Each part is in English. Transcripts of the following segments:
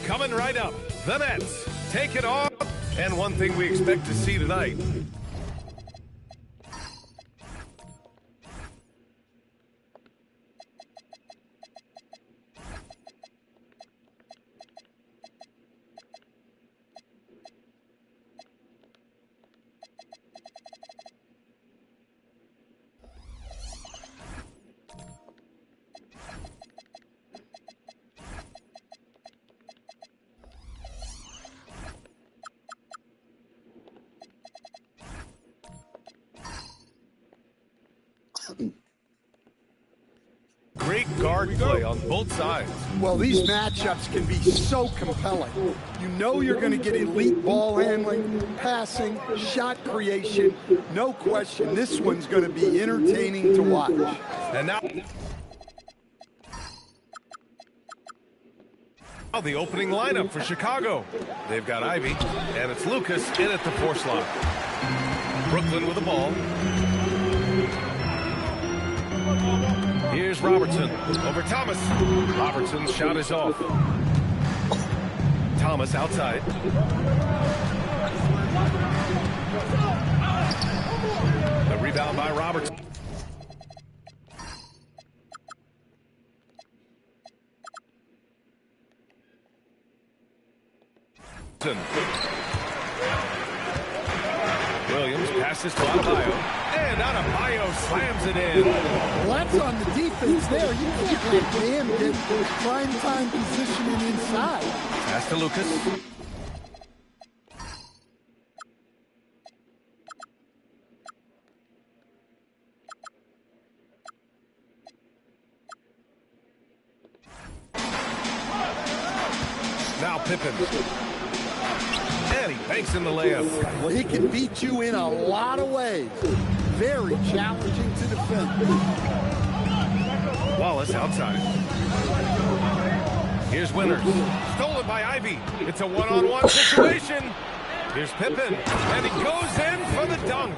Coming right up, the Nets take it off, and one thing we expect to see tonight. Great guard play on both sides. Well, these matchups can be so compelling. You know you're going to get elite ball handling, passing, shot creation. No question, this one's going to be entertaining to watch. And now the opening lineup for Chicago. They've got Ivy, and it's Lucas in at the 4 slot. Brooklyn with the ball. Here's Robertson over Thomas. Robertson's shot is off. Thomas outside. The rebound by Robertson. Williams passes to Adebayo, and Adebayo slams it in. Well, that's on the defense there. You can't let Bam get prime time positioning inside. Pass to Lucas. Now Pippen. And he banks in the layup. Well, he can beat you in a lot of ways. Very challenging to defend. Wallace outside. Here's Winters. Stolen by Ivy. It's a one-on-one situation. Here's Pippen. And he goes in for the dunk.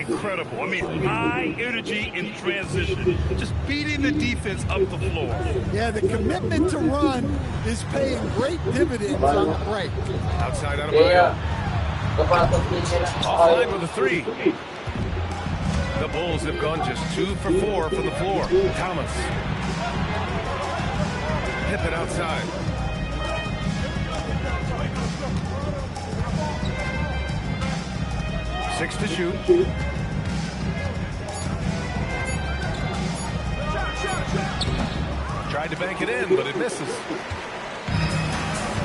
Incredible. I mean, high energy in transition. Just beating the defense up the floor. Yeah, the commitment to run is paying great dividends on the break. Outside Adebayo. Offline with a three. The Bulls have gone just 2 for 4 from the floor. Thomas. Pippen outside. Six to shoot. Tried to bank it in, but it misses.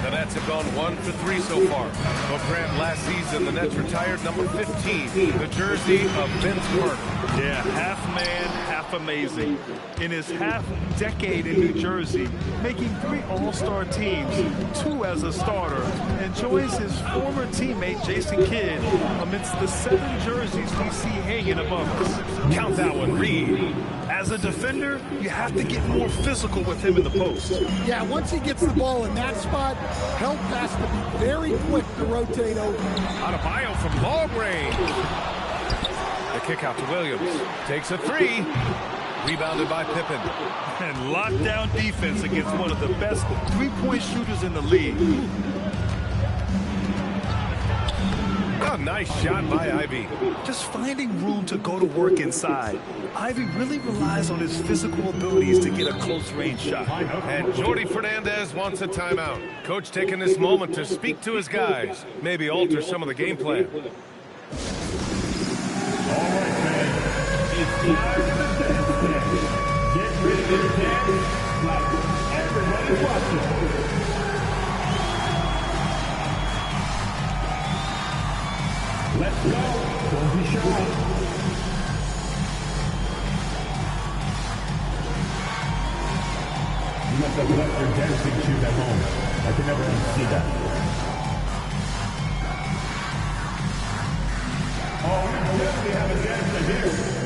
The Nets have gone 1 for 3 so far. Well, Grant, last season, the Nets retired number 15, the jersey of Vince Carter. Yeah, half man, half amazing. In his half-decade in New Jersey, making 3 All-Star teams, 2 as a starter, and joins his former teammate Jason Kidd amidst the 7 jerseys we see hanging above us. Count that one, Reed. As a defender, you have to get more physical with him in the post. Yeah, once he gets the ball in that spot, help has to be very quick to rotate over. Adebayo from long range. The kick out to Williams. Takes a 3. Rebounded by Pippen. And lockdown defense against one of the best three-point shooters in the league. A nice shot by Ivy. Just finding room to go to work inside. Ivy really relies on his physical abilities to get a close-range shot. And Jordi Fernandez wants a timeout. Coach taking this moment to speak to his guys. Maybe alter some of the game plan. All right, fans. It's time to dance next. Get ready to dance like everybody's watching. Let's go. Don't be shy. You must have left your dancing shoes at home. I can never unsee that. Oh, we definitely have a dancer here.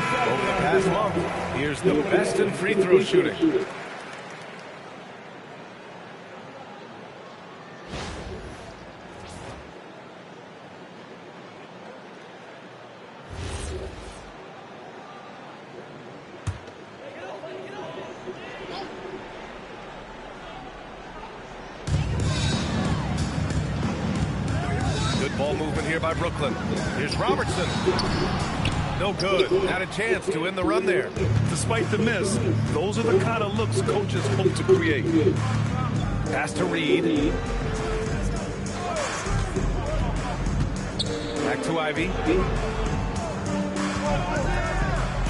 Over the past month, here's the best in free throw shooting. Good ball movement here by Brooklyn. Here's Robertson. No good. Had a chance to end the run there. Despite the miss, those are the kind of looks coaches hope to create. Pass to Reed. Back to Ivy.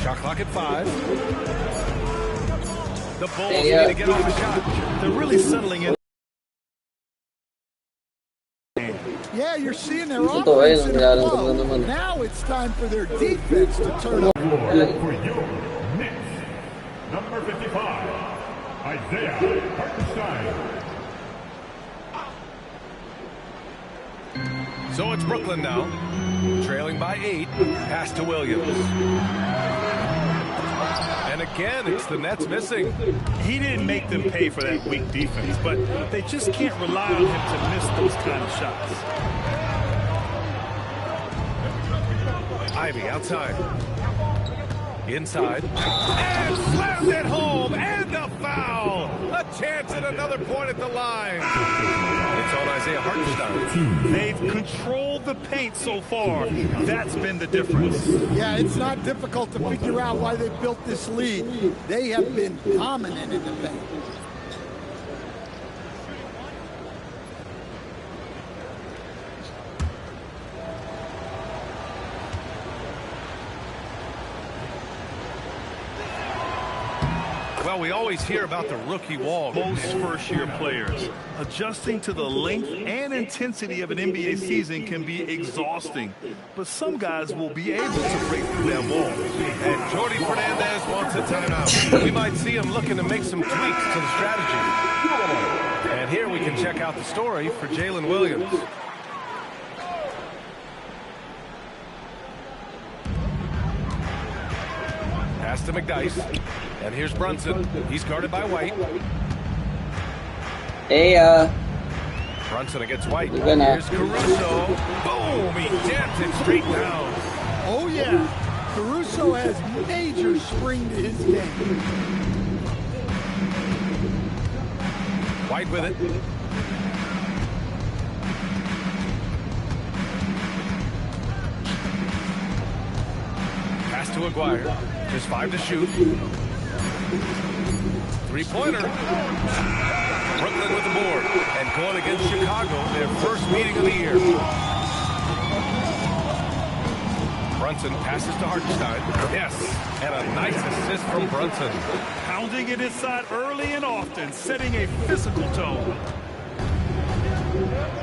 Shot clock at 5. The Bulls need to get off a shot. They're really settling in. Yeah, you're seeing their Tutuin offense ang in a nangyari ng flow. naman. Now it's time for their defense to turn up. For your Knicks, number 55, Isaiah Hartenstein. So it's Brooklyn now, trailing by 8, pass to Williams. And again, it's the Nets missing. He didn't make them pay for that weak defense, but they just can't rely on him to miss those kind of shots. Ivy outside. Inside. And slammed it home. And a foul. A chance at another point at the line. It's on Isaiah Hartenstein. They've controlled the paint so far. That's been the difference. Yeah, it's not difficult to figure out why they built this lead. They have been dominant in the paint. Well, we always hear about the rookie wall. Most first-year players adjusting to the length and intensity of an NBA season can be exhausting, but some guys will be able to break through that wall. And Jordy Fernandez wants a timeout. We might see him looking to make some tweaks to the strategy. And here we can check out the story for Jalen Williams. Pass to McDyess. And here's Brunson. He's guarded by White. Hey, Brunson against White. Gonna. Here's Caruso. Boom! He jams it straight down. Oh, yeah. Caruso has major spring to his game. White with it. Pass to Aguirre. Just 5 to shoot. Three-pointer. Brooklyn with the board. And going against Chicago, their first meeting of the year. Brunson passes to Hartenstein. Yes, and a nice assist from Brunson. Pounding it inside early and often, setting a physical tone.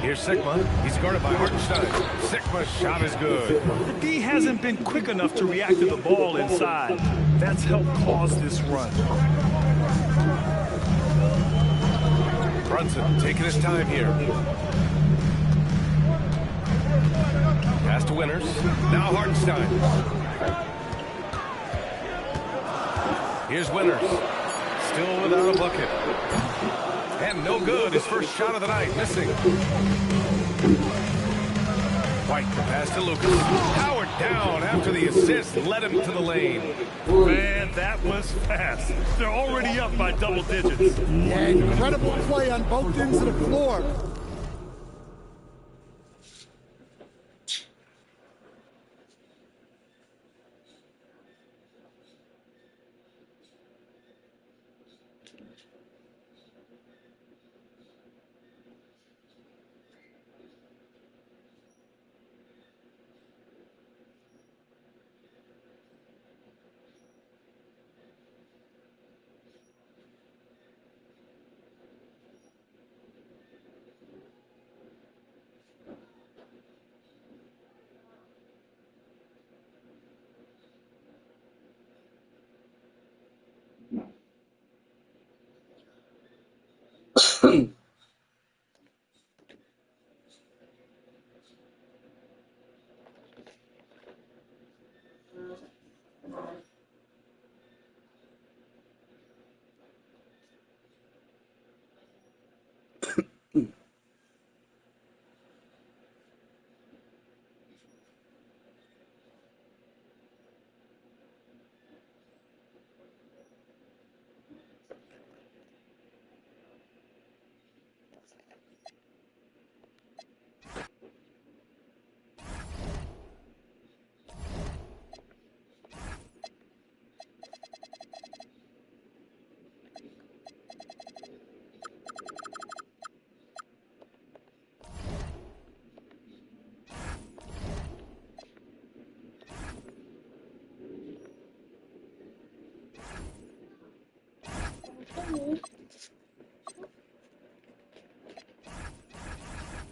Here's Sigma. He's guarded by Hartenstein. Sigma's shot is good. The D hasn't been quick enough to react to the ball inside. That's helped cause this run. Brunson taking his time here. Pass to Winters. Now Hartenstein. Here's Winters. Still without a bucket. And no good. His first shot of the night. Missing. White, the pass to Lucas. Howard down after the assist. Led him to the lane. Man, that was fast. They're already up by double digits. Yeah, incredible play on both ends of the floor.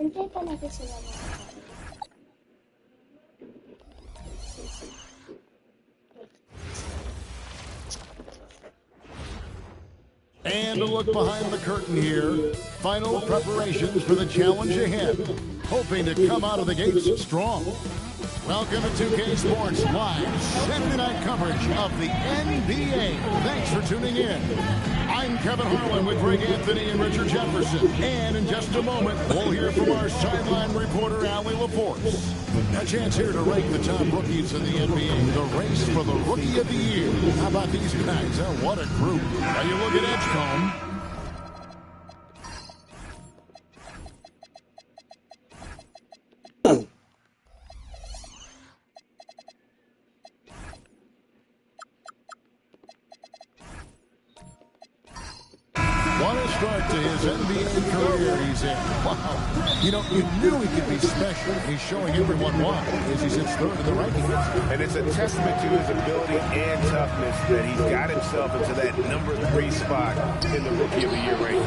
And a look behind the curtain here. Final preparations for the challenge ahead. Hoping to come out of the gates strong. Welcome to 2K Sports Live Saturday night coverage of the NBA. Thanks for tuning in. I'm Kevin Harlan with Greg Anthony and Richard Jefferson. And in just a moment, we'll hear from our sideline reporter, Allie LaForce. A chance here to rank the top rookies in the NBA. The race for the Rookie of the Year. How about these guys? What a group. Now you look at Edgecombe. What a start to his NBA career he's in. Wow. You know, you knew he could be special. He's showing everyone why as he sits third in the rankings. And it's a testament to his ability and toughness that he's got himself into that #3 spot in the Rookie of the Year rating.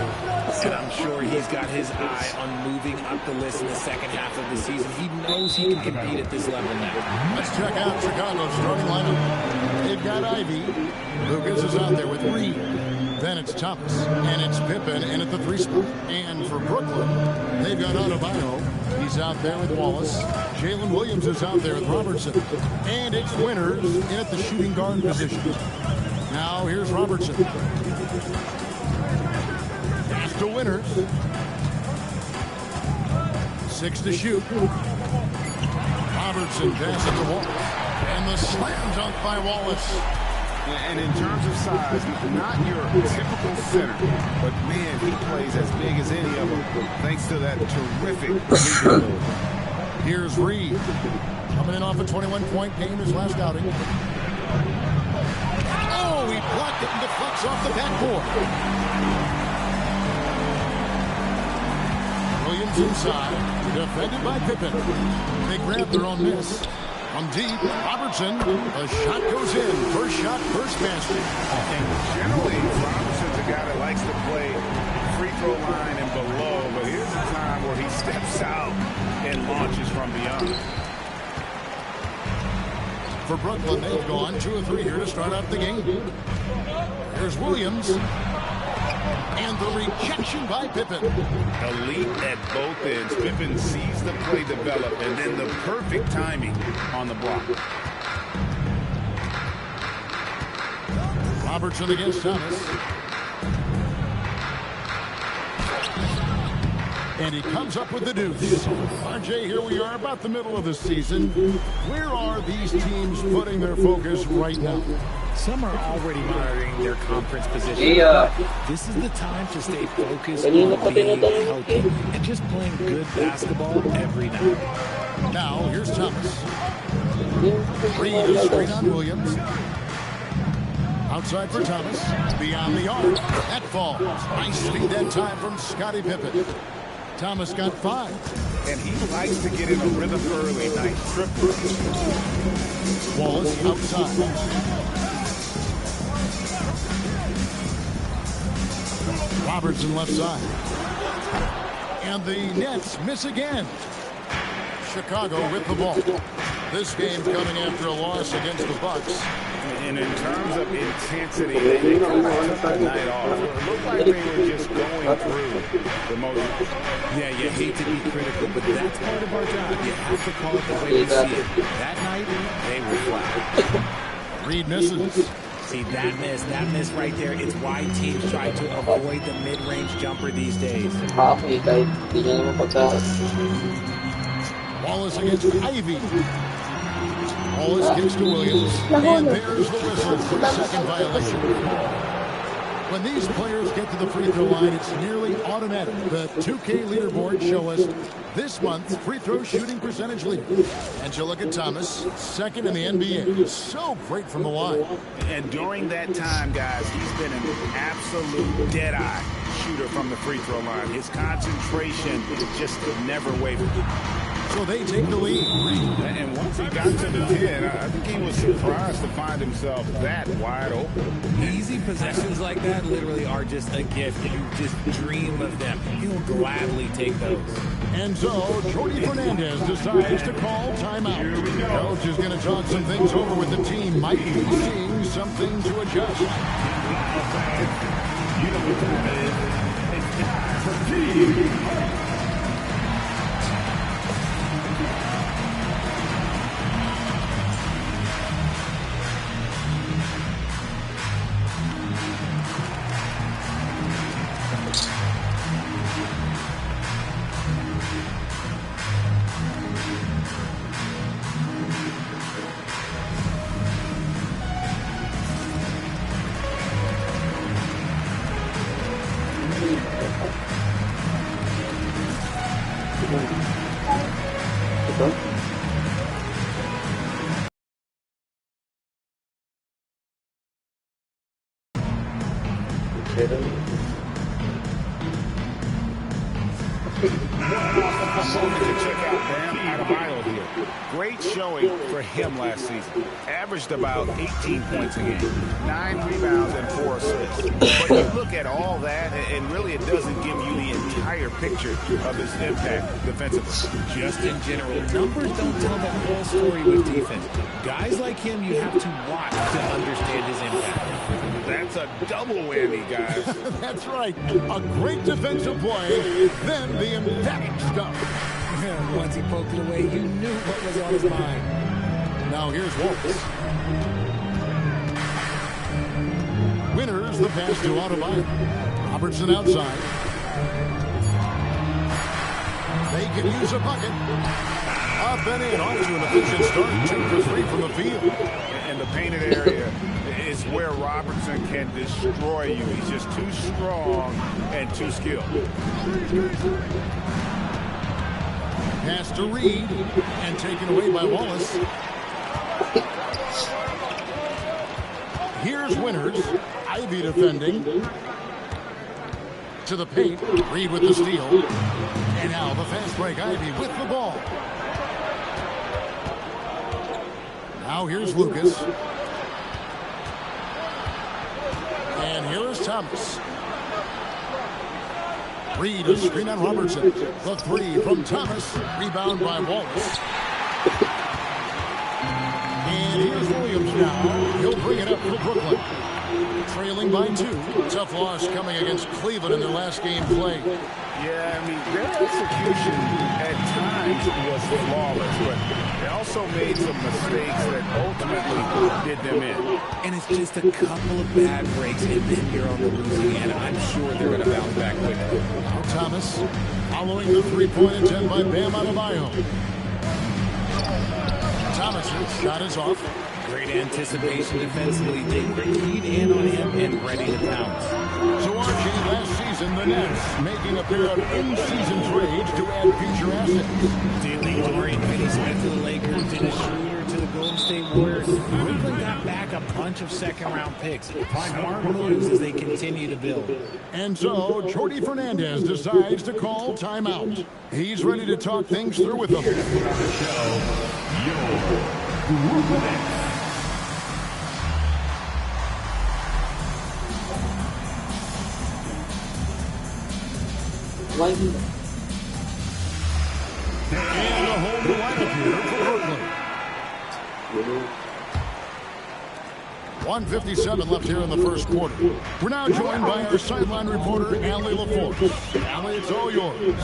And I'm sure he's got his eye on moving up the list in the second half of the season. He knows he can compete at this level now. Let's check out Chicago's starting lineup. They've got Ivy. Lucas is out there with Reed. Then it's Thomas, and it's Pippen in at the 3 spot. And for Brooklyn, they've got Adebayo. He's out there with Wallace. Jalen Williams is out there with Robertson. And it's Winters in at the shooting guard position. Now here's Robertson. Pass to Winters. 6 to shoot. Robertson passes to Wallace. And the slam dunk by Wallace. And in terms of size, not your typical center, but man, he plays as big as any of them, thanks to that terrific leader. Here's Reed, coming in off a 21-point game his last outing. Oh, he blocked it and deflects off the backboard. Williams inside, defended by Pippen. They grab their own miss. From deep, Robertson, the shot goes in. First shot, first basket. And generally, Robertson's a guy that likes to play free throw line and below, but here's a time where he steps out and launches from beyond. For Brooklyn, they've gone 2 of 3 here to start out the game. Here's Williams. And the rejection by Pippen. Elite at both ends. Pippen sees the play develop, and then the perfect timing on the block. Robertson against Thomas. And he comes up with the deuce. RJ, here we are about the middle of the season. Where are these teams putting their focus right now? Some are already monitoring their conference position. This is the time to stay focused on being healthy and just playing good basketball every night. Now, here's Thomas. Reed is straight on Williams. Outside for Thomas. Beyond the arc. That falls. Nice feed that time from Scottie Pippen. Thomas got 5. And he likes to get in a rhythm early. Nice triple. Wallace outside. Robertson left side. And the Nets miss again. Chicago with the ball. This game coming after a loss against the Bucks. And in terms of intensity, they kind of took the night off. It looked like they were just going through the motion. Yeah, you hate to be critical, but that's part of our job. You have to call it the way you see it. That night, they were flat. Reed misses. See, that miss right there, it's why teams try to avoid the mid-range jumper these days. Wallace against Ivy. Wallace kicks to Williams. And there's the whistle for the second violation. When these players get to the free throw line, it's nearly automatic. The 2K leaderboards show us this month's free throw shooting percentage leader. And you look at Thomas, second in the NBA. So great from the line. And during that time, guys, he's been an absolute dead-eye shooter from the free throw line. His concentration just never wavered. So they take the lead. And once he got to the 10, I think he was surprised to find himself that wide open. Easy possessions like that literally are just a gift. You just dream of them. He'll gladly take those. And so, Jordy Fernandez decides to call timeout. Coach is going to talk some things over with the team. Might be seeing something to adjust. You know what time it is. It's time for team. Great showing for him last season. Averaged about 18 points a game, 9 rebounds and 4 assists. But you look at all that, and really it doesn't give you the entire picture of his impact defensively. Just in general, numbers don't tell the whole story with defense. Guys like him, you have to watch to understand his impact. That's a double whammy, guys. That's right. A great defensive play, then the emphatic stuff. Once he poked it away, you knew what was on his mind. Now here's Wallace. Winners the pass to Adebayo. Robertson outside. They can use a bucket. Up and in, off to an efficient start. 2 for 3 from the field. And the painted area is where Robertson can destroy you. He's just too strong and too skilled. Pass to Reed and taken away by Wallace. Here's Winners. Ivy defending. To the paint. Reed with the steal. And now the fast break. Ivy with the ball. Now here's Lucas. And here is Thomas. Reed, a screen on Robertson. The 3 from Thomas. Rebound by Wallace. And here's Williams now. He'll bring it up for Brooklyn. Trailing by 2. Tough loss coming against Cleveland in their last game play. Yeah, I mean, their execution at times was flawless, but they also made some mistakes that ultimately did them in. And it's just a couple of bad breaks, and then you're on the losing end. I'm sure they're going to bounce back quickly. Now Thomas following the three-point attempt by Bam Adebayo. Thomas's shot is off. Great anticipation defensively. They were keyed in on him and ready to pounce. So Archie, last season, the Nets making a pair of in-season trades to add future assets. Daily Dorian Finney-Smith to the Lakers, Dennis Schroeder to the Golden State Warriors. Brooklyn got back a bunch of second-round picks. Smart moves as they continue to build. And so Jordy Fernandez decides to call timeout. He's ready to talk things through with them. And a home lineup here for Brooklyn. 1:57 left here in the first quarter. We're now joined by our sideline reporter, Allie LaForce. Allie, it's all yours.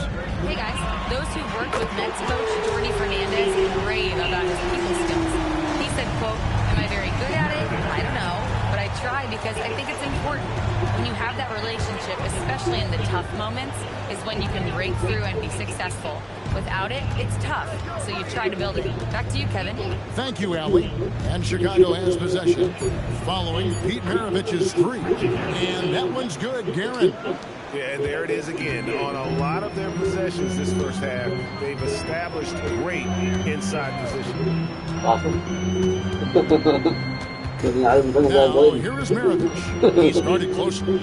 Hey guys, those who worked with Nets coach Jordy Fernandez rave about his people skills. He said, quote, "Am I very good at it? I don't know, but I try because I think it's important. When you have that relationship, especially in the tough moments, is when you can break through and be successful. Without it, it's tough, so you try to build it." Back to you, Kevin. Thank you, Allie. And Chicago has possession following Pete Maravich's three. And that one's good, Guerin. Yeah, there it is again. On a lot of their possessions this first half, they've established great inside position. Now, here is Maravich. He started closely.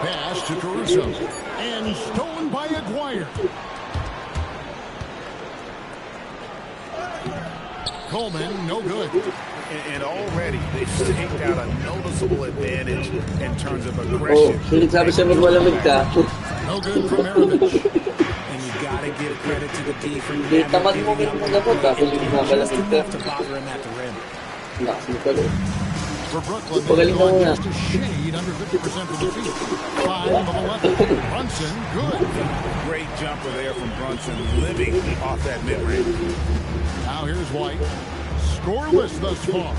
Pass to Caruso. And stolen by Aguirre. Coleman, no good. And already they've staked out a noticeable advantage in terms of aggression. No good from Maravich. And you got to give credit to the D for never giving up just enough to bother him at the rim. For Brooklyn, they've gone just a shade under 50% from the field. 5 of 11. Brunson, good. Great jumper there from Brunson, living off that mid-range. Now here's White. Scoreless thus far.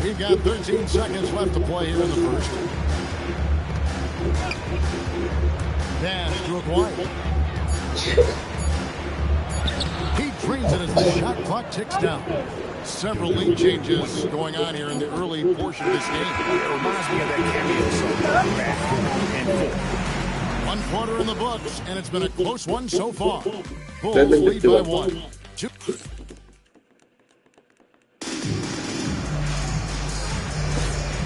We've got 13 seconds left to play here in the first. Pass to White. He trains it as the shot clock ticks down. Several lead changes going on here in the early portion of this game. It reminds me of that cameo song, back and forth. 1 quarter in the books, and it's been a close one so far. Bulls lead by 1. 2.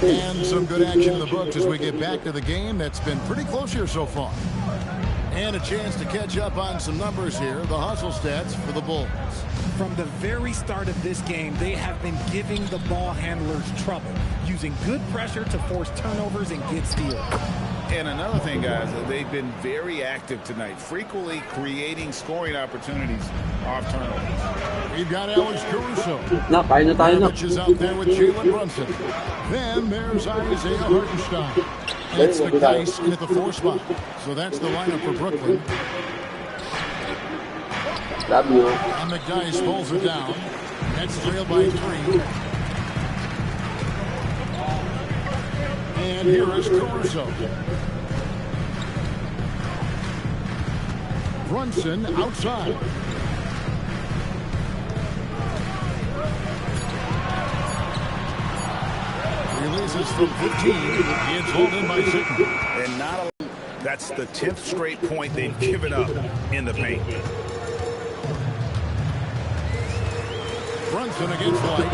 And some good action in the books as we get back to the game that's been pretty close here so far. And a chance to catch up on some numbers here, the hustle stats for the Bulls. From the very start of this game, they have been giving the ball handlers trouble, using good pressure to force turnovers and get steals. And another thing, guys, they've been very active tonight, frequently creating scoring opportunities off turnovers. We've got Alex Caruso. Maravich is out there with Jalen Brunson. Then there's Isaiah Hartenstein. And it's McDyess in at the 4 spot. So that's the lineup for Brooklyn. And McDyess pulls it down. Nets trail by 3. And here is Caruso. Brunson outside. Releases from 15. He is hauled in by Zitten. And not a, that's the 10th straight point they've given up in the paint. Brunson against White.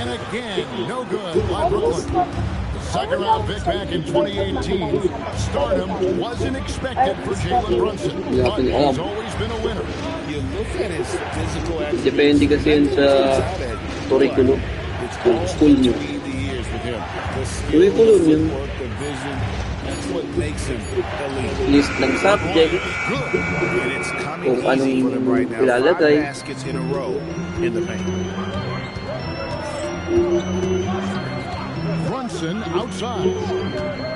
And again, no good by Brooklyn. The second round pick back in 2018. Stardom wasn't expected for Jalen Brunson, but he's always been a winner. You look at his physical Depende kasi yun sa curriculum. School niyo. Curriculum yun. List ng subject. Kung anong ilalagay. Brunson outside.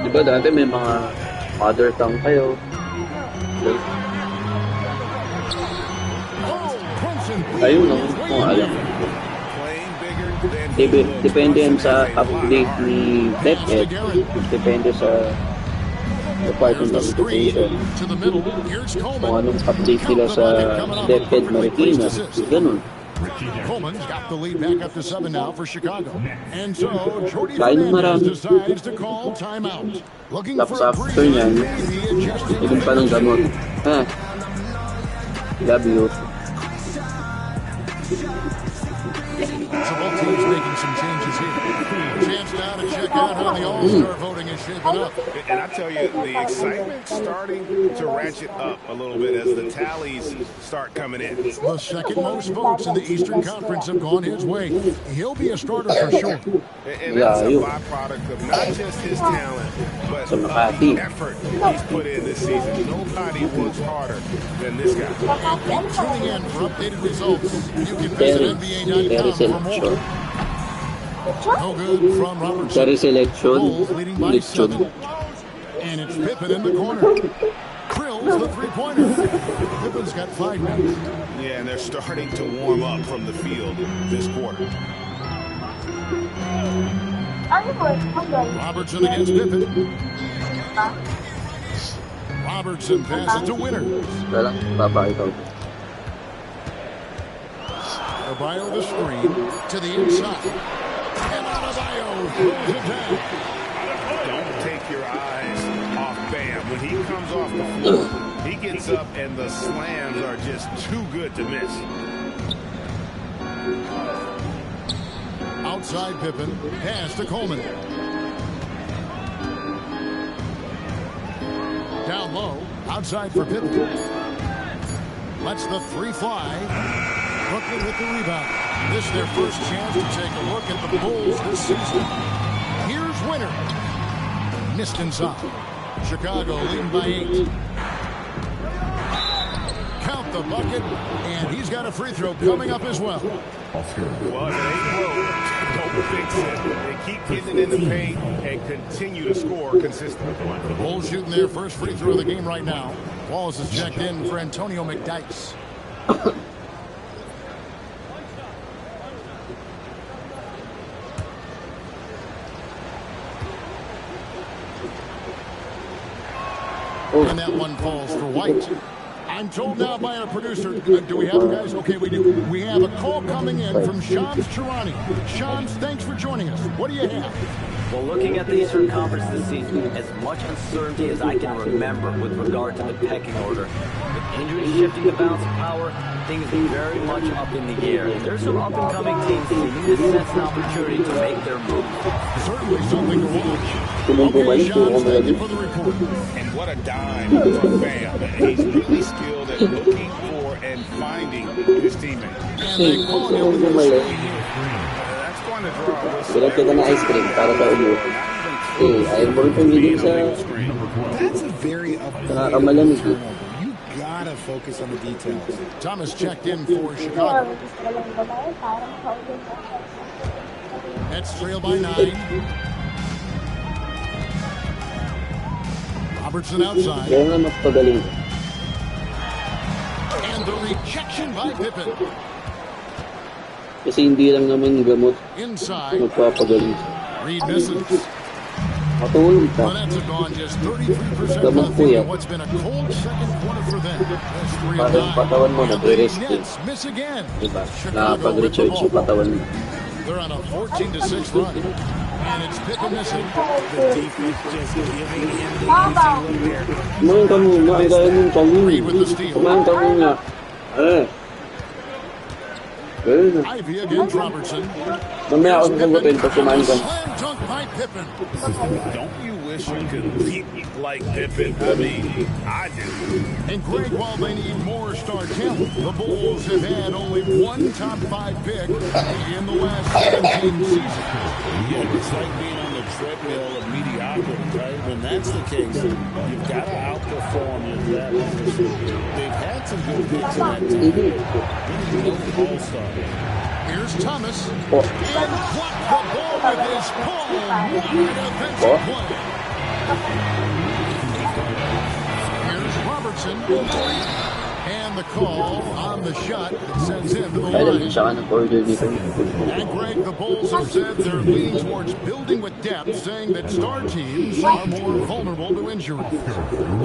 Diba dati may mga mother tongue kayo. Ayun no, kung alam. Depende yan sa update ni DepEd. Depende sa Department of Education. Kung anong update nila sa DepEd Marikina. Ganun. Coleman's got the lead back up to 7 now for Chicago. And so, Jordy Fernandez decides to call timeout. Looking for a after niyan, ibig pa ng gamot. Ha? W. Both teams making some changes here. Chance now to check out how the All-Star voting is shaping up. And I tell you, the excitement starting to ratchet up a little bit as the tallies start coming in. The second most votes in the Eastern Conference have gone his way. He'll be a starter for sure. And that's a byproduct of not just his talent, but the effort he's put in this season. Nobody works harder than this guy. Tuning in for updated results. You can visit NBA.com for more. No good from Robertson. Dari selection. Bulls leading by 7. And it's Pippen in the corner. Krill's the three-pointer. Pippen's got 5 minutes. Yeah, and they're starting to warm up from the field this quarter. Robertson against Pippen. Robertson passes to Winner. Adebayo the screen to the inside. And Adebayo throws it down. Don't take your eyes off Bam. When he comes off the floor, he gets up and the slams are just too good to miss. outside Pippen. Pass to Coleman. Down low. Outside for Pippen. Lets the three fly. Brooklyn with the rebound. This is their first chance to take a look at the Bulls this season. Here's Winter. Missed inside. Chicago leading by 8. Count the bucket, and he's got a free throw coming up as well. Well, if it ain't broke, don't fix it. They keep getting it in the paint and continue to score consistently. The Bulls shooting their first free throw of the game right now. Wallace is checked in for Antonio McDyess. And that one falls for White. I'm told now by our producer, do we have it, guys? Okay, we do. We have a call coming in from Shams Charani. Shams, thanks for joining us. What do you have? Well, looking at the Eastern Conference this season, as much uncertainty as I can remember with regard to the pecking order. With injuries shifting the balance of power, things are very much up in the air. There's some up-and-coming teams seeing this sense an opportunity to make their move. Certainly something to watch. Okay, Shams, thank you for the report. And what a dime from Bam. He's really skilled at looking for and finding his teammate. And they call him That's going to draw a whistle. Bilang kita na ice cream para sa ulo. Ayaw mo rin pumili sa That's a very malamig. You gotta focus on the details. Thomas checked in for Chicago. Nets trail by 9. Robertson outside. Kaya nga magpagaling. And the rejection by Pippen. Kasi hindi lang naman gamot Inside. magpapagaling. Reed misses. Matulog The ka. Nets have gone just 33% Gamot from po yan. what's been a cold second quarter for them. That's 3 of Parang 9. patawan mo And the nagre-rest eh. Nets miss again. Diba? Chicago with the Nakapag-recharge yung ball. patawan mo. They're on a 14-6 run. And it's Pippen missing. The defense just giving him the easy look there. Kumain ka muna. Kumain ka muna. Reed with the steal. Kumain ka muna. Ganun na. Ivy against Robertson. Mamaya ako sasagutin pag kumain ka. Slam dunk by Pippen. Don't you wish you could leap like Pippen? I mean, I do. And Greg, while they need more star talent, the Bulls have had only one top 5 pick in the last 17 seasons. Yeah, it's like being on the treadmill of mediocrity, right? When that's the case, you've got to outperform your draft position. They've had some good picks in that time. All-star. Here's Thomas. Oh. And blocked the ball with his palm. What a defensive play. Here's Robertson. And the call on the shot that sends him to the Kaya lang line. siya ka nag-order dito. And Greg, the Bulls have said they're leaning towards building with depth, saying that star teams are more vulnerable to injury.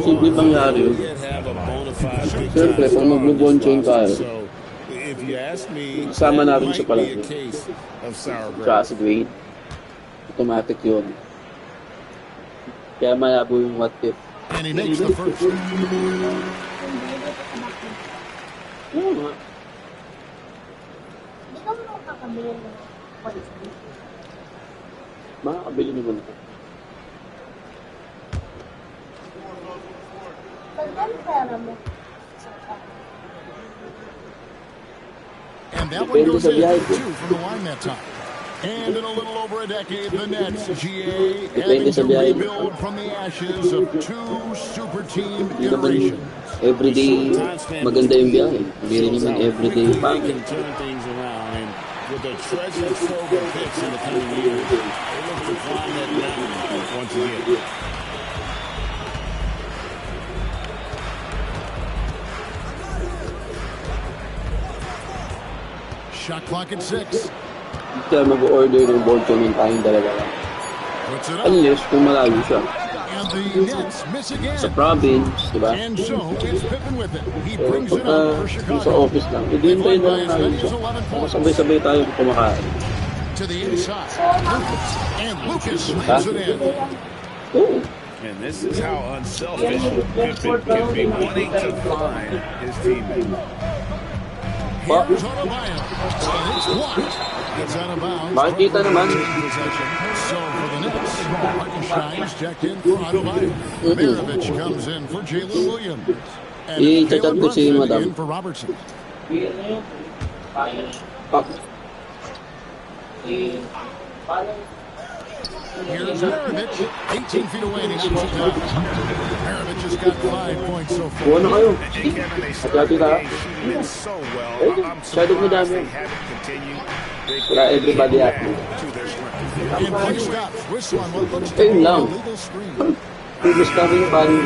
Simple pangyari yun. Yet have a bona fide big Siyempre, time kung mag-bonchain tayo, So, if you ask me, kasama that natin siya might pala. be a case of sour grapes. Tsaka si Dwayne. Automatic yun. Kaya malabo yung what if. And he makes the first. Oo nga. Makakabili naman ako. And that one goes in, 2 from the line that time. And in a little over a decade, the Nets, GA, having to rebuild from the ashes of 2 super team iterations. Everyday, maganda yung biyahe. Hindi rin naman everyday They pangit. can turn things around, and with the treasure trove of picks in the coming years, they look to climb that mountain once again. Shot clock at 6. Kaya mag-order ng boncho ng tayong dalawa lang. Puts it up. Unless kung malayo siya. And the Nets miss again. Sa province, di ba? And so it's Pippen with it. He So, brings it up for sa Chicago. office lang. Hindi na namin siya. Sabay-sabay tayo kumakain. To the inside. Lucas. And Lucas slams it in. Oo. And this is how unselfish Pippen can be, wanting to find his teammate. Here's Adebayo. And it's blocked. It's out of bounds. Makikita naman. So for the Knicks, Hartenstein's checked in for Adebayo. Maravich comes in for Jalen Williams. And Jalen Brunson in for Robertson. Here's Maravich, 18 feet away, and he shoots it down. Maravich has got 5 points so far. Buwan na kayo. Hati-hati ka. So well. I'm surprised they haven't continued. Wala everybody at. In play stops, whistle on what looks to Ayun be a lang. legal screen. Previous kami pa. You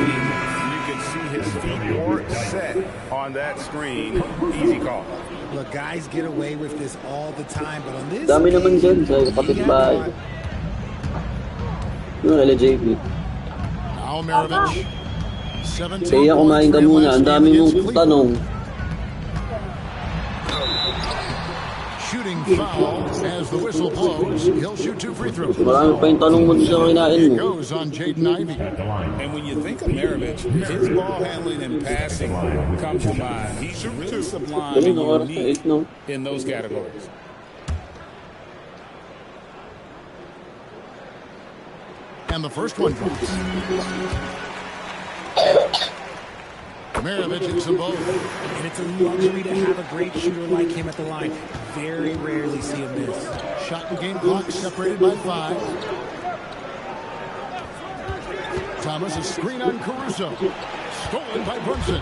can see his feet weren't set on that screen. Easy call. Look, guys get away with this all the time, but on this Dami naman dyan sa kapitbahay. Yun, LJP. Now Maravich. 17 Kaya kumain ka muna. Ang dami mong tanong. Shooting foul as the whistle blows. He'll shoot 2 free throws. Marami pa yung tanong mo sa kinain mo. Goes on Jaden Ivey. And when you think of Maravich, his ball handling and passing comes to mind. He's really sublime and unique in those categories. And the first one drops. Maravich hits them both. And it's a luxury to have a great shooter like him at the line. Very rarely see him miss. Shot and game clock separated by 5. Thomas, a screen on Caruso. Stolen by Brunson.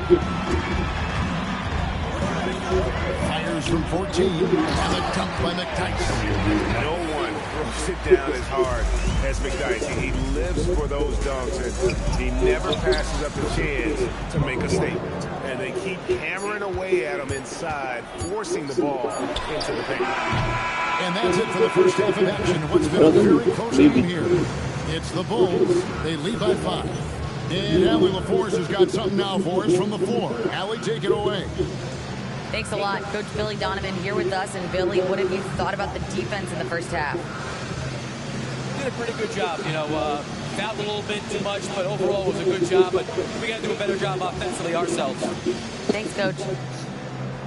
Fires from 14. And a dunk by McTice. No one throws it down as hard as McDyess. He lives for those dunks, and he never passes up the chance to make a statement. And they keep hammering away at him inside, forcing the ball into the paint. And that's it for the first half of action. What's been a very close game here. It's the Bulls. They lead by 5. And Allie LaForce has got something now for us from the floor. Allie, take it away. Thanks a lot. Coach Billy Donovan here with us. And Billy, what have you thought about the defense in the first half? Did a pretty good job. Fouled a little bit too much, but overall it was a good job. But we got to do a better job offensively ourselves. Thanks, Coach.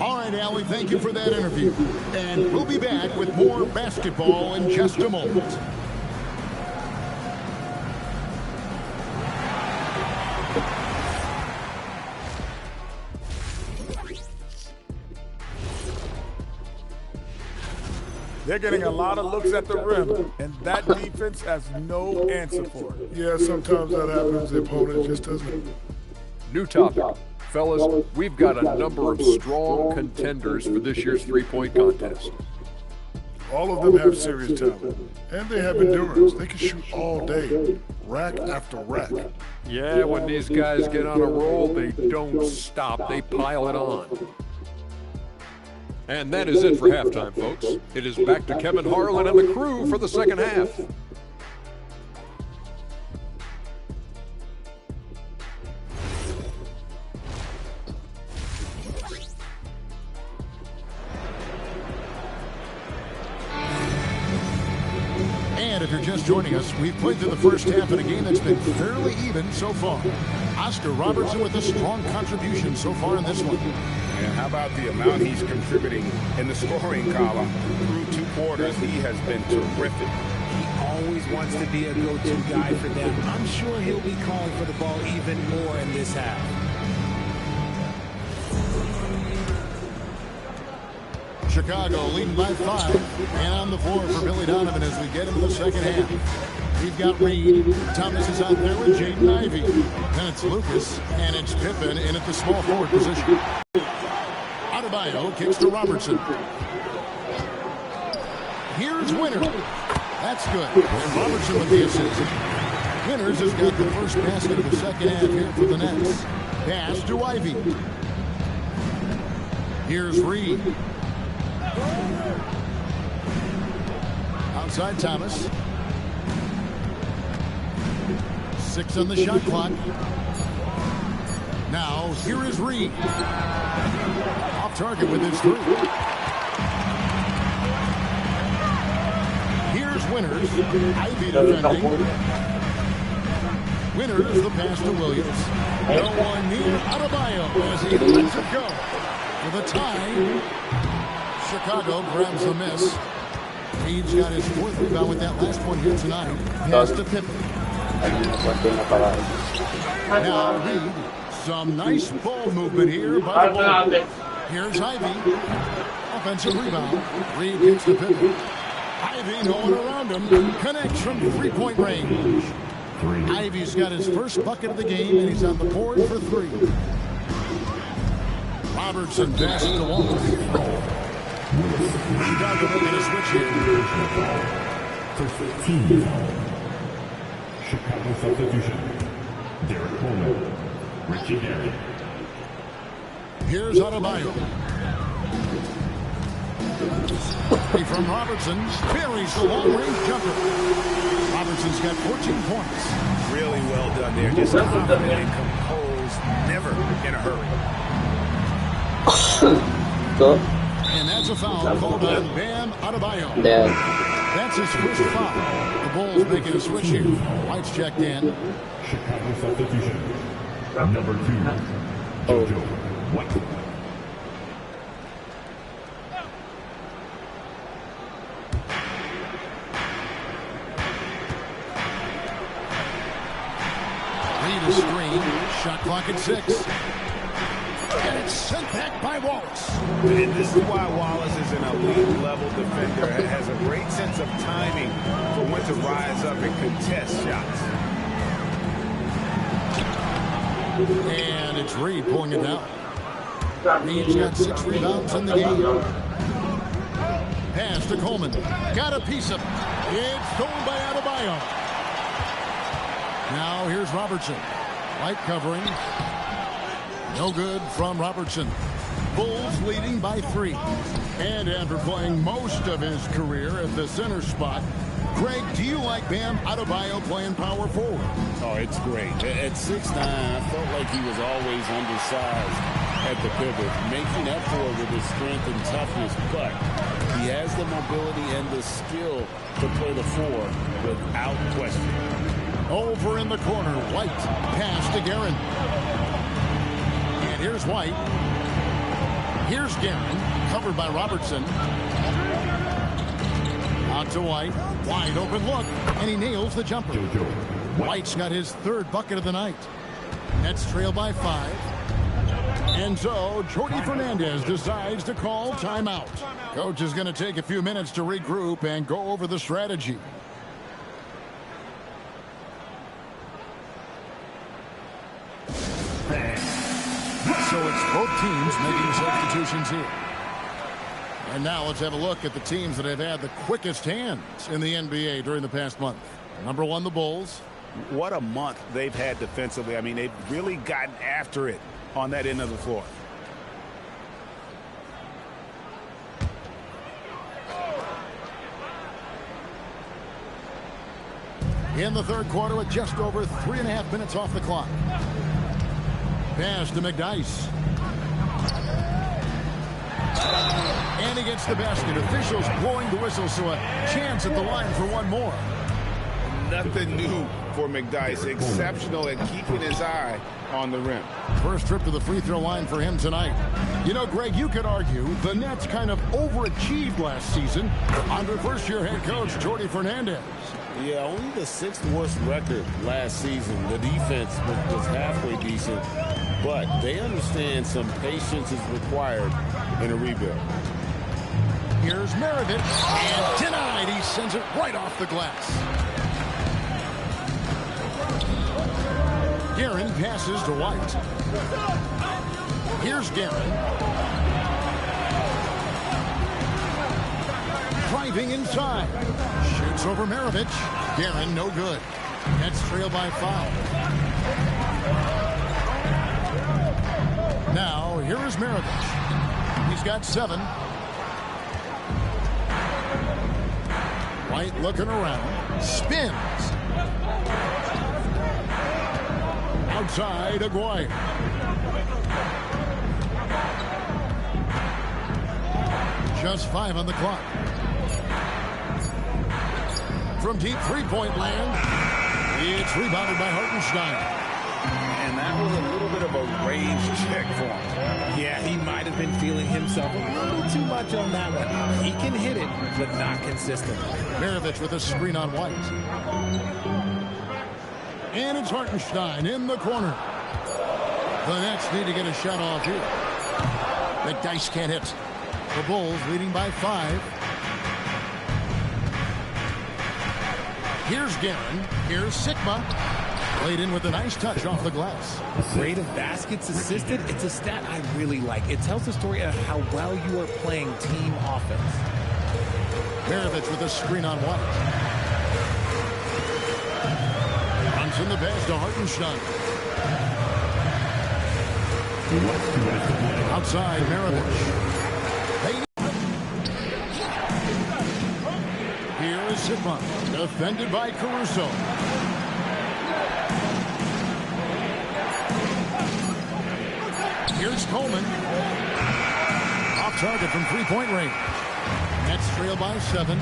All right, Allie, thank you for that interview. And we'll be back with more basketball in just a moment. They're getting a lot of looks at the rim, and that defense has no answer for it. Yeah, sometimes that happens. The opponent just doesn't. New topic. Fellas, we've got a number of strong contenders for this year's three-point contest. All of them have serious talent, and they have endurance. They can shoot all day, rack after rack. Yeah, when these guys get on a roll, they don't stop. They pile it on. And that is it for halftime, folks. It is back to Kevin Harlan and the crew for the second half. And if you're just joining us, we've played through the first half in a game that's been fairly even so far. Oscar Robertson with a strong contribution so far in this one. And how about the amount he's contributing in the scoring column? Through 2 quarters, he has been terrific. He always wants to be a go-to guy for them. I'm sure he'll be calling for the ball even more in this half. Chicago leading by 5. And on the floor for Billy Donovan as we get into the second half. We've got Reed. Thomas is out there with Jaden Ivey. Then it's Lucas, and it's Pippen in at the small forward position. Adebayo kicks to Robertson. Here's Winner. That's good. And Robertson with the assist. Winners has got the first basket of the second half here for the Nets. Pass to Ivey. Here's Reed. Outside Thomas. 6 on the shot clock. Now, here is Reed. Off target with his 3. Here's Winners. Ivey defending. Winners the pass to Williams. No one near Adebayo as he lets it go. for the tie. Chicago grabs the miss. Reed's got his 4th rebound with that last one here tonight. Pass to Pippen. Now Reed. Some nice ball movement here by the ball. Here's Ivy. Offensive rebound. Reed gets the Pippen. Ivy, no one around him. Connects from 3-point range. Ivy's got his first bucket of the game, and he's on the board for 3. Robertson passes to Wallace. Chicago making a switch here. First team. Chicago substitution. Derek Coleman. Richie Garrett. Here's Adebayo. From Robertson, buries the long-range jumper. Robertson's got 14 points. Really well done there. Just confident and composed, never in a hurry. And that's a foul called on Bam Adebayo. That's his first foul. The Bulls making a switch here. White's checked in. Chicago substitution. Number 2, JoJo White. Screen, shot clock at 6. And it's sent back by Wallace. And this is why Wallace is an elite level defender. Has a great sense of timing for when to rise up and contest shots. And it's Reed pulling it down. Reed's got 6 rebounds in the game. Pass to Coleman. Got a piece of it. It's stolen by Adebayo. Now here's Robertson. White covering. No good from Robertson. Bulls leading by 3. And after playing most of his career at the center spot, Greg, do you like Bam Adebayo playing power forward? Oh, it's great. At 6'9", I felt like he was always undersized at the pivot, making up for it with his strength and toughness, but he has the mobility and the skill to play the 4 without question. Over in the corner, White. Pass to Guerin. And here's White. Here's Guerin, covered by Robertson. Out to White. Wide open look, and he nails the jumper. White's got his 3rd bucket of the night. Nets trail by 5. And so, Jordi Fernandez decides to call timeout. Coach is going to take a few minutes to regroup and go over the strategy. So it's both teams making substitutions here. And now let's have a look at the teams that have had the quickest hands in the NBA during the past month. Number 1, the Bulls. What a month they've had defensively. I mean, they've really gotten after it on that end of the floor. In the 3rd quarter with just over 3.5 minutes off the clock. Pass to McDyess. And he gets the basket. Officials blowing the whistle, so a chance at the line for one more. Nothing new for McDyess. Exceptional at keeping his eye on the rim. First trip to the free throw line for him tonight. You know, Greg, you could argue the Nets kind of overachieved last season under first-year head coach Jordi Fernandez. Yeah, only the 6th worst record last season. The defense was halfway decent, but they understand some patience is required in a rebuild. Here's Maravich, and denied. He sends it right off the glass. Guerin passes to White. Here's Guerin. Driving inside. Shoots over Maravich. Guerin, no good. Nets trail by 5. Now, here is Maravich. He's got 7. White looking around. Spins. Outside, Aguirre. Just 5 on the clock. From deep three-point land, it's rebounded by Hartenstein. And that was a little bit of a range check for him. Yeah, he might have been feeling himself a little too much on that one. He can hit it, but not consistently. Maravich with a screen on White. And it's Hartenstein in the corner. The Nets need to get a shot off here. McDyess can't hit. The Bulls leading by 5. Here's Guerin. Here's Sigma. Played in with a nice touch off the glass. Rate of baskets assisted, it's a stat I really like. It tells the story of how well you are playing team offense. Maravich with a screen on White. Runs in the pass to Hartenstein. Outside, Maravich. Here is Sigma, defended by Caruso. Here's Coleman. Off target from three-point range. Nets trail by 7.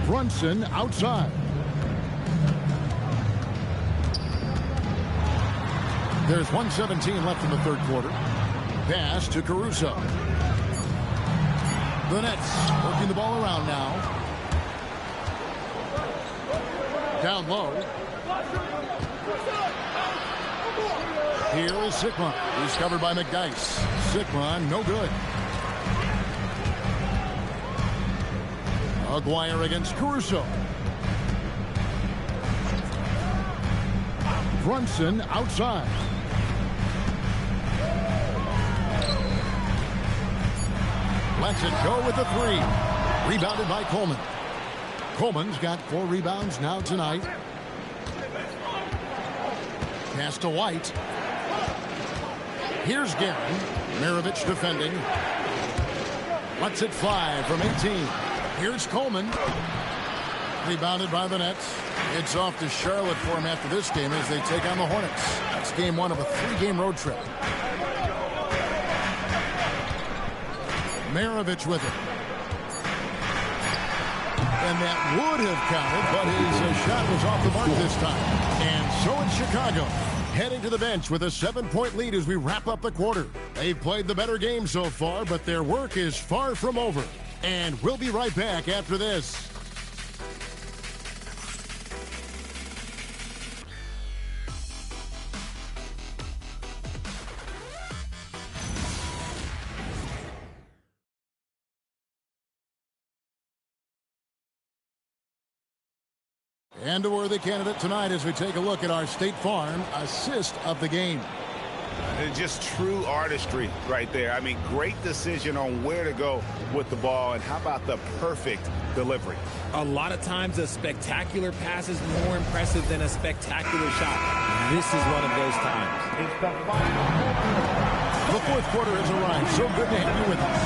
Brunson outside. There's 1:17 left in the third quarter. Pass to Caruso. The Nets working the ball around now. Down low. Here is Sigma. He's covered by McDyess. Sigma, no good. Aguirre against Caruso. Brunson outside. Lets it go with the 3. Rebounded by Coleman. Coleman's got 4 rebounds now tonight. Pass to White. Here's Guerin. Maravich defending. Lets it fly from 18. Here's Coleman. Rebounded by the Nets. It's off to Charlotte for him after this game as they take on the Hornets. That's game 1 of a 3-game road trip. Maravich with it. And that would have counted, but his shot was off the mark this time. And so it's Chicago, heading to the bench with a 7-point lead as we wrap up the quarter. They've played the better game so far, but their work is far from over. And we'll be right back after this. And a worthy candidate tonight as we take a look at our State Farm assist of the game. And just true artistry right there. I mean, great decision on where to go with the ball, and how about the perfect delivery? A lot of times a spectacular pass is more impressive than a spectacular shot. This is one of those times. The fourth quarter has arrived. So good to have you with us.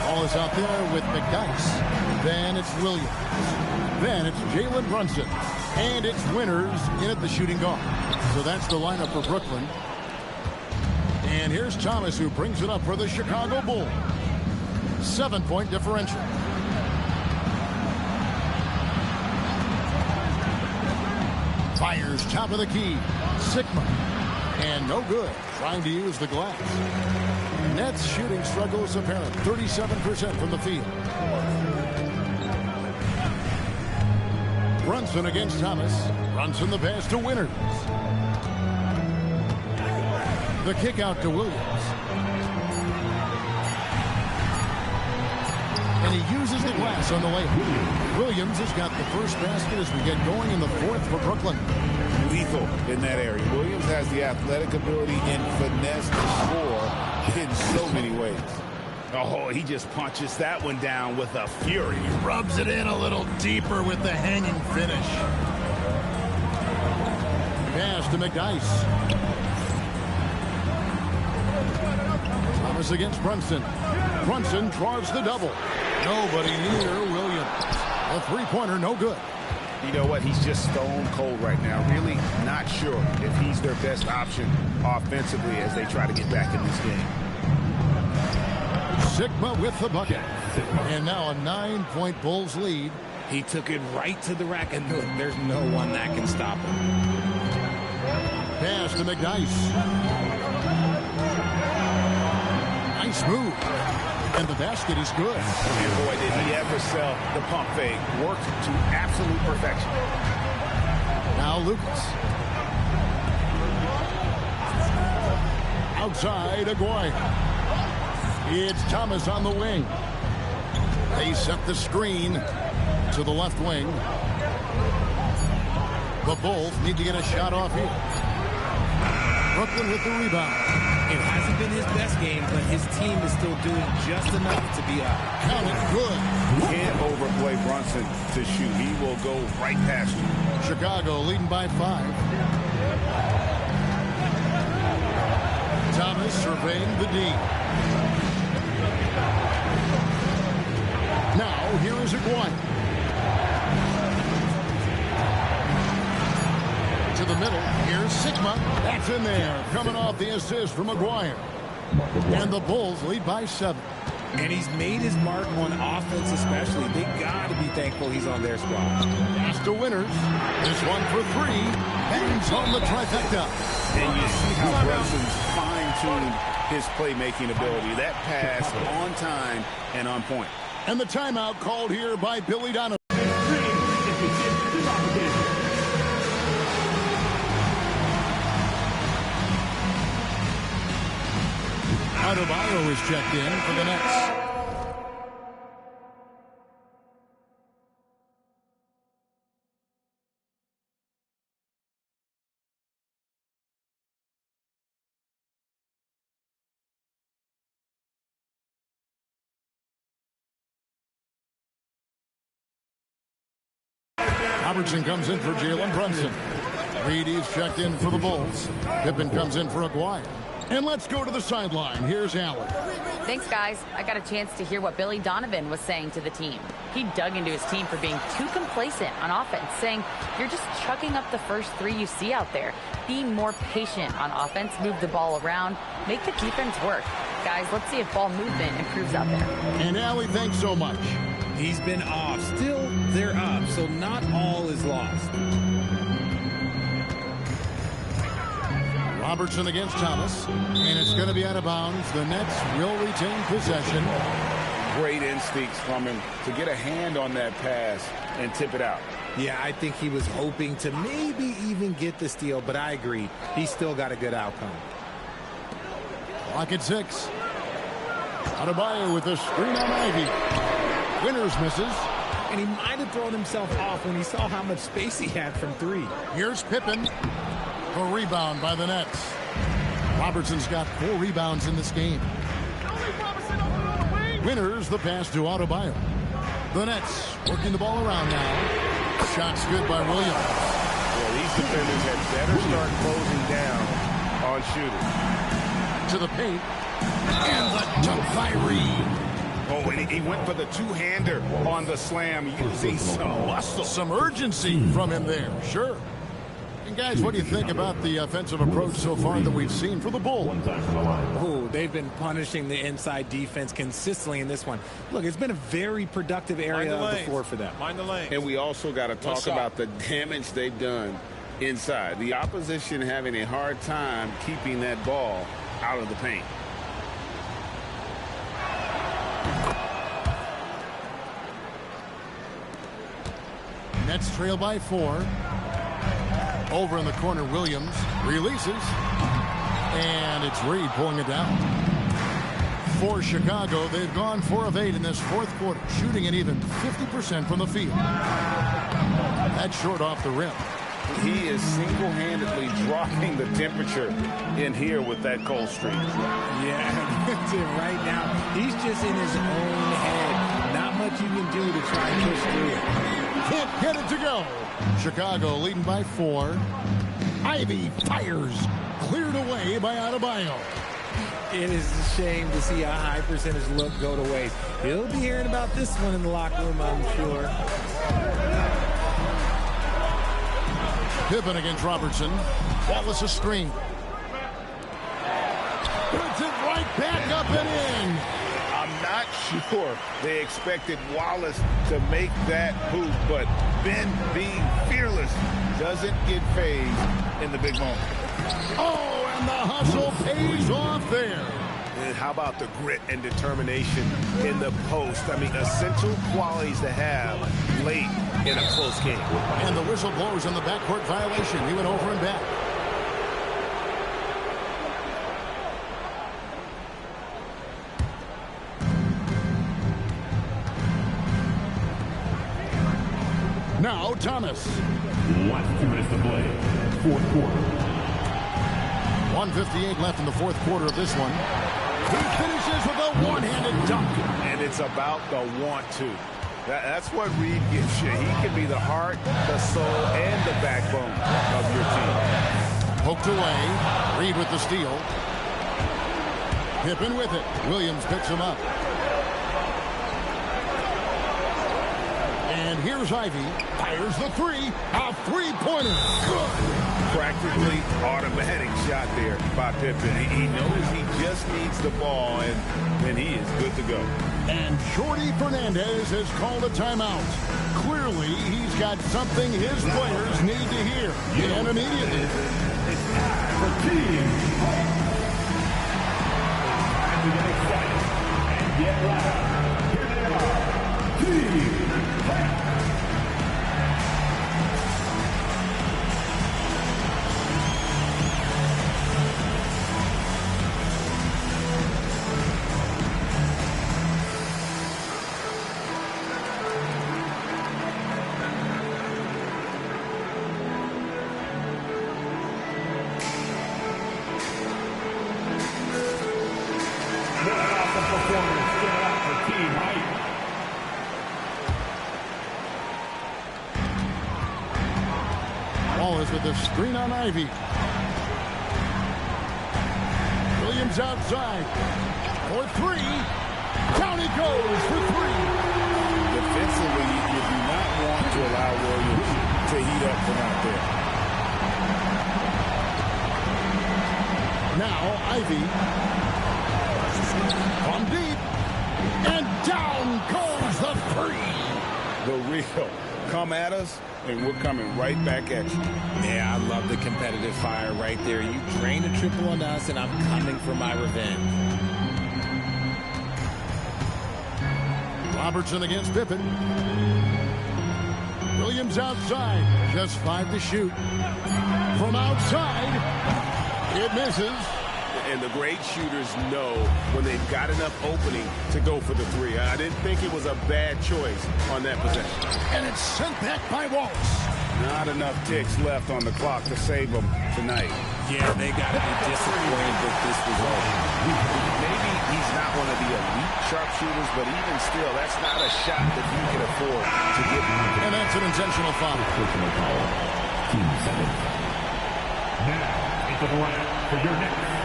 Ball is out there with McDyess. Then it's Williams. Then it's Jalen Brunson. And it's Winters in at the shooting guard. So that's the lineup for Brooklyn. And here's Thomas, who brings it up for the Chicago Bulls. 7-point differential. Fires top of the key. Sigma. And no good. Trying to use the glass. Nets shooting struggles apparent. 37% from the field. Brunson against Thomas. Brunson the pass to Winters. The kick out to Williams. And he uses the glass on the layup. Williams has got the first basket as we get going in the fourth for Brooklyn. Lethal in that area. Williams has the athletic ability and finesse to score in so many ways. Oh, he just punches that one down with a fury. He rubs it in a little deeper with the hanging finish. Pass to McDyess. Thomas against Brunson. Brunson draws the double. Nobody near Williams. A three-pointer, no good. You know what? He's just stone cold right now. Really not sure if he's their best option offensively as they try to get back in this game. Sigma with the bucket. And now a 9-point Bulls lead He took it right to the rack, and look, there's no one that can stop him. Pass to McDice. Nice move. And the basket is good. And boy, did he ever sell the pump fake. Worked to absolute perfection. Now Lucas. Outside, Aguayo. It's Thomas on the wing. They set the screen to the left wing. The Bulls need to get a shot off here. Brooklyn with the rebound. It hasn't been his best game, but his team is still doing just enough to be up. Count it good. Can't overplay Brunson to shoot. He will go right past you. Chicago leading by 5. Thomas surveying the D. Now, here is Aguayo. To the middle. Here's Sigma. That's in there. Coming off the assist from Aguayo. And the Bulls lead by 7. And he's made his mark on offense especially. They got to be thankful he's on their squad. Pass to Winners. This one for 3. Bangs home the trifecta. And you see how Brunson's fine-tuned his playmaking ability. That pass on time and on point. And the timeout called here by Billy Donovan. Adebayo is checked in for the Nets. Robertson comes in for Jalen Brunson. Reedy's checked in for the Bulls. Pippen comes in for Aguayo. And let's go to the sideline. Here's Allen. Thanks, guys. I got a chance to hear what Billy Donovan was saying to the team. He dug into his team for being too complacent on offense, saying, you're just chucking up the first 3 you see out there. Be more patient on offense, move the ball around, make the defense work. Guys, let's see if ball movement improves out there. And Allie, thanks so much. He's been off. Still, they're up, so not all is lost. Robertson against Thomas, and it's going to be out of bounds. The Nets will retain possession. Great instincts from him to get a hand on that pass and tip it out. Yeah, I think he was hoping to maybe even get the steal, but I agree. He still got a good outcome. Clock at 6. Adebayo with a screen on Ivy. Winners misses. And he might have thrown himself off when he saw how much space he had from 3. Here's Pippen. A rebound by the Nets. Robertson's got 4 rebounds in this game. Winners the pass to Adebayo. The Nets working the ball around now. Shots good by Williams. Well, these defenders had better start closing down on shooters. To the paint. And the dunk by Reed. Oh, and he went for the two-hander on the slam, using some muscle. Some urgency from him there, sure. And guys, what do you think about the offensive approach so far that we've seen for the Bulls? Oh, they've been punishing the inside defense consistently in this one. Look, it's been a very productive area of the floor for them. Mind the lane. And we also got to talk about the damage they've done inside. The opposition having a hard time keeping that ball out of the paint. Nets trail by 4. Over in the corner, Williams releases. And it's Reed pulling it down. For Chicago, they've gone 4 of 8 in this 4th quarter, shooting at even 50% from the field. That's short off the rim. He is single-handedly dropping the temperature in here with that cold streak. Yeah, that's it right now. He's just in his own head. Not much you can do to try and push through it. Can't get it to go. Chicago leading by 4. Ivy fires. Cleared away by Adebayo. It is a shame to see a high percentage look go to waste. He'll be hearing about this one in the locker room, I'm sure. Pippen against Robertson. Wallace a screen. Puts it right back up and in. I'm not Sure, they expected Wallace to make that hoop, but Ben, being fearless, doesn't get phased in the big moment. Oh, and the hustle pays off there. And how about the grit and determination in the post? I mean, essential qualities to have late in a close game. And the whistle blows on the backcourt violation. He went over and back. Now Thomas. 2 minutes to play. Fourth quarter. 1:58 left in the fourth quarter of this one. He finishes with a one-handed dunk. And it's about the want to. That's what Reed gives you. He can be the heart, the soul, and the backbone of your team. Poked away. Reed with the steal. Pippen with it. Williams picks him up. And here's Ivy. Fires the three. A three-pointer. Good. Practically automatic shot there by Pippen. He knows he just needs the ball, and then he is good to go. And Jordi Fernandez has called a timeout. Clearly, he's got something his players need to hear. And immediately. It's time for team. Time to get excited and get loud. Here they are. Team. With the screen on Ivy. Williams outside. For three. Down he goes for three. Defensively, you do not want to allow Williams to heat up from out there. Now Ivy. From deep. And down goes the three. The real. Come at us, and we're coming right back at you. Yeah, I love the competitive fire right there. You drain a triple on us, and I'm coming for my revenge. Robertson against Pippen. Williams outside. Just 5 to shoot. From outside, it misses. And the great shooters know when they've got enough opening to go for the three. I didn't think it was a bad choice on that possession. And it's sent back by Waltz. Not enough ticks left on the clock to save them tonight. Yeah, they got to be disappointed with this result. Maybe he's not one of the elite sharpshooters, but even still, that's not a shot that you can afford to get. And that's an intentional foul. Team 7. Now, into the line for your next.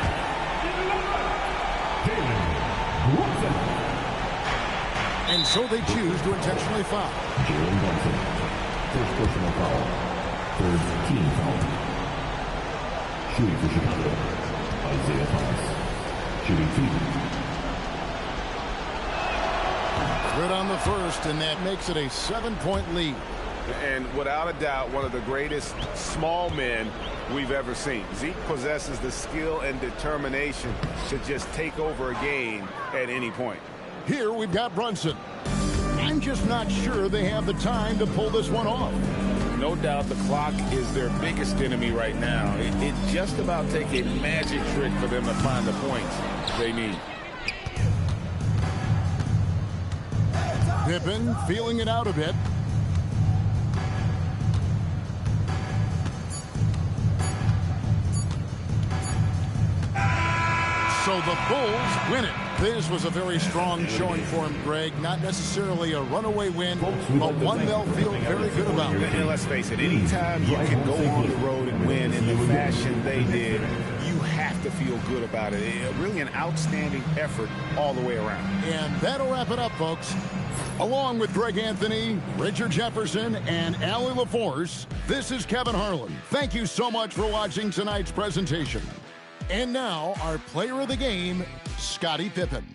And so they choose to intentionally foul. Jalen Brunson, first personal foul, third team foul. Shooting for Chicago, Isaiah Thomas. Shooting 2. Good on the first, and that makes it a 7-point lead. And without a doubt, one of the greatest small men we've ever seen. Zeke possesses the skill and determination to just take over a game at any point. Here we've got Brunson. I'm just not sure they have the time to pull this one off. No doubt the clock is their biggest enemy right now. It just about takes a magic trick for them to find the points they need. Pippen feeling it out a bit. So the Bulls win it. This was a very strong showing for him, Greg. Not necessarily a runaway win, but one they'll feel very good about. And let's face it, anytime you can go on the road and win in the fashion they did, you have to feel good about it. Really an outstanding effort all the way around. And that'll wrap it up, folks. Along with Greg Anthony, Richard Jefferson, and Allie LaForce, this is Kevin Harlan. Thank you so much for watching tonight's presentation. And now, our player of the game, Scottie Pippen.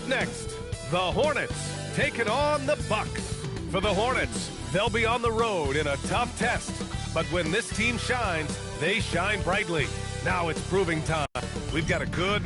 Up next, the Hornets taking on the Bucks. For the Hornets, they'll be on the road in a tough test. But when this team shines, they shine brightly. Now it's proving time. We've got a good...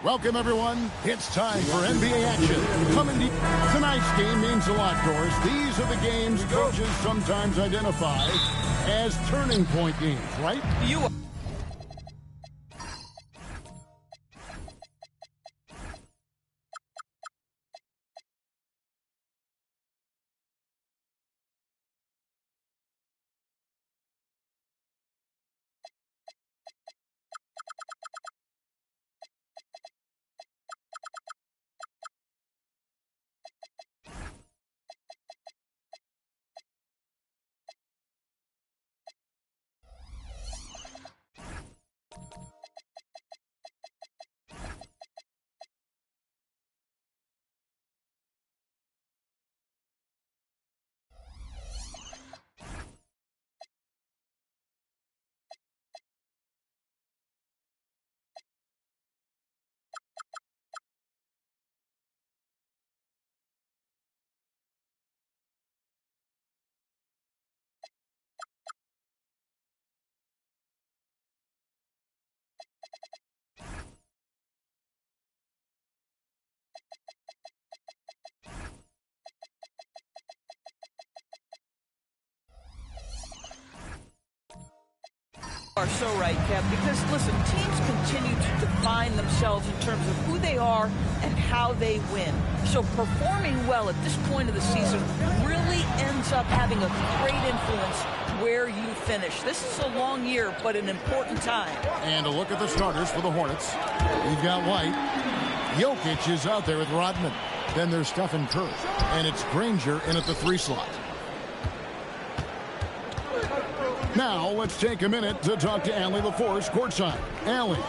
Welcome, everyone. It's time for NBA action. Coming to tonight's game means a lot, Doris. These are the games coaches sometimes identify as turning point games, right? You are so right, Kev, because, listen, teams continue to define themselves in terms of who they are and how they win. So performing well at this point of the season really ends up having a great influence where you finish. This is a long year, but an important time. And a look at the starters for the Hornets. We've got White. Jokic is out there with Rodman. Then there's Stephen Curry. And it's Granger in at the 3 slot. Now, let's take a minute to talk to Allie LaForce courtside. Allie.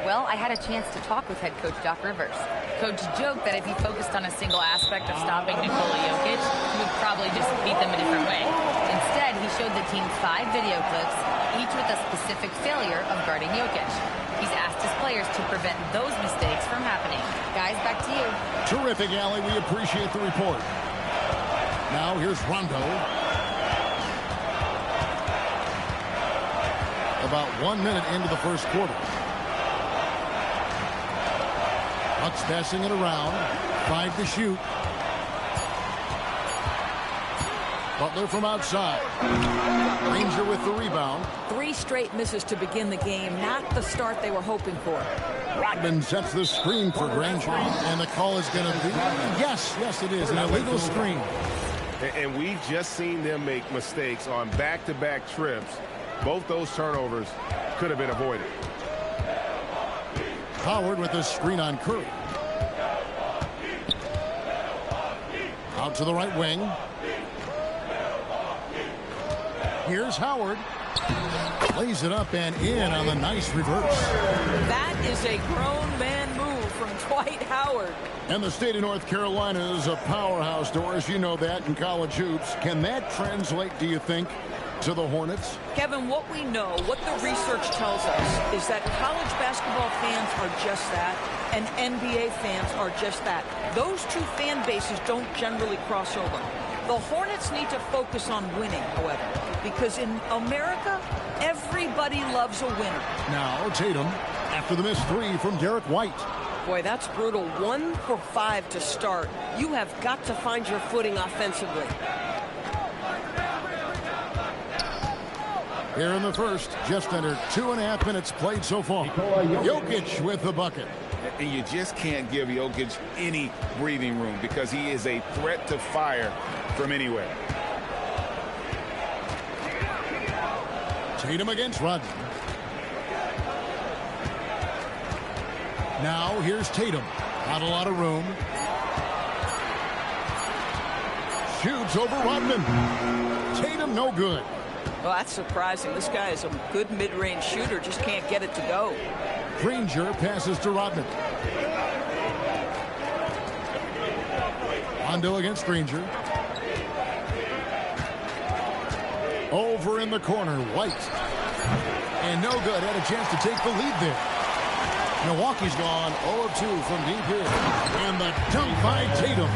Well, I had a chance to talk with head coach Doc Rivers. Coach joked that if he focused on a single aspect of stopping Nikola Jokic, he would probably just beat them a different way. Instead, he showed the team 5 video clips, each with a specific failure of guarding Jokic. He's asked his players to prevent those mistakes from happening. Guys, back to you. Terrific, Allie. We appreciate the report. Now, here's Rondo. About 1 minute into the first quarter. Bucks passing it around. 5 to shoot. Butler from outside. Granger with the rebound. 3 straight misses to begin the game. Not the start they were hoping for. Rodman sets the screen for Granger. And the call is going to be... Yes, it is. An illegal screen. And we've just seen them make mistakes on back-to-back trips. Both those turnovers could have been avoided. Howard with a screen on Curry. Out to the right wing. Here's Howard. Lays it up and in on the nice reverse. That is a grown man move from Dwight Howard. And the state of North Carolina is a powerhouse, Doris. You know that in college hoops. Can that translate, do you think, to the Hornets? Kevin, what we know, what the research tells us, is that college basketball fans are just that, and NBA fans are just that. Those two fan bases don't generally cross over. The Hornets need to focus on winning, however, because in America, everybody loves a winner. Now, Tatum, after the missed 3 from Derek White. Boy, that's brutal. 1 for 5 to start. You have got to find your footing offensively. Here in the first, just under 2.5 minutes played so far. Jokic with the bucket. And you just can't give Jokic any breathing room because he is a threat to fire from anywhere. Tatum against Rodman. Now here's Tatum. Not a lot of room. Shoots over Rodman. Tatum no good. Well, that's surprising. This guy is a good mid-range shooter, just can't get it to go. Granger passes to Rodman. Rondo against Granger. Over in the corner, White. And no good. Had a chance to take the lead there. Milwaukee's gone 0 of 2 from deep here. And the dunk by Tatum.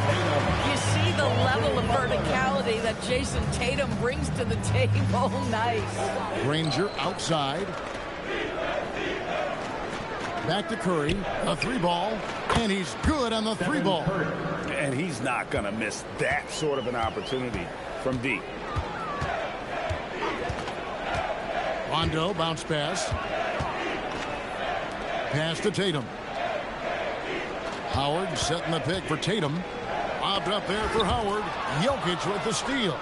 You see the level of verticality that Jason Tatum brings to the table. Nice. Granger outside. Back to Curry. A 3-ball. And he's good on the 3-ball. And he's not going to miss that sort of an opportunity from deep. Rondo bounce pass. Pass to Tatum. Howard setting the pick for Tatum. Lobbed up there for Howard. Jokic with the steal.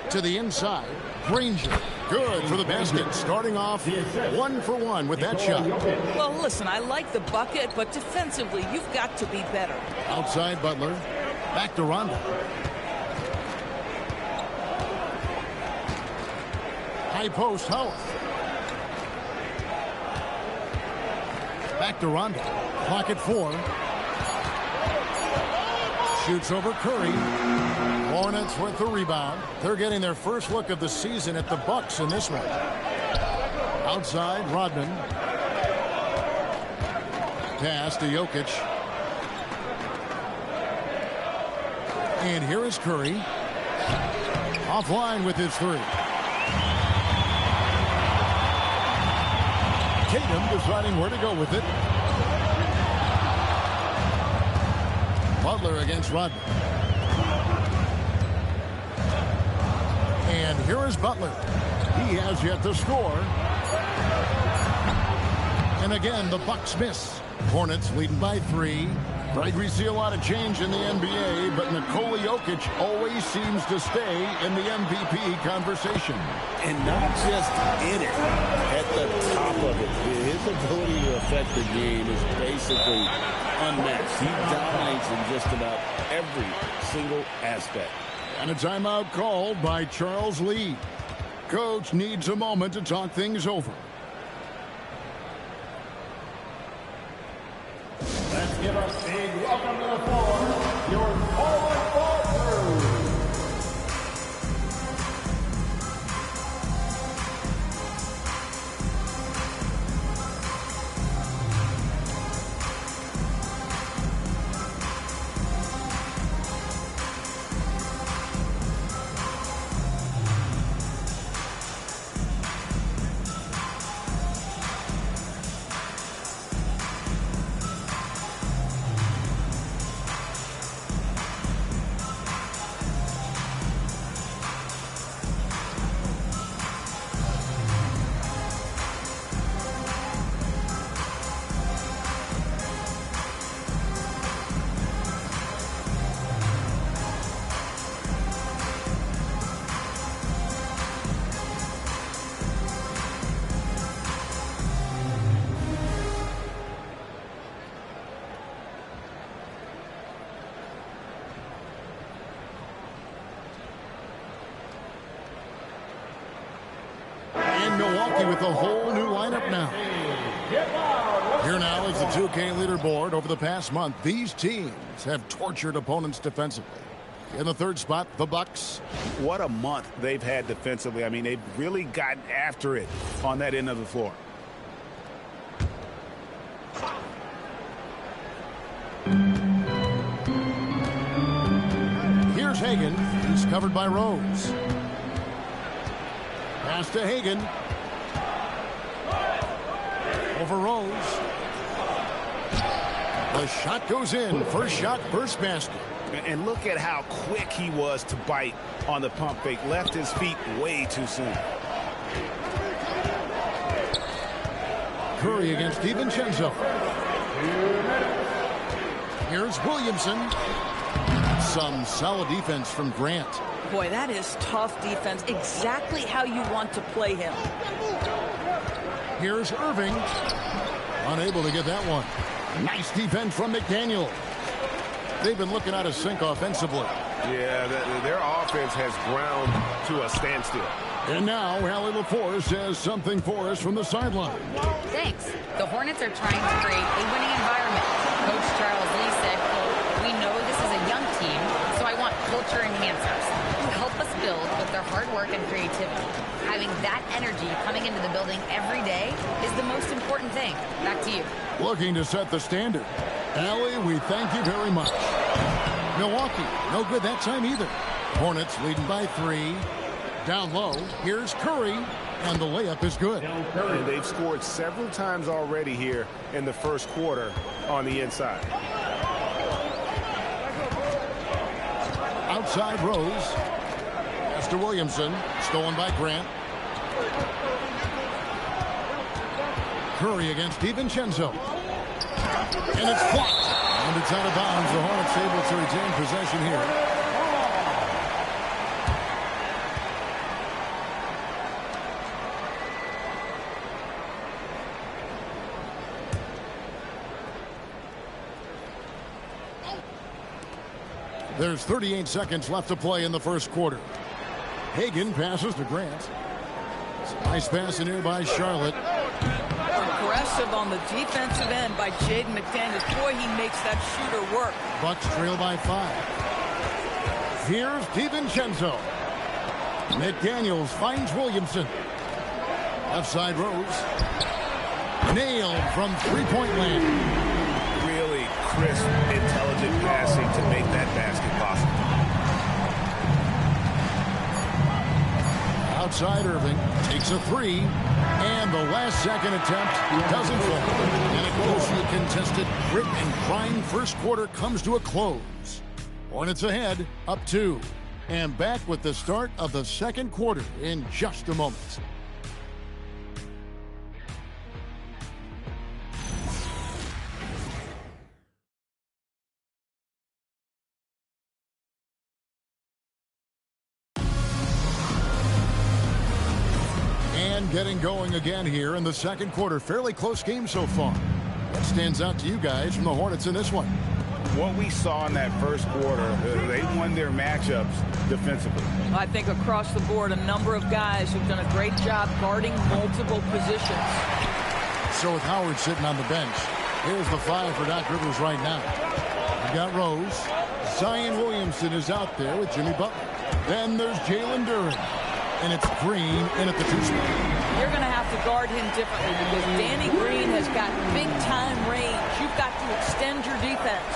To the inside. Granger. Good for the basket. Starting off 1 for 1 with that shot. Well, listen, I like the bucket, but defensively, you've got to be better. Outside Butler. Back to Rondo. High post, Howard. Back to Rondo. Clock at 4. Shoots over Curry. Hornets with the rebound. They're getting their first look of the season at the Bucks in this one. Outside, Rodman. Pass to Jokic. And here is Curry. Offline with his 3. Tatum deciding where to go with it. Butler against Rodman. And here is Butler. He has yet to score. And again, the Bucks miss. Hornets leading by 3. Right, we see a lot of change in the NBA, but Nikola Jokic always seems to stay in the MVP conversation. And not just in it, at the top of it. His ability to affect the game is basically unmatched. He dominates in just about every single aspect. And a timeout called by Charles Lee. Coach needs a moment to talk things over. Let's give a big welcome to the floor, your forward ball crew. Milwaukee with a whole new lineup now. Here now is the 2K leaderboard. Over the past month, these teams have tortured opponents defensively. In the third spot, the Bucks. What a month they've had defensively. I mean, they've really gotten after it on that end of the floor. Here's Hagan. He's covered by Rose. Pass to Hagan. Over Rose. The shot goes in. First shot, first basket. And look at how quick he was to bite on the pump fake. Left his feet way too soon. Curry against DiVincenzo. Here's Williamson. Some solid defense from Grant. Boy, that is tough defense. Exactly how you want to play him. Here's Irving. Unable to get that one. Nice defense from McDaniel. They've been looking out of sync offensively. Yeah, their offense has ground to a standstill. And now, Allie LaForce has something for us from the sideline. Thanks. The Hornets are trying to create a winning environment. Coach Charles Lee said, quote, "We know this is a young team, so I want culture enhancers who help us build with their hard work and creativity. Having that energy coming into the building every day is the most important thing." Back to you. Looking to set the standard. Allie, we thank you very much. Milwaukee, no good that time either. Hornets leading by 3. Down low, here's Curry, and the layup is good. And they've scored several times already here in the first quarter on the inside. Outside Rose. Pass to Williamson, stolen by Grant. Curry against DiVincenzo. And it's blocked. And it's out of bounds. The Hornets able to retain possession here. There's 38 seconds left to play in the first quarter. Hagan passes to Grant. It's a nice pass in here by Charlotte. Aggressive on the defensive end by Jaden McDaniels. Boy, he makes that shooter work. Bucks trail by 5. Here's DiVincenzo. McDaniels finds Williamson. Left side Rose. Nailed from three-point land. Really crisp, intelligent passing to make that basket possible. Outside Irving takes a 3, and the last second attempt doesn't fall. And a closely contested, grit and grind first quarter comes to a close. Hornets ahead, up 2, and back with the start of the second quarter in just a moment. Getting going again here in the second quarter. Fairly close game so far. What stands out to you guys from the Hornets in this one? What we saw in that first quarter, they won their matchups defensively. I think across the board, a number of guys who've done a great job guarding multiple positions. So with Howard sitting on the bench, here's the 5 for Doc Rivers right now. We've got Rose. Zion Williamson is out there with Jimmy Butler. Then there's Jalen Duren. And it's Green in at the 2 spot. You're going to have to guard him differently because Danny Green has got big-time range. You've got to extend your defense.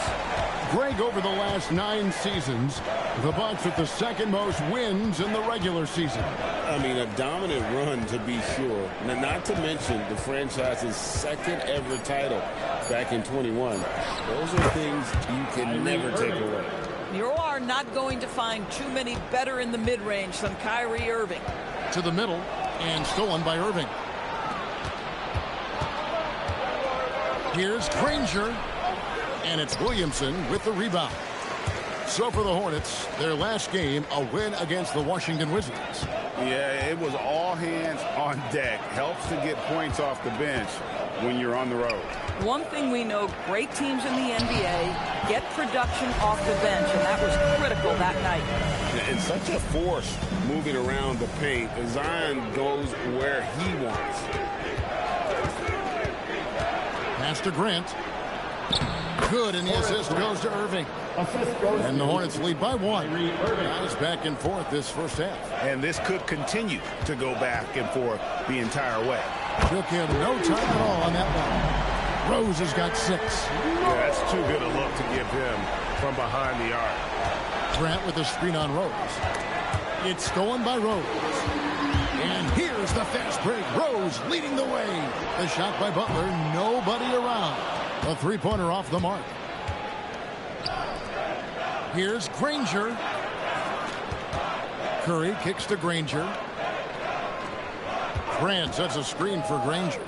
Greg, over the last 9 seasons, the Bucks with the second most wins in the regular season. I mean, a dominant run to be sure. Now, not to mention the franchise's second ever title back in 21. Those are things you can never take away. You are not going to find too many better in the mid-range than Kyrie Irving. To the middle, and stolen by Irving. Here's Granger, and it's Williamson with the rebound. So for the Hornets, their last game, a win against the Washington Wizards. Yeah, it was all hands on deck. Helps to get points off the bench when you're on the road. One thing we know, great teams in the NBA get production off the bench, and that was critical that night. And such a force moving around the paint. Zion goes where he wants. Pass to Grant. Good, and the assist goes to Irving. And the Hornets lead by 1. Guys back and forth this first half. And this could continue to go back and forth the entire way. Took him no time at all on that one. Rose has got 6. Yeah, that's too good a look to give him from behind the arc. Grant with the screen on Rose. It's stolen by Rose. And here's the fast break. Rose leading the way. The shot by Butler. Nobody around. A 3-pointer off the mark. Here's Granger. Curry kicks to Granger. Grant sets a screen for Granger.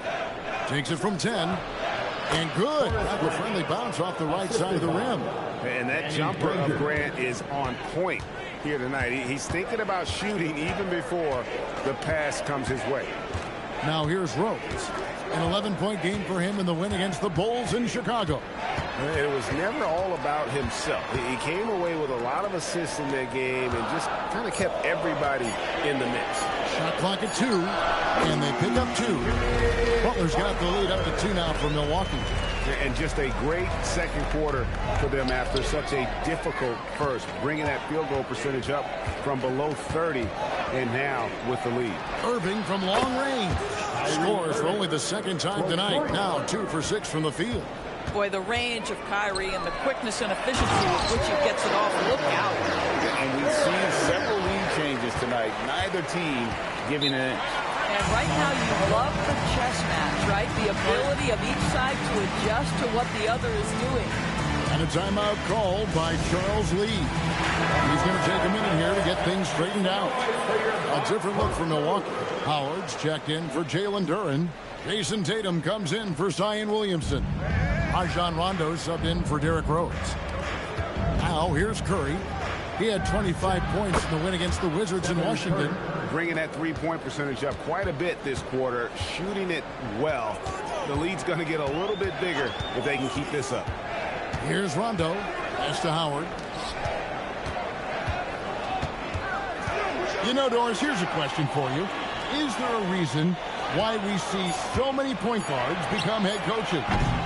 Takes it from 10. And good. A friendly bounce off the right side of the rim. And that jumper of Grant is on point here tonight. He's thinking about shooting even before the pass comes his way. Now here's Rose. An 11-point game for him in the win against the Bulls in Chicago. It was never all about himself. He came away with a lot of assists in that game and just kind of kept everybody in the mix. Shot clock at 2, and they pick up 2. Butler's got the lead up to 2 now for Milwaukee. And just a great second quarter for them after such a difficult first, bringing that field goal percentage up from below 30 and now with the lead. Irving from long range scores for only the second time tonight. Now 2 for 6 from the field. Boy, the range of Kyrie and the quickness and efficiency with which he gets it off. Look out. And we've seen several lead changes tonight. Neither team giving an inch. And right now you love the chess match, right? The ability of each side to adjust to what the other is doing. And a timeout called by Charles Lee. He's going to take a minute here to get things straightened out. A different look for Milwaukee. Howard's checked in for Jalen Duren. Jason Tatum comes in for Zion Williamson. Rajon Rondo subbed in for Derrick Rose. Now here's Curry. He had 25 points in the win against the Wizards in Washington. Bringing that three-point percentage up quite a bit this quarter, shooting it well. The lead's going to get a little bit bigger if they can keep this up. Here's Rondo. Pass to Howard. You know, Doris, here's a question for you. Is there a reason why we see so many point guards become head coaches?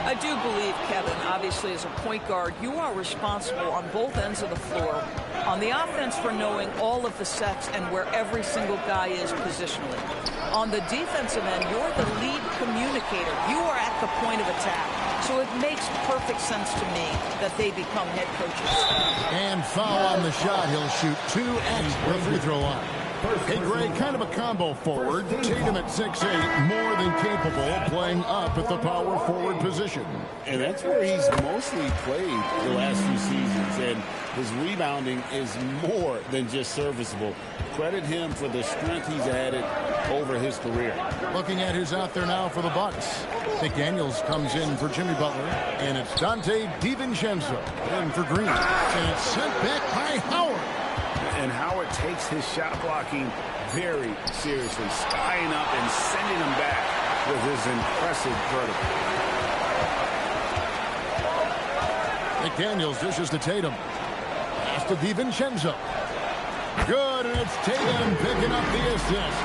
I do believe, Kevin, obviously as a point guard, you are responsible on both ends of the floor. On the offense for knowing all of the sets and where every single guy is positionally. On the defensive end, you're the lead communicator. You are at the point of attack. So it makes perfect sense to me that they become head coaches. And foul on the shot. He'll shoot 2 at the free throw line. Hey, Greg, kind of a combo forward. Tatum at 6'8", more than capable of playing up at the power forward position. And that's where he's mostly played the last few seasons. And his rebounding is more than just serviceable. Credit him for the strength he's added over his career. Looking at who's out there now for the Bucks. McDaniels comes in for Jimmy Butler. And it's Dante DiVincenzo in for Green. And it's sent back by Howard. And Howard takes his shot blocking very seriously, spying up and sending him back with his impressive vertical. McDaniels dishes to Tatum. Pass to DiVincenzo. Good, and it's Tatum picking up the assist.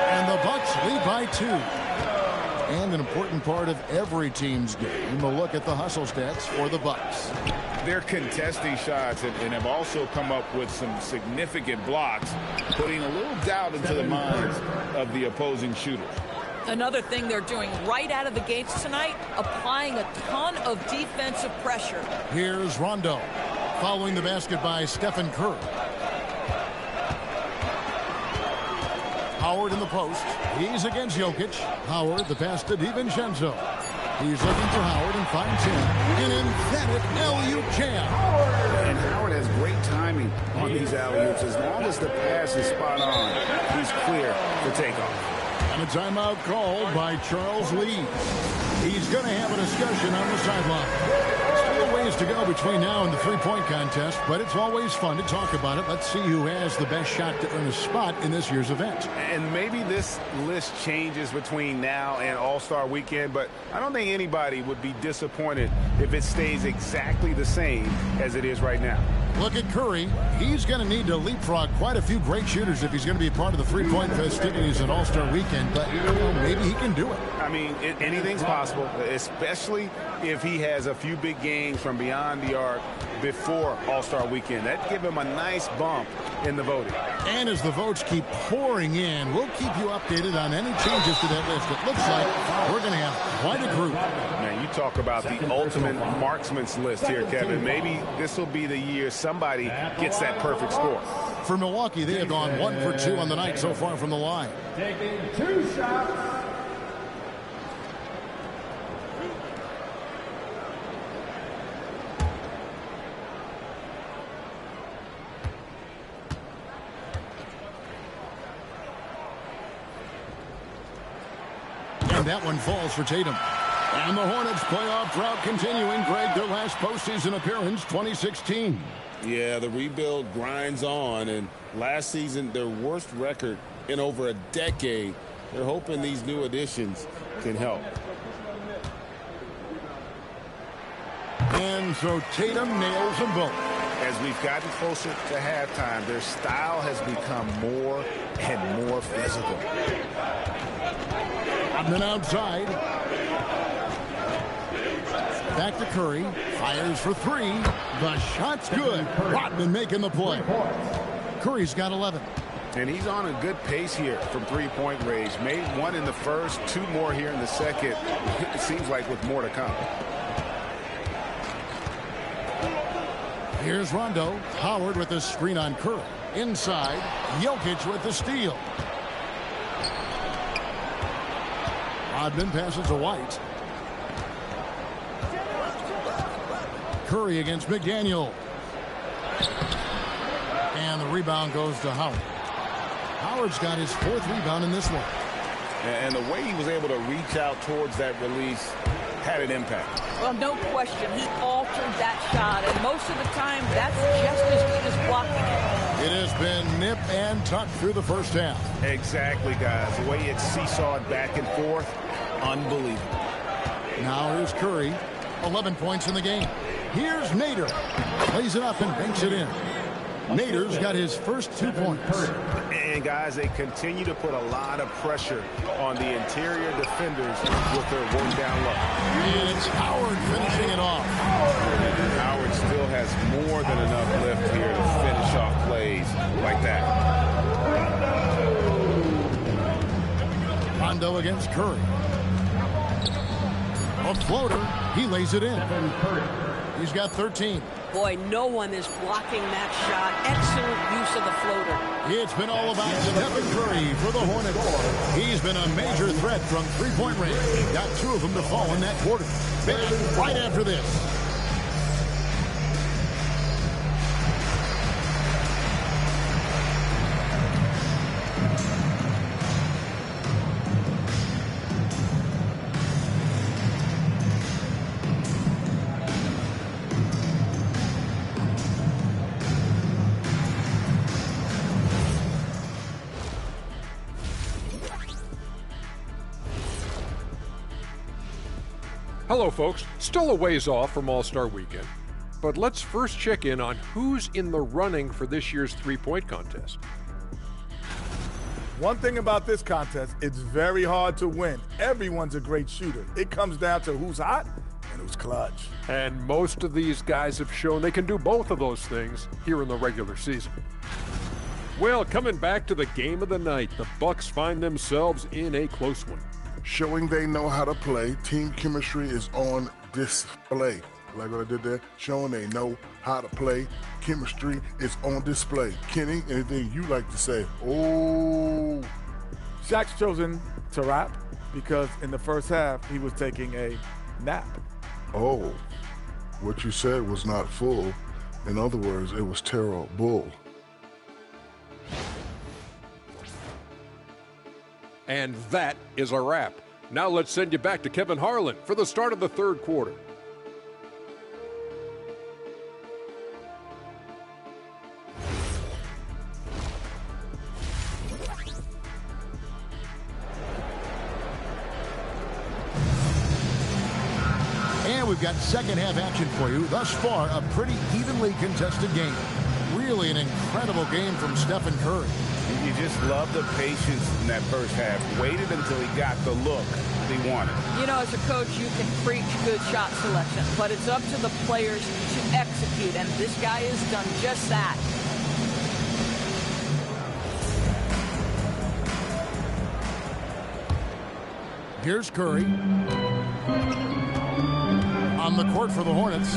And the Bucks lead by 2. And an important part of every team's game, we'll look at the hustle stats for the Bucks. They're contesting shots and have also come up with some significant blocks, putting a little doubt into the minds of the opposing shooters. Another thing they're doing right out of the gates tonight, applying a ton of defensive pressure. Here's Rondo, following the basket by Stephen Curry. Howard in the post. He's against Jokic. Howard, the pass to DiVincenzo. He's looking for Howard and finds him. An emphatic alley-oop jam. And Howard has great timing on these alley-oops. As long as the pass is spot on, he's clear for takeoff. And a timeout called by Charles Lee. He's going to have a discussion on the sideline. Still a ways to go between now and the three-point contest, but it's always fun to talk about it. Let's see who has the best shot to earn a spot in this year's event. And maybe this list changes between now and All-Star Weekend, but I don't think anybody would be disappointed if it stays exactly the same as it is right now. Look at Curry. He's going to need to leapfrog quite a few great shooters if he's going to be a part of the three-point festivities at All-Star Weekend, but maybe he can do it. I mean, anything's possible, especially if he has a few big games from beyond the arc before All-Star Weekend. That'd give him a nice bump in the voting. And as the votes keep pouring in, we'll keep you updated on any changes to that list. It looks like we're going to have quite a group. Man, you talk about the ultimate marksman's list here, Kevin. Maybe this will be the year somebody gets that perfect score. For Milwaukee, they have gone 1 for 2 on the night so far from the line. Taking 2 shots. And that one falls for Tatum. And the Hornets playoff drought continuing. Greg, their last postseason appearance, 2016. Yeah, the rebuild grinds on. And last season, their worst record in over a decade. They're hoping these new additions can help. And so Tatum nails them both. As we've gotten closer to halftime, their style has become more and more physical. Rodman outside. Back to Curry. Fires for three. The shot's good. Rodman making the play. Curry's got 11. And he's on a good pace here from three-point range. Made one in the first, two more here in the second. It seems like with more to come. Here's Rondo. Howard with the screen on Curry. Inside. Jokic with the steal. Rodman passes to White. Curry against McDaniel. And the rebound goes to Howard. Howard's got his fourth rebound in this one. And the way he was able to reach out towards that release had an impact. Well, no question. He altered that shot, and most of the time, that's just as good as blocking it. It has been nip and tuck through the first half. Exactly, guys. The way it seesawed back and forth, unbelievable. Now here's Curry. 11 points in the game. Here's Nader. Plays it up and banks it in. Nader's got his first 2 points. And, guys, they continue to put a lot of pressure on the interior defenders with their work down low. And it's Howard finishing it off. Howard still has more than enough lift here to finish off plays like that. Rondo against Curry. A floater. He lays it in. He's got 13. Boy, no one is blocking that shot. Excellent use of the floater. It's been all about Stephen Curry for the Hornets. He's been a major threat from three-point range. Got 2 of them to fall in that quarter. Back right after this. Hello, folks. Still a ways off from All-Star Weekend, but let's first check in on who's in the running for this year's three-point contest. One thing about this contest, it's very hard to win. Everyone's a great shooter. It comes down to who's hot and who's clutch. And most of these guys have shown they can do both of those things here in the regular season. Well, coming back to the game of the night, the Bucks find themselves in a close one. Showing they know how to play. Team chemistry is on display. Like what I did there, showing they know how to play. Chemistry is on display. Kenny, anything you like to say? Oh. Shaq's chosen to rap because in the first half, he was taking a nap. Oh. What you said was not full. In other words, it was terrible. And that is a wrap. Now let's send you back to Kevin Harlan for the start of the third quarter. And we've got second half action for you. Thus far, a pretty evenly contested game. Really an incredible game from Stephen Curry. You just love the patience in that first half. Waited until he got the look he wanted. You know, as a coach, you can preach good shot selection, but it's up to the players to execute, and this guy has done just that. Here's Curry. On the court for the Hornets,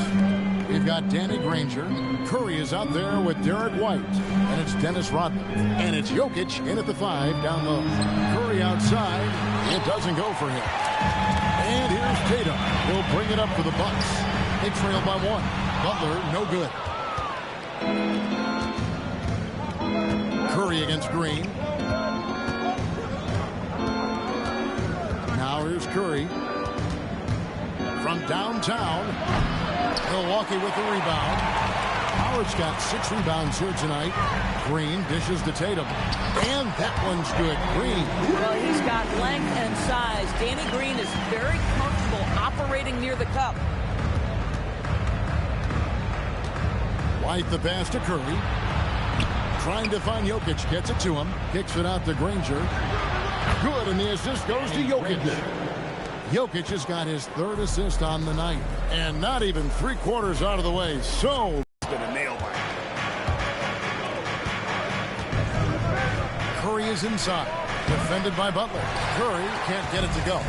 we've got Danny Granger. Curry is out there with Derek White. And it's Dennis Rodman. And it's Jokic in at the 5 down low. Curry outside. It doesn't go for him. And here's Tatum. He'll bring it up for the Bucks. They trail by 1. Butler, no good. Curry against Green. Now here's Curry. From downtown, Milwaukee with the rebound. Howard's got 6 rebounds here tonight. Green dishes to Tatum. And that one's good. Green. Well, he's got length and size. Danny Green is very comfortable operating near the cup. White the pass to Curry. Trying to find Jokic. Gets it to him. Kicks it out to Granger. Good, and the assist goes to Jokic. Jokic has got his 3rd assist on the night. And not even 3/4 out of the way. So Gonna nail by Curry is inside. Defended by Butler. Curry can't get it to go.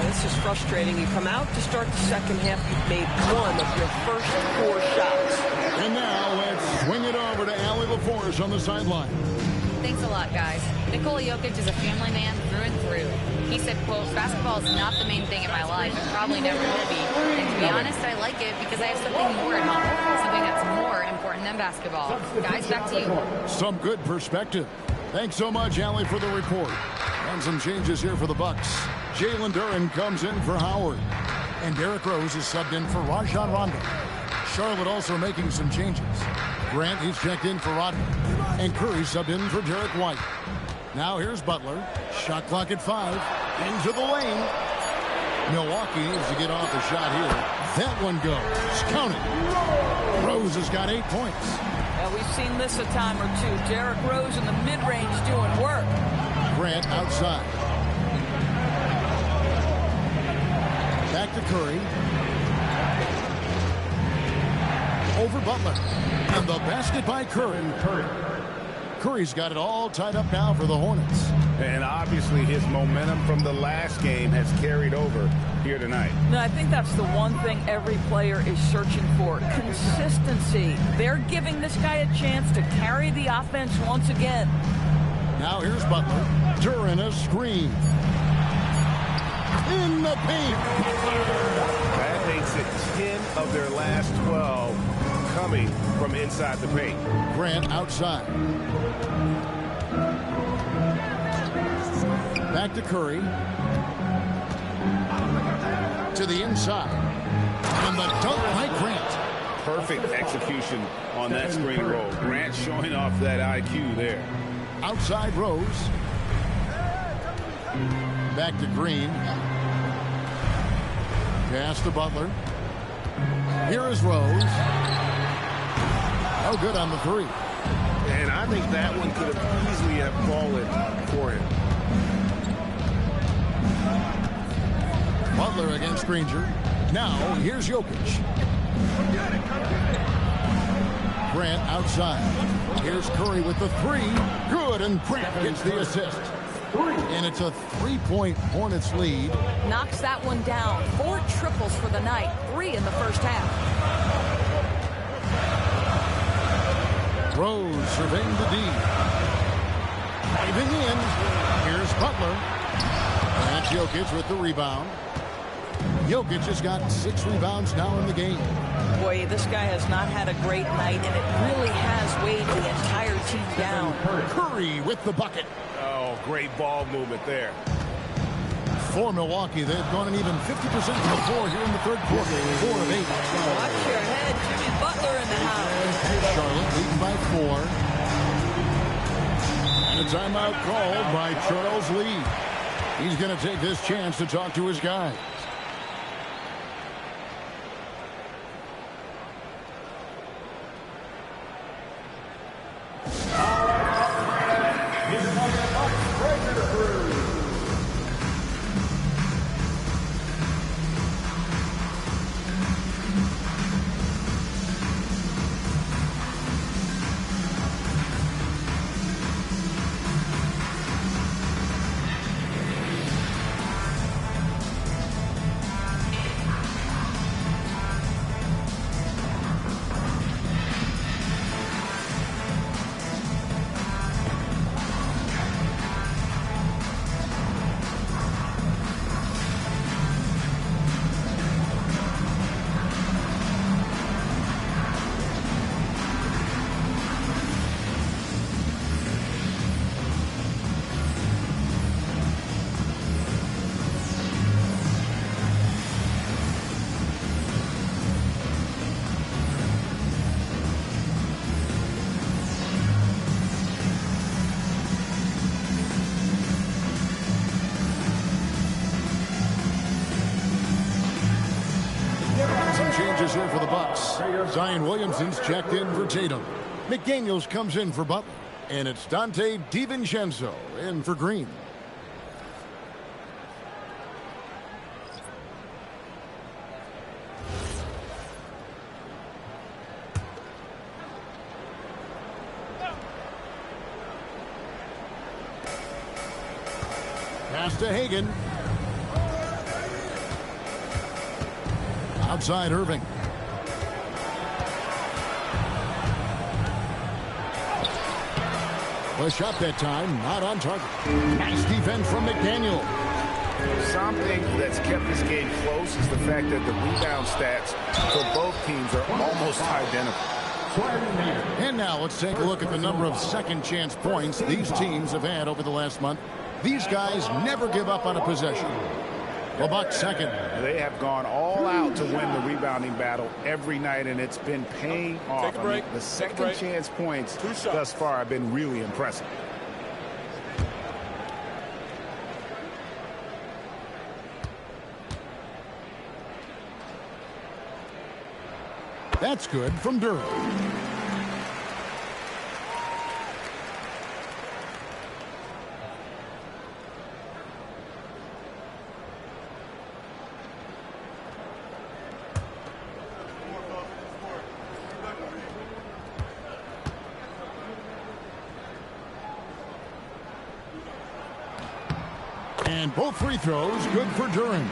This is frustrating. You come out to start the second half, you've made 1 of your first 4 shots. And now let's swing it over to Allie LaForce on the sideline. Thanks a lot, guys. Nikola Jokic is a family man through and through. He said, quote, basketball is not the main thing in my life and probably never will be. And to be honest, I like it because I have something more at home, something that's more important than basketball. Guys, back to you. Some good perspective. Thanks so much, Allie, for the report. And some changes here for the Bucks. Jalen Duren comes in for Howard. And Derrick Rose is subbed in for Rajon Rondo. Charlotte also making some changes. Grant, he's checked in for Rodman. And Curry subbed in for Derek White. Now here's Butler. Shot clock at 5. Into the lane. Milwaukee needs to get off the shot here. That one goes. Count it. Rose has got 8 points. Yeah, we've seen this a time or two. Derrick Rose in the mid-range doing work. Grant outside. Back to Curry. Over Butler. And the basket by Curry. Curry's got it all tied up now for the Hornets. And obviously his momentum from the last game has carried over here tonight. No, I think that's the one thing every player is searching for. Consistency. They're giving this guy a chance to carry the offense once again. Now here's Butler. Duren a screen. In the paint. That makes it 10 of their last 12 coming from inside the paint. Grant outside. Back to Curry. To the inside. And the dunk by Grant. Perfect execution on that screen roll. Grant showing off that IQ there. Outside Rose. Back to Green. Pass to Butler. Here is Rose. No good on the 3. And I think that one could have easily have fallen for him. Butler against Granger. Now here's Jokic. Grant outside. Here's Curry with the 3. Good, and Grant gets the assist. And it's a 3-point Hornets lead. Knocks that one down. 4 triples for the night. 3 in the first half. Rose surveying the D. Diving in. Here's Butler. And Jokic with the rebound. Jokic has got 6 rebounds now in the game. Boy, this guy has not had a great night, and it really has weighed the entire team down. Curry with the bucket. Oh, great ball movement there. For Milwaukee, they've gone an even 50% from the floor here in the 3rd quarter. 4 of 8. Watch your head. Jimmy Butler in the house. Charlotte leading by 4. And a timeout called by Charles Lee. He's going to take this chance to talk to his guys. changes here for the Bucks. Zion Williamson's checked in for Tatum. McDaniels comes in for Butler. And it's Dante DiVincenzo in for Green. Pass to Hagan. Outside Irving. Push up that time, not on target. Nice defense from McDaniel. Something that's kept this game close is the fact that the rebound stats for both teams are almost identical. And now let's take a look at the number of second chance points these teams have had over the last month. These guys never give up on a possession. The Bucks second. They have gone all out to win the rebounding battle every night, and it's been paying off. Take a break. The second chance points thus far have been really impressive. That's good from Durham. And both free throws good for Durham.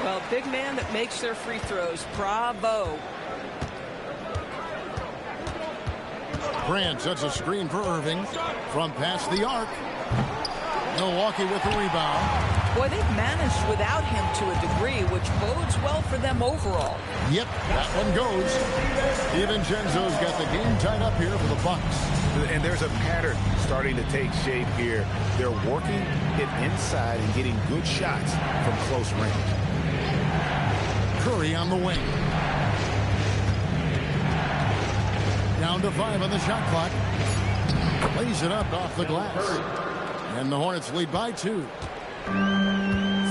Well, big man that makes their free throws. Bravo. Grant sets a screen for Irving from past the arc. Milwaukee with the rebound. Boy, they've managed without him to a degree, which bodes well for them overall. Yep, that one goes. DiVincenzo's got the game tied up here for the Bucks. And there's a pattern starting to take shape here. They're working it inside and getting good shots from close range. Curry on the wing. Down to 5 on the shot clock. Lays it up off the glass. And the Hornets lead by 2.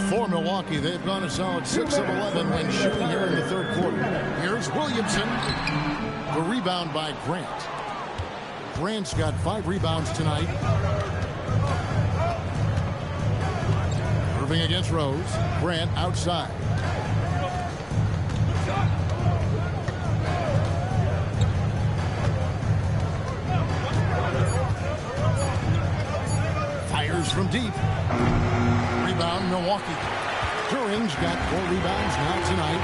For Milwaukee, they've gone a solid 6 of 11 when shooting here in the third quarter. Here's Williamson. The rebound by Grant. Grant's got 5 rebounds tonight. Irving against Rose. Grant outside. From deep. Rebound, Milwaukee. Turing's got 4 rebounds now tonight.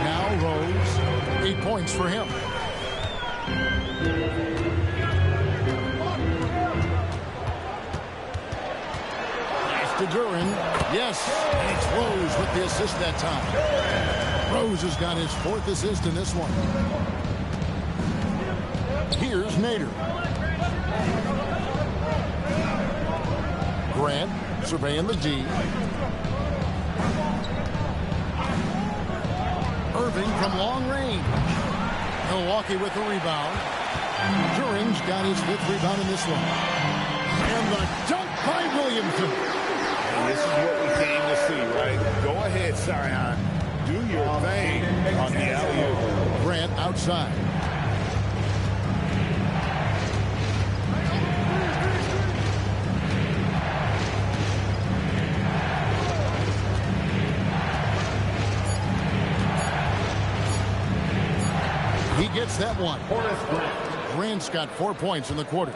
Now Rose, 8 points for him. Pass to Duran. Yes, and it's Rose with the assist that time. Rose has got his 4th assist in this one. Here's Nader. Grant surveying the D. Irving from long range. Milwaukee with the rebound. Duran's got his 5th rebound in this one. And the dunk by Williamson. And this is what we came to see, right? Go ahead, Zion. Do your thing on the alley-oop. Grant outside. He gets that one. Grant's got 4 points in the quarter.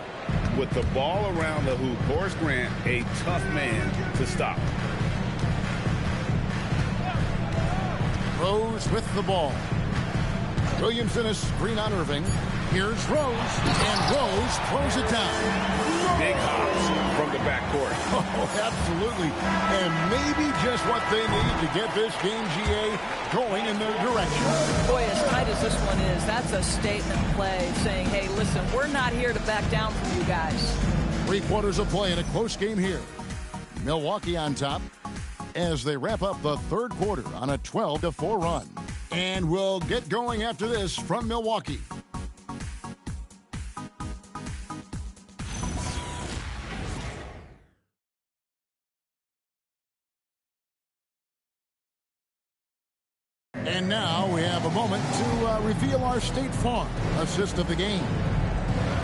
With the ball around the hoop, Horace Grant, a tough man to stop. Rose with the ball. Williamson is screen on Irving. Here's Rose, and Rose throws it down. Big hops from the backcourt. Oh, absolutely. And maybe just what they need to get this game, GA, going in their direction. Boy, as tight as this one is, that's a statement play saying, hey, listen, we're not here to back down from you guys. 3 quarters of play in a close game here. Milwaukee on top as they wrap up the third quarter on a 12-4 run. And we'll get going after this from Milwaukee. And now we have a moment to reveal our State Farm assist of the game.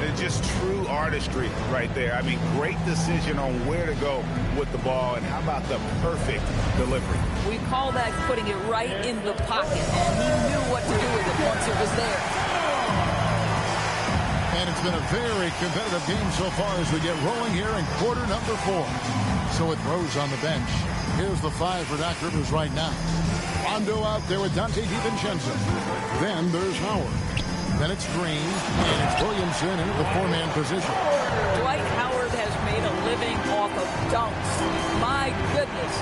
It's just true artistry right there. I mean, great decision on where to go with the ball, and how about the perfect delivery? We call that putting it right in the pocket, and he knew what to do with it once it was there. And it's been a very competitive game so far as we get rolling here in quarter number 4. So with Rose on the bench, here's the 5 for Doc Rivers right now. Rondo out there with Dante DiVincenzo. Then there's Howard. Then it's Green, and it's Williamson in at the 4-man position. Dwight Howard has made a living off of dunks. My goodness.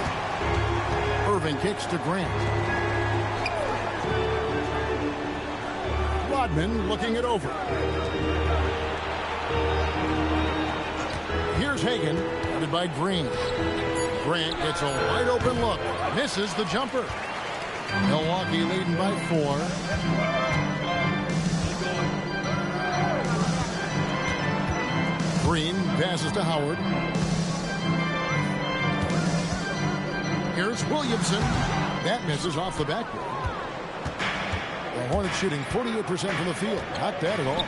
Irving kicks to Grant. Rodman looking it over. Here's Hagan, headed by Green. Grant gets a wide open look. Misses the jumper. Milwaukee leading by 4. Green passes to Howard. Here's Williamson. That misses off the backboard. The Hornets shooting 48% from the field. Not bad at all.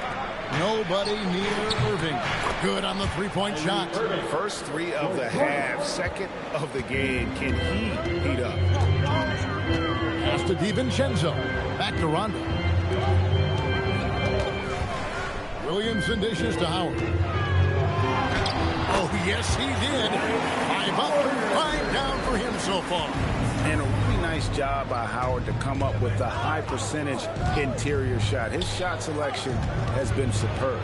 Nobody near Irving. Good on the three-point shot. First 3 of the half, second of the game. Can he heat up? Pass to DiVincenzo. Back to Rondo. Williamson dishes to Howard. Oh, yes, he did. 5 up, 5 down for him so far. And a really nice job by Howard to come up with a high percentage interior shot. His shot selection has been superb.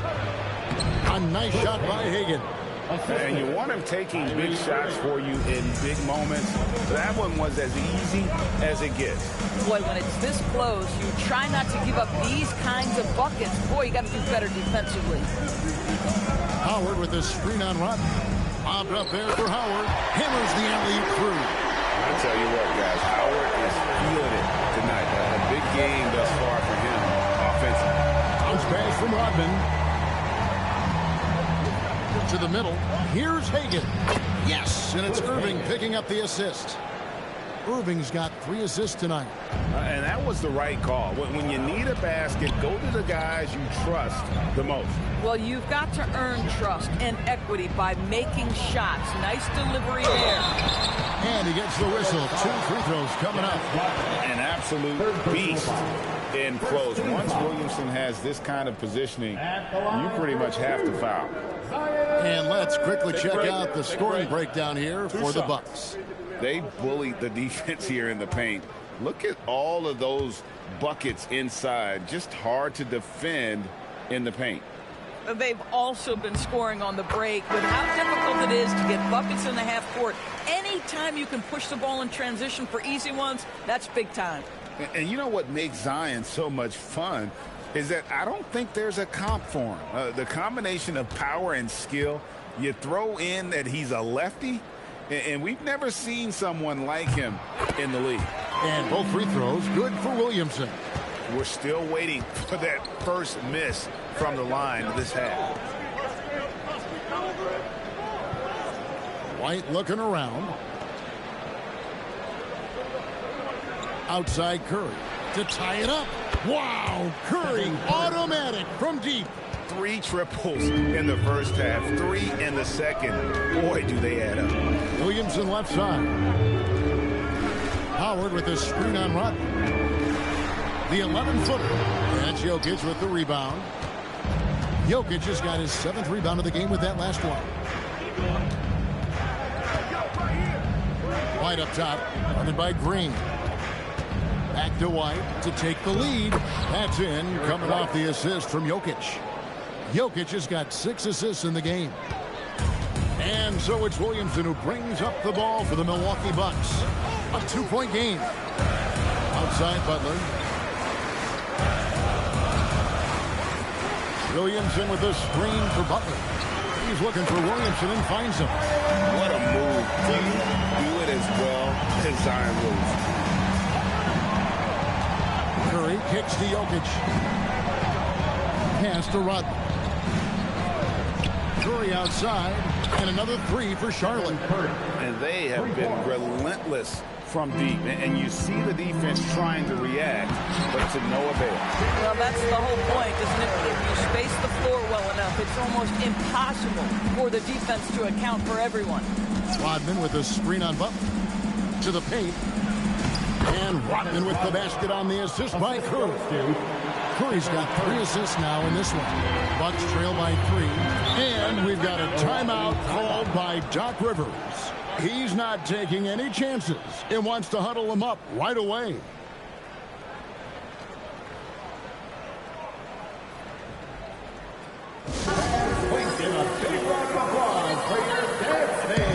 A nice shot by Hagan. And you want him taking big shots for you in big moments. That one was as easy as it gets. Boy, when it's this close, you try not to give up these kinds of buckets. Boy, you got to do better defensively. Howard with the screen on Rodman. Bobbed up there for Howard. Hammers the alley-oop through. I tell you what, guys, Howard is feeling it tonight. A big game thus far for him offensively. Bounce pass from Rodman. To the middle. Here's Hagan. Yes, and it's Irving picking up the assist. Irving's got 3 assists tonight. And that was the right call. When you need a basket, go to the guys you trust the most. Well, you've got to earn trust and equity by making shots. Nice delivery there. And he gets the whistle. 2 free throws coming up. An absolute beast in close. Once Williamson has this kind of positioning, you pretty much have to foul. And let's quickly check out the scoring breakdown here for the Bucks. They bullied the defense here in the paint. Look at all of those buckets inside. Just hard to defend in the paint. They've also been scoring on the break. With how difficult it is to get buckets in the half court, anytime you can push the ball in transition for easy ones, that's big time. And you know what makes Zion so much fun is that I don't think there's a comp for him. The combination of power and skill, you throw in that he's a lefty, and we've never seen someone like him in the league. And both free throws good for Williamson. We're still waiting for that first miss from the line this half. White looking around. Outside Curry to tie it up. Wow, Curry automatic from deep. 3 triples in the first half, 3 in the second. Boy, do they add up. Williamson left side. Howard with the screen on Rodman. The 11-footer. That's Jokic with the rebound. Jokic just got his 7th rebound of the game with that last one. White up top, guarded by Green. Back to White to take the lead. That's in, coming off the assist from Jokic. Jokic has got 6 assists in the game. And so it's Williamson who brings up the ball for the Milwaukee Bucks. A 2-point game. Outside Butler. Williamson with the screen for Butler. He's looking for Williamson and finds him. What a move. Didn't do it as well as Zion Williamson. Curry kicks to Jokic. Pass to Rodman. Curry outside, and another 3 for Charlotte. And they have been relentless from deep. And you see the defense trying to react, but to no avail. Well, that's the whole point, isn't it? If you space the floor well enough, it's almost impossible for the defense to account for everyone. Rodman with a screen on Butler. To the paint. And Rodman with the basket on the assist by Curry. Curry's got 3 assists now in this one. Bucks trail by 3. And we've got a timeout called by Doc Rivers. He's not taking any chances and wants to huddle them up right away. Wasting a big round of applause for your dance team.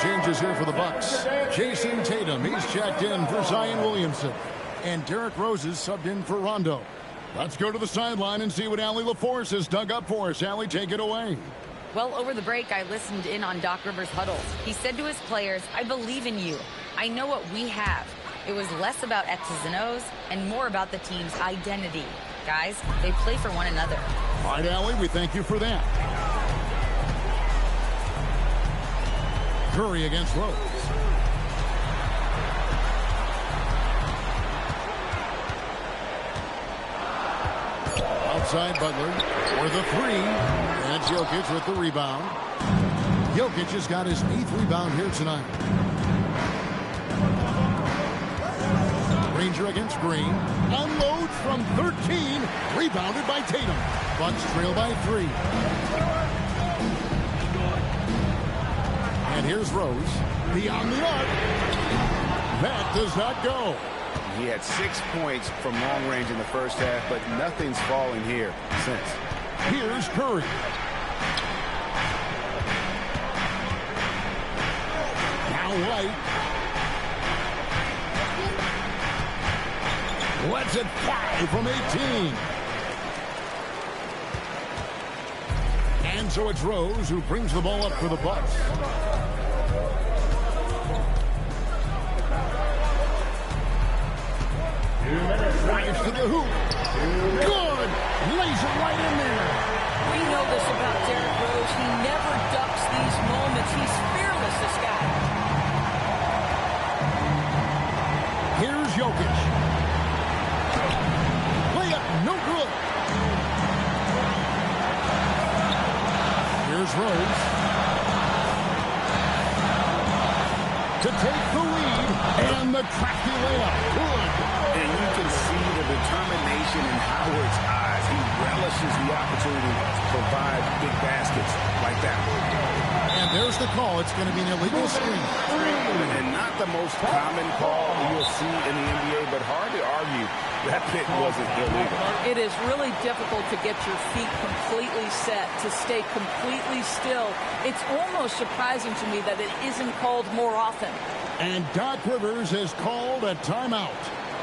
Changes here for the Bucks. Jason Tatum, he's checked in for Zion Williamson. And Derrick Rose is subbed in for Rondo. Let's go to the sideline and see what Allie LaForce has dug up for us. Allie, take it away. Well, over the break, I listened in on Doc Rivers' huddles. He said to his players, I believe in you. I know what we have. It was less about X's and O's and more about the team's identity. Guys, they play for one another. All right, Allie, we thank you for that. Curry against Rose. Outside Butler for the 3. And Jokic with the rebound. Jokic has got his 8th rebound here tonight. Ranger against Green. Unloads from 13. Rebounded by Tatum. Bucks trail by 3. And here's Rose. Beyond the arc. That does not go. He had 6 points from long range in the first half, but nothing's falling here since. Here's Curry. Now White. Lets it fly from 18. And so it's Rose who brings the ball up for the Bucks. Drives to the hoop. Good. Lays it right in there. We know this about Derrick Rose. He never ducks these moments. He's fearless, this guy. Here's Jokic. Layup, no good. Here's Rose. To take the lead. And the crafty layup. Good. And you can see the determination in Howard's eyes. He relishes the opportunity to provide big baskets like that. And there's the call. It's going to be an illegal screen. And not the most common call you'll see in the NBA, but hard to argue that pick wasn't illegal. It is really difficult to get your feet completely set, to stay completely still. It's almost surprising to me that it isn't called more often. And Doc Rivers has called a timeout.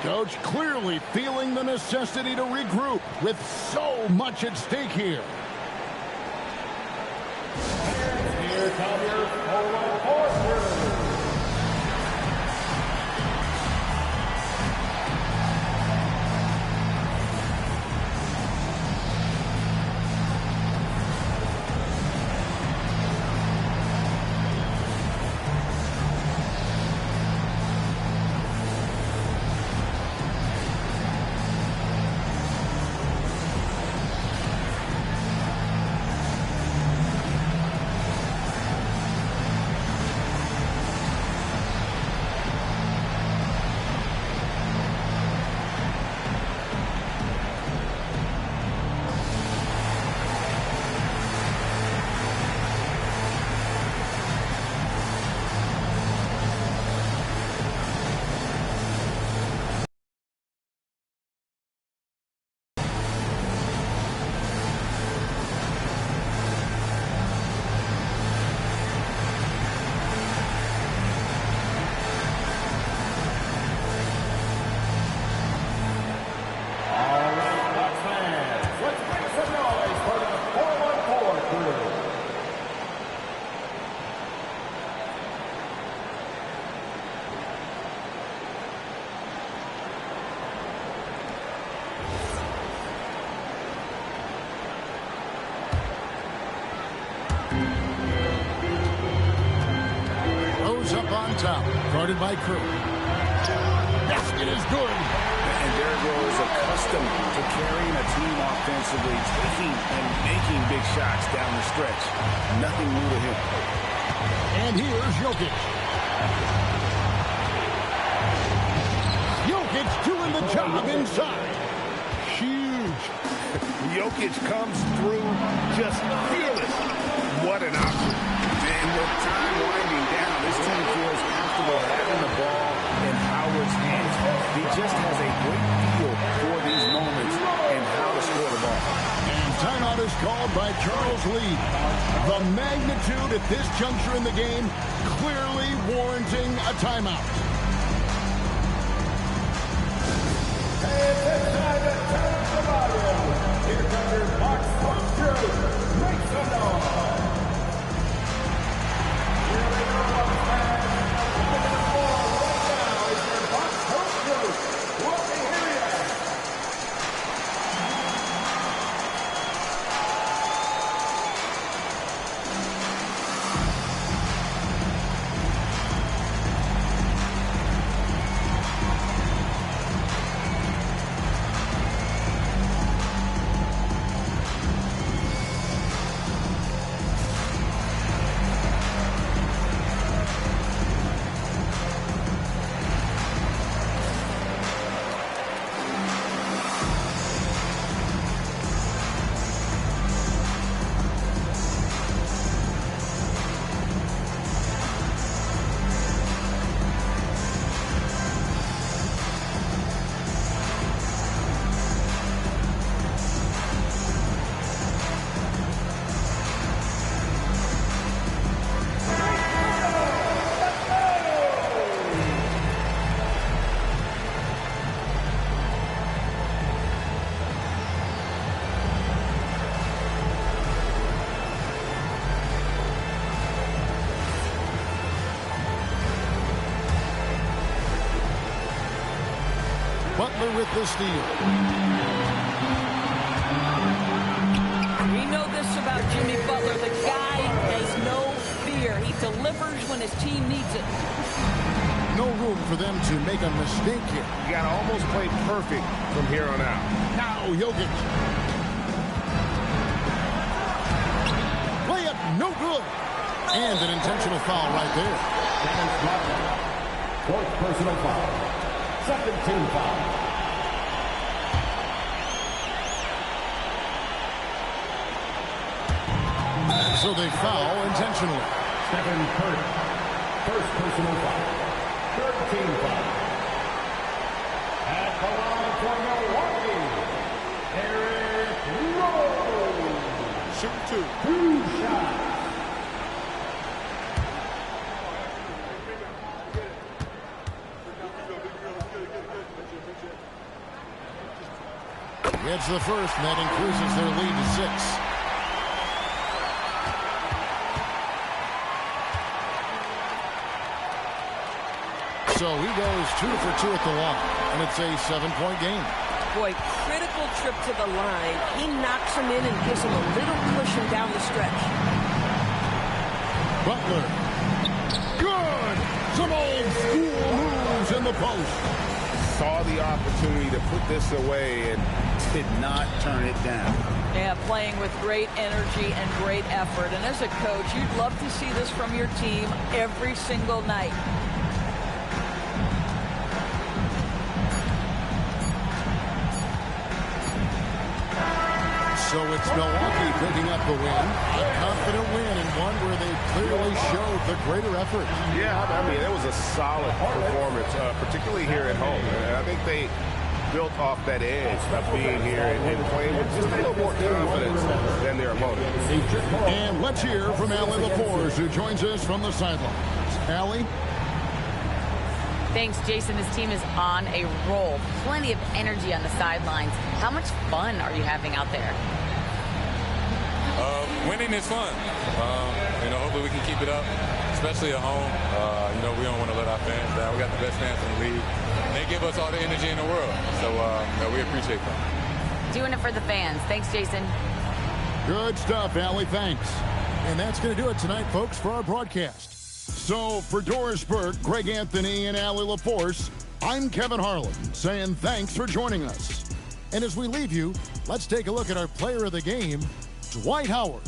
Coach clearly feeling the necessity to regroup with so much at stake here. Here come your Polo Horses. Rose up on top, guarded by Crew. Basket is good. And Derrick Rose accustomed to carrying a team offensively, taking and making big shots down the stretch. Nothing new to him. And here's Jokic. Jokic doing the job inside. Huge. Jokic comes through just fearless. What an option. And with time winding down, this team feels comfortable having the ball in Howard's hands. He just has a great feel for these moments and how to score the ball. And timeout is called by Charles Lee. The magnitude at this juncture in the game clearly warranting a timeout. Hey, it's time to turn the volume. Here comes your box from Drew. Make some noise. Here we go, Bucks fans. Coming to the floor right now is your box from Drew. Let me hear ya. Butler with the steal. We know this about Jimmy Butler. The guy has no fear. He delivers when his team needs it. No room for them to make a mistake here. You got to almost play perfect from here on out. Now Jokic. Play it, no good. And an intentional foul right there. Fourth personal foul. Second team foul. So they foul intentionally. Stephen Curry. First personal foul. Third team foul. At the line for Milwaukee, Derrick Rose. Shoot two. 2 shots. Gets the first, and that increases their lead to 6. So he goes 2 for 2 at the line, and it's a 7-point game. Boy, critical trip to the line. He knocks him in and gives him a little cushion down the stretch. Butler. Good! Some old school moves in the post. Saw the opportunity to put this away and did not turn it down. Yeah, playing with great energy and great effort. And as a coach, you'd love to see this from your team every single night. So it's Milwaukee picking up the win. A confident win, and one where they clearly showed the greater effort. Yeah, I mean, it was a solid performance, particularly here at home. And I think they built off that edge of being here and playing with just a little more confidence than their opponent. And let's hear from Allie LaForge, who joins us from the sidelines. Allie? Thanks, Jason. This team is on a roll. Plenty of energy on the sidelines. How much fun are you having out there? Winning is fun. Hopefully we can keep it up, especially at home. We don't want to let our fans down. We got the best fans in the league. And they give us all the energy in the world. So we appreciate them. Doing it for the fans. Thanks, Jason. Good stuff, Allie. Thanks. And that's going to do it tonight, folks, for our broadcast. So for Doris Burke, Greg Anthony, and Allie LaForce, I'm Kevin Harlan saying thanks for joining us. And as we leave you, let's take a look at our player of the game, Dwight Howard.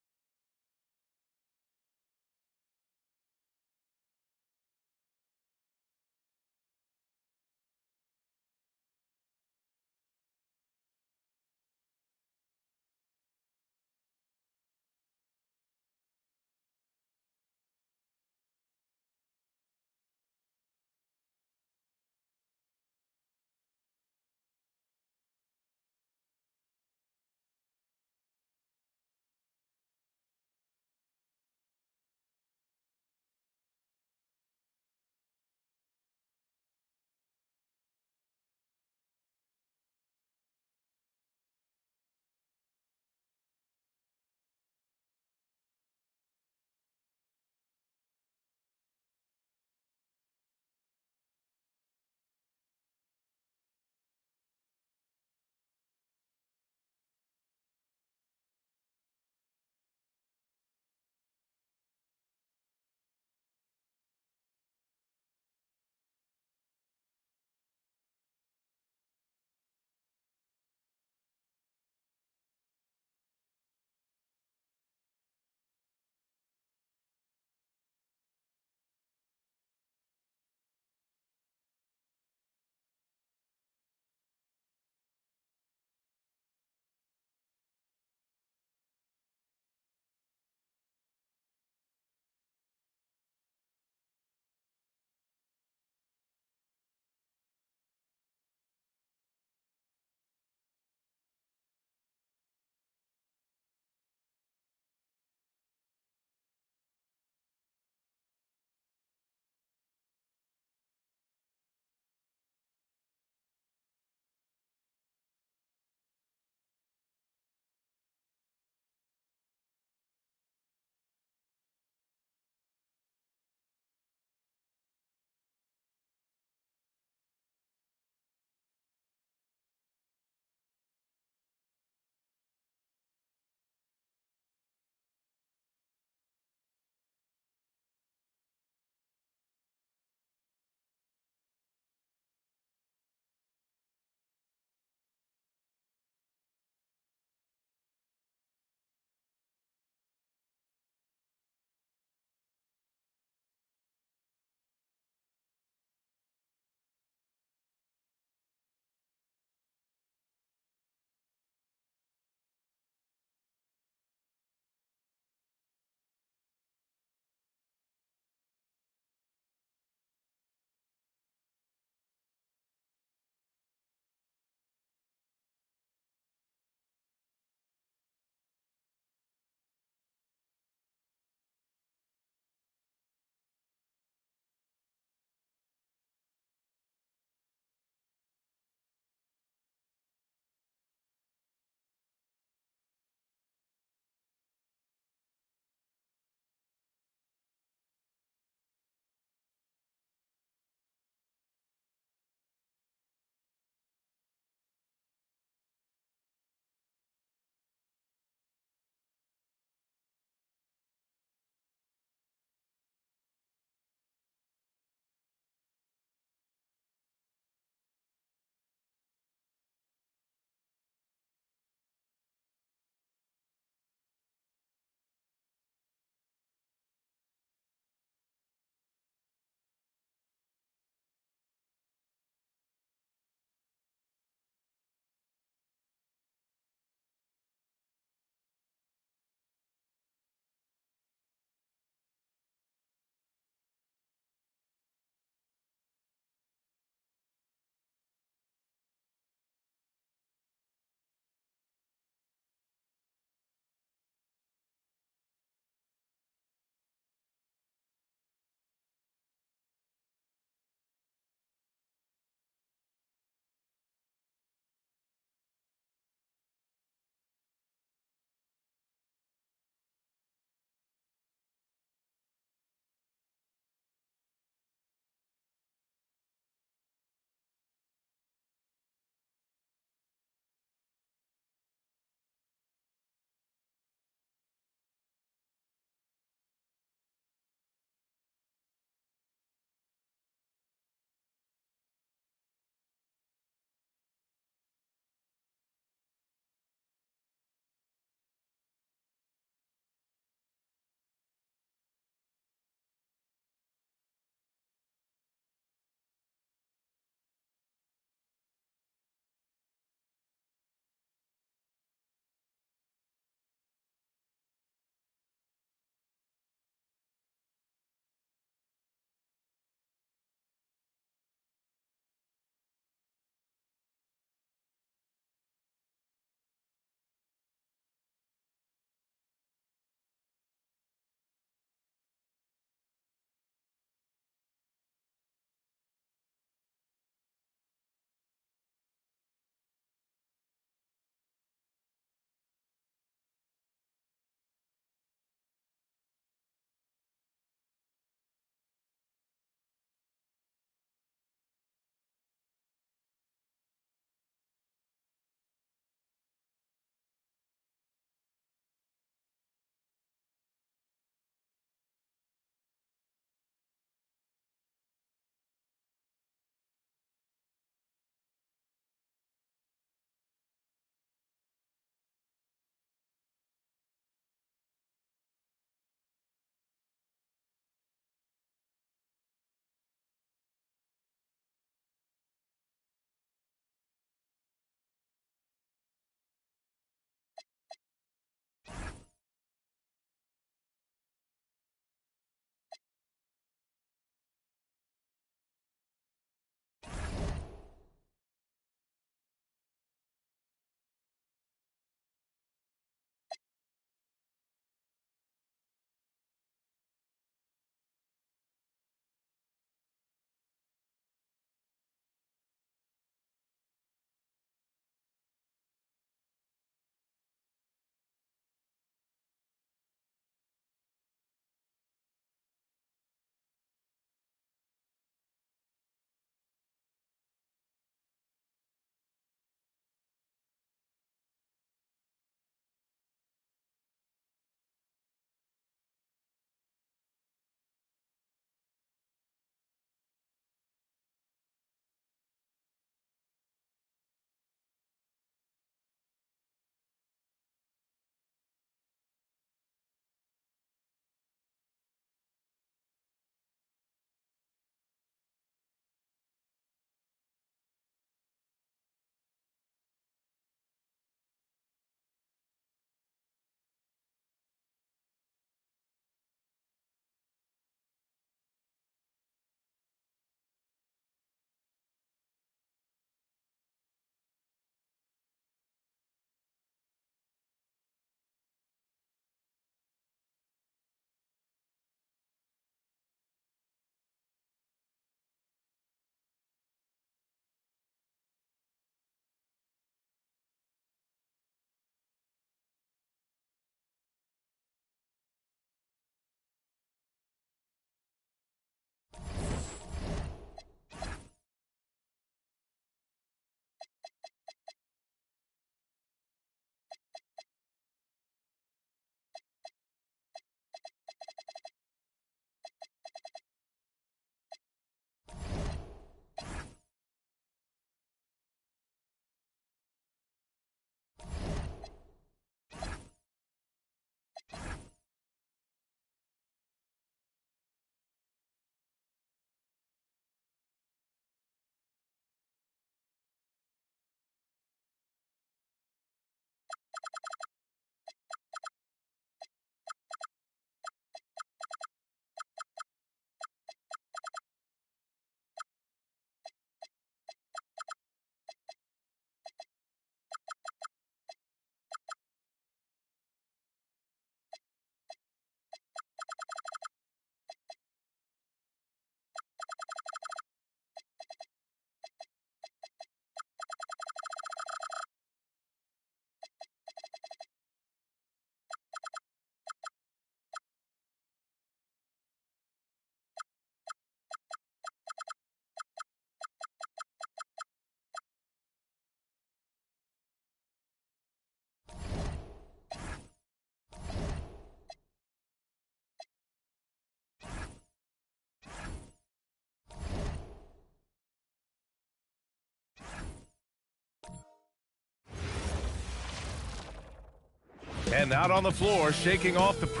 And out on the floor, shaking off the...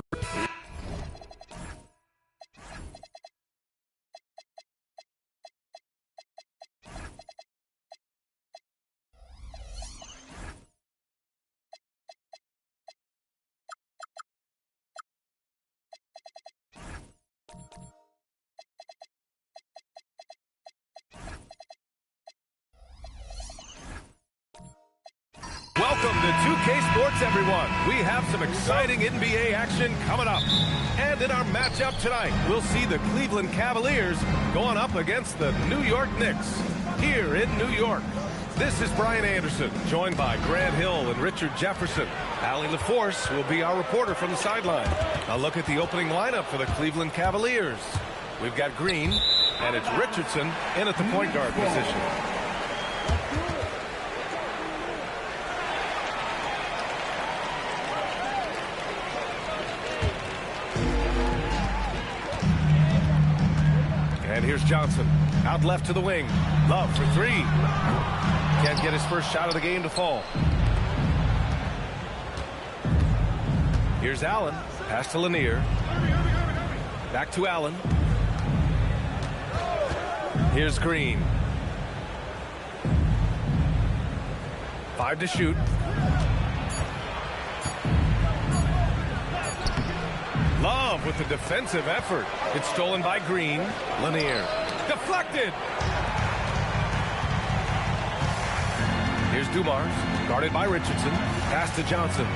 Welcome to 2K Sports, everyone. We have some exciting NBA action coming up. And in our matchup tonight, we'll see the Cleveland Cavaliers going up against the New York Knicks here in New York. This is Brian Anderson, joined by Grant Hill and Richard Jefferson. Allie LaForce will be our reporter from the sideline. A look at the opening lineup for the Cleveland Cavaliers. We've got Green, and it's Richardson in at the point guard position. And here's Johnson, out left to the wing. Love for three. Can't get his first shot of the game to fall. Here's Allen, pass to Lanier. Back to Allen. Here's Green. 5 to shoot. Love with the defensive effort. It's stolen by Green. Lanier. Deflected. Here's Dumars. Guarded by Richardson. Pass to Johnson.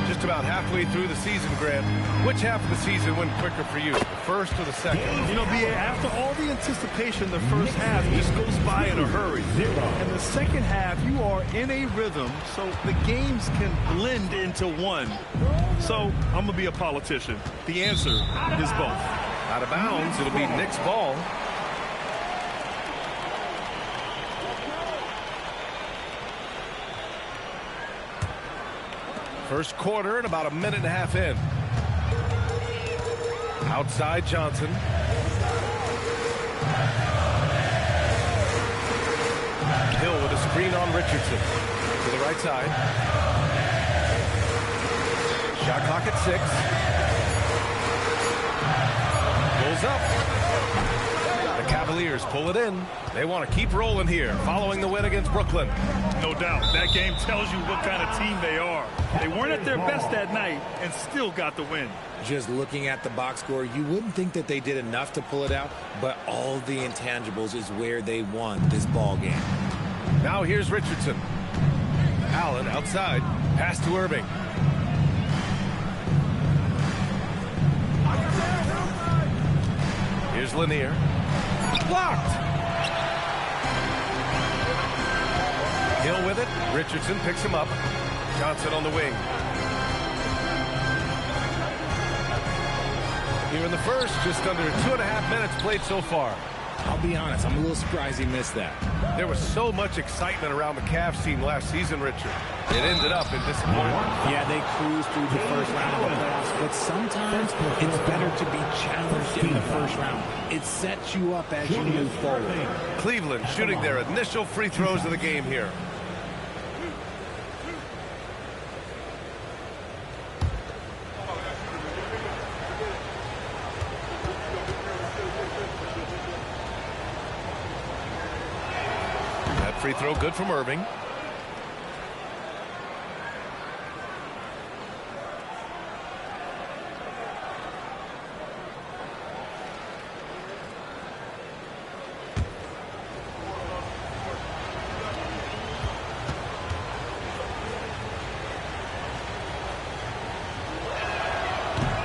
Just about halfway through the season, Grant. Which half of the season went quicker for you? The first or the second? You know, B.A., after all the anticipation, the first half just goes by in a hurry. And the second half, you are in a rhythm, so the games can blend into one. So, I'm going to be a politician. The answer is both. Out of bounds, it'll be Knicks ball. First quarter and about a minute and a half in. Outside Johnson. Hill with a screen on Richardson. To the right side. Shot clock at 6. Pulls up. The Cavaliers pull it in. They want to keep rolling here, following the win against Brooklyn. No doubt. That game tells you what kind of team they are. They weren't at their best that night and still got the win. Just looking at the box score, you wouldn't think that they did enough to pull it out, but all the intangibles is where they won this ball game. Now here's Richardson. Allen outside. Pass to Irving. Here's Lanier. Blocked. Hill with it. Richardson picks him up. Johnson on the wing. Here in the first, just under 2.5 minutes played so far. I'll be honest, I'm a little surprised he missed that. There was so much excitement around the Cavs team last season, Richard. It ended up in disappointment. Yeah, they cruised through the first round of the playoffs, but sometimes it's better to be challenged in the first round. It sets you up as you move forward. Cleveland shooting their initial free throws of the game here. Free throw good from Irving.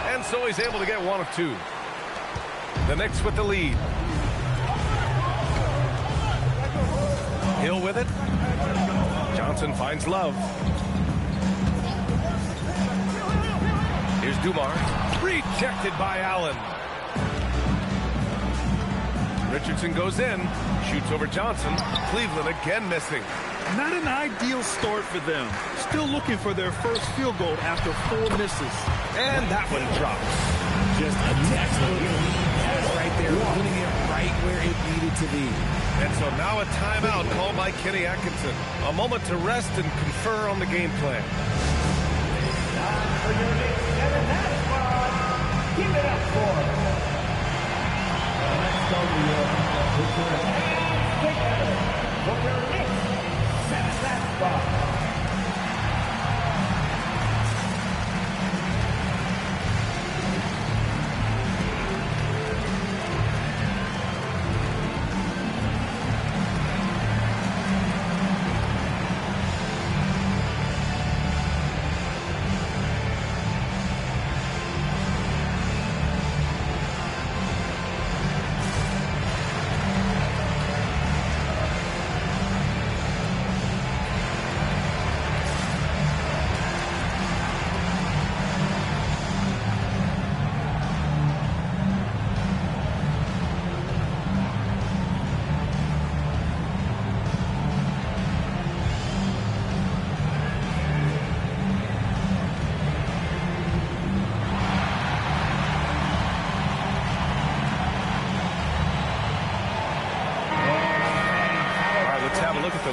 And so he's able to get one of two. The Knicks with the lead. Hill with it. Johnson finds Love. Here's Dumars. Rejected by Allen. Richardson goes in. Shoots over Johnson. Cleveland again missing. Not an ideal start for them. Still looking for their first field goal after 4 misses. And that one drops. Just a textbook pass right there, putting it right where it needed to to lead. And so now a timeout called by Kenny Atkinson. A moment to rest and confer on the game plan. Time for your Knicks 7 match squad. Give it up for. Let's go, New York. Put your hands together for your Knicks 7 match squad.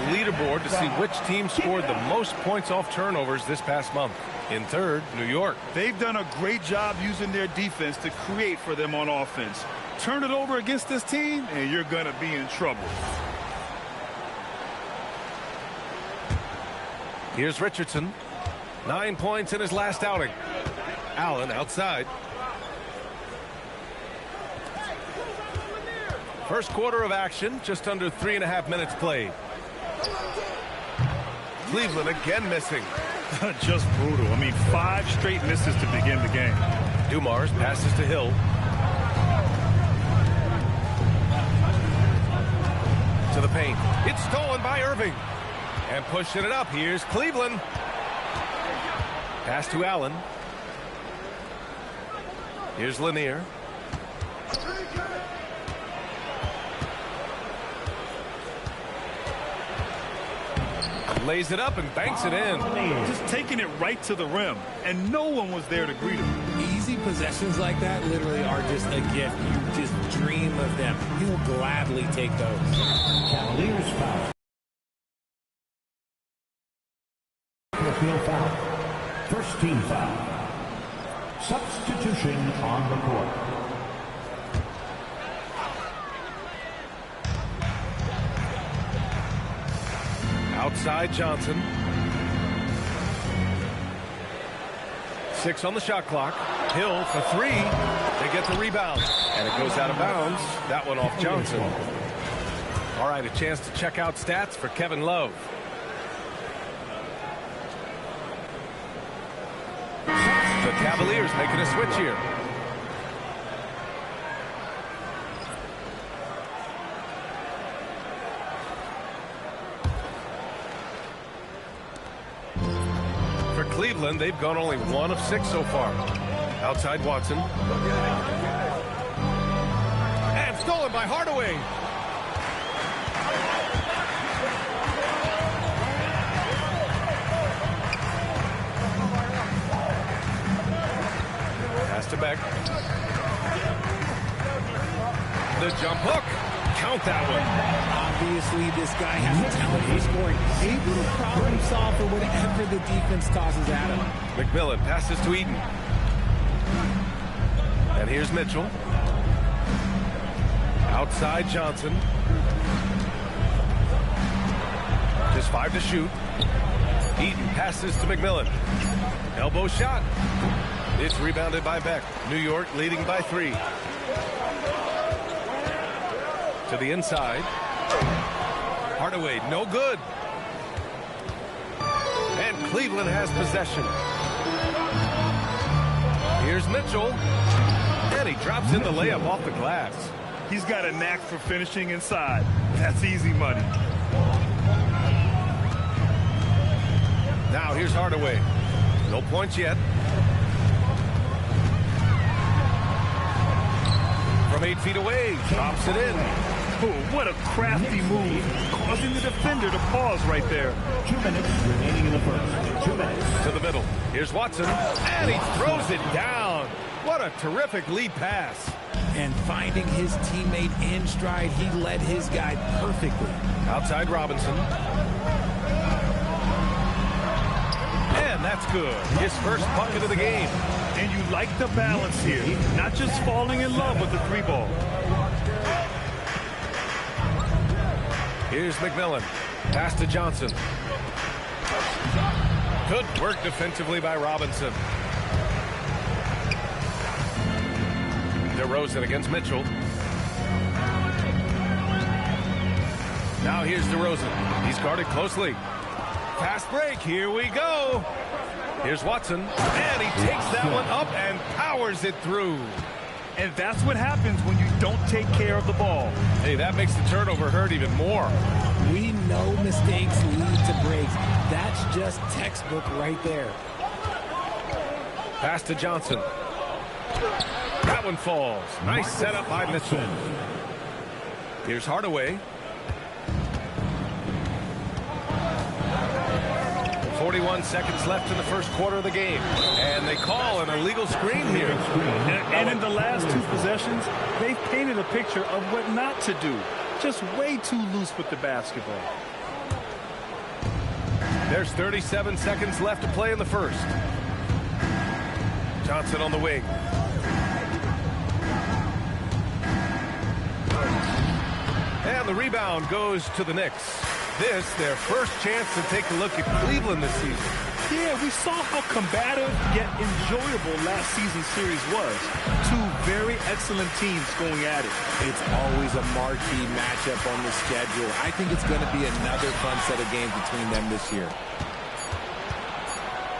Leaderboard to see which team scored the most points off turnovers this past month. In third, New York. They've done a great job using their defense to create for them on offense. Turn it over against this team, and you're going to be in trouble. Here's Richardson. 9 points in his last outing. Allen outside. First quarter of action, just under 3.5 minutes played. Cleveland again missing. Just brutal. I mean, 5 straight misses to begin the game. Dumars passes to Hill. To the paint. It's stolen by Irving. And pushing it up. Here's Cleveland. Pass to Allen. Here's Lanier. Lays it up and banks it in. Just taking it right to the rim, and no one was there to greet him. Easy possessions like that literally are just a gift. You just dream of them. He'll gladly take those. Cavaliers foul. Field foul. First team foul. Substitution on the court. Outside Johnson. 6 on the shot clock. Hill for 3. They get the rebound. And it goes out of bounds. That one off Johnson. All right, a chance to check out stats for Kevin Love. The Cavaliers making a switch here. For Cleveland, they've gone only 1 of 6 so far. Outside Watson. And stolen by Hardaway. Pass to Beck. The jump hook. Count that one. Obviously, this guy has a talent for scoring. Able to problem solve for whatever the defense tosses at him. McMillan passes to Eaton. And here's Mitchell. Outside Johnson. Just 5 to shoot. Eaton passes to McMillan. Elbow shot. It's rebounded by Beck. New York leading by 3. To the inside. Hardaway, no good. And Cleveland has possession. Here's Mitchell. And he drops in the layup off the glass. He's got a knack for finishing inside. That's easy money. Now here's Hardaway. No points yet. From 8 feet away, drops it in. Oh, what a crafty move, causing the defender to pause right there. 2 minutes remaining in the first. 2 minutes. To the middle. Here's Watson. And he throws it down. What a terrific lead pass. and finding his teammate in stride. He led his guy perfectly. Outside Robinson. And that's good. His first bucket of the game. And you like the balance here. Not just falling in love with the three ball. Here's McMillan. Pass to Johnson. Good work defensively by Robinson. DeRozan against Mitchell. Now here's DeRozan. He's guarded closely. Fast break. Here we go. Here's Watson. And he takes that one up and powers it through. And that's what happens when you don't take care of the ball. Hey, that makes the turnover hurt even more. We know mistakes lead to breaks. That's just textbook right there. Pass to Johnson. That one falls. Nice setup by Mitchell. Here's Hardaway. 41 seconds left in the first quarter of the game. And they call an illegal screen here. And in the last two possessions, they've painted a picture of what not to do. Just way too loose with the basketball. There's 37 seconds left to play in the first. Johnson on the wing. And the rebound goes to the Knicks. This, their first chance to take a look at Cleveland this season. Yeah, we saw how combative yet enjoyable last season's series was. Two very excellent teams going at it. It's always a marquee matchup on the schedule. I think it's going to be another fun set of games between them this year.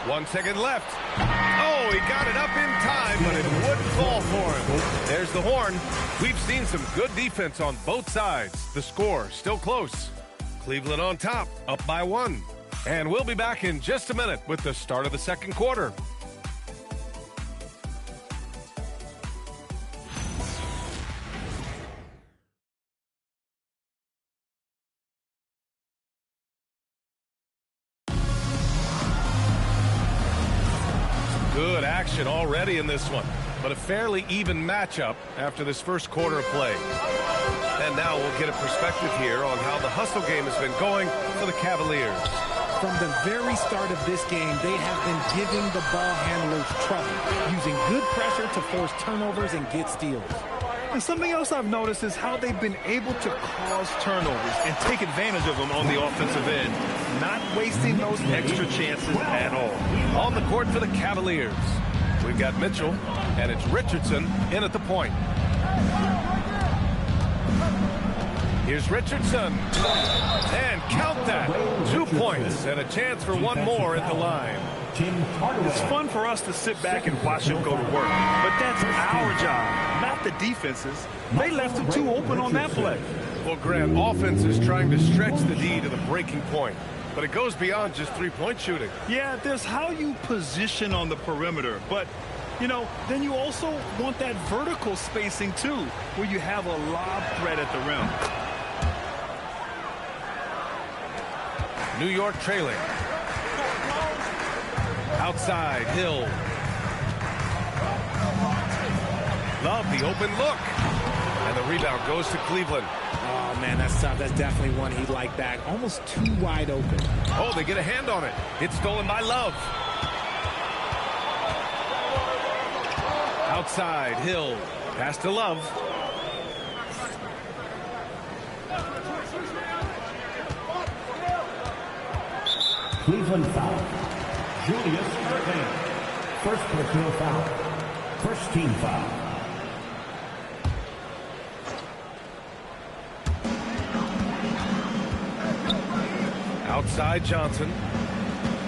1 second left. Oh, he got it up in time, but it wouldn't fall for him. There's the horn. We've seen some good defense on both sides. The score still close. Cleveland on top, up by 1. And we'll be back in just a minute with the start of the second quarter. Good action already in this one, but a fairly even matchup after this first quarter of play. And now we'll get a perspective here on how the hustle game has been going for the Cavaliers. From the very start of this game, they have been giving the ball handlers trouble, using good pressure to force turnovers and get steals. And something else I've noticed is how they've been able to cause turnovers and take advantage of them on the offensive end, not wasting those extra chances at all. On the court for the Cavaliers, we've got Mitchell, and it's Richardson in at the point. Here's Richardson. And count that. 2 points and a chance for one more at the line. It's fun for us to sit back and watch him go to work. But that's our job, not the defense's. They left him too open on that play. Well, Grant, offense is trying to stretch the D to the breaking point. But it goes beyond just three-point shooting. Yeah, there's how you position on the perimeter. But, you know, then you also want that vertical spacing, too, where you have a lob threat at the rim. New York trailing. Outside, Hill. Love the open look. And the rebound goes to Cleveland. Oh, man, that's tough. That's definitely one he'd like back. Almost too wide open. Oh, they get a hand on it. It's stolen by Love. Outside, Hill. Pass to Love. Cleveland foul. Julius Erving. First personal foul. First team foul. Outside Johnson.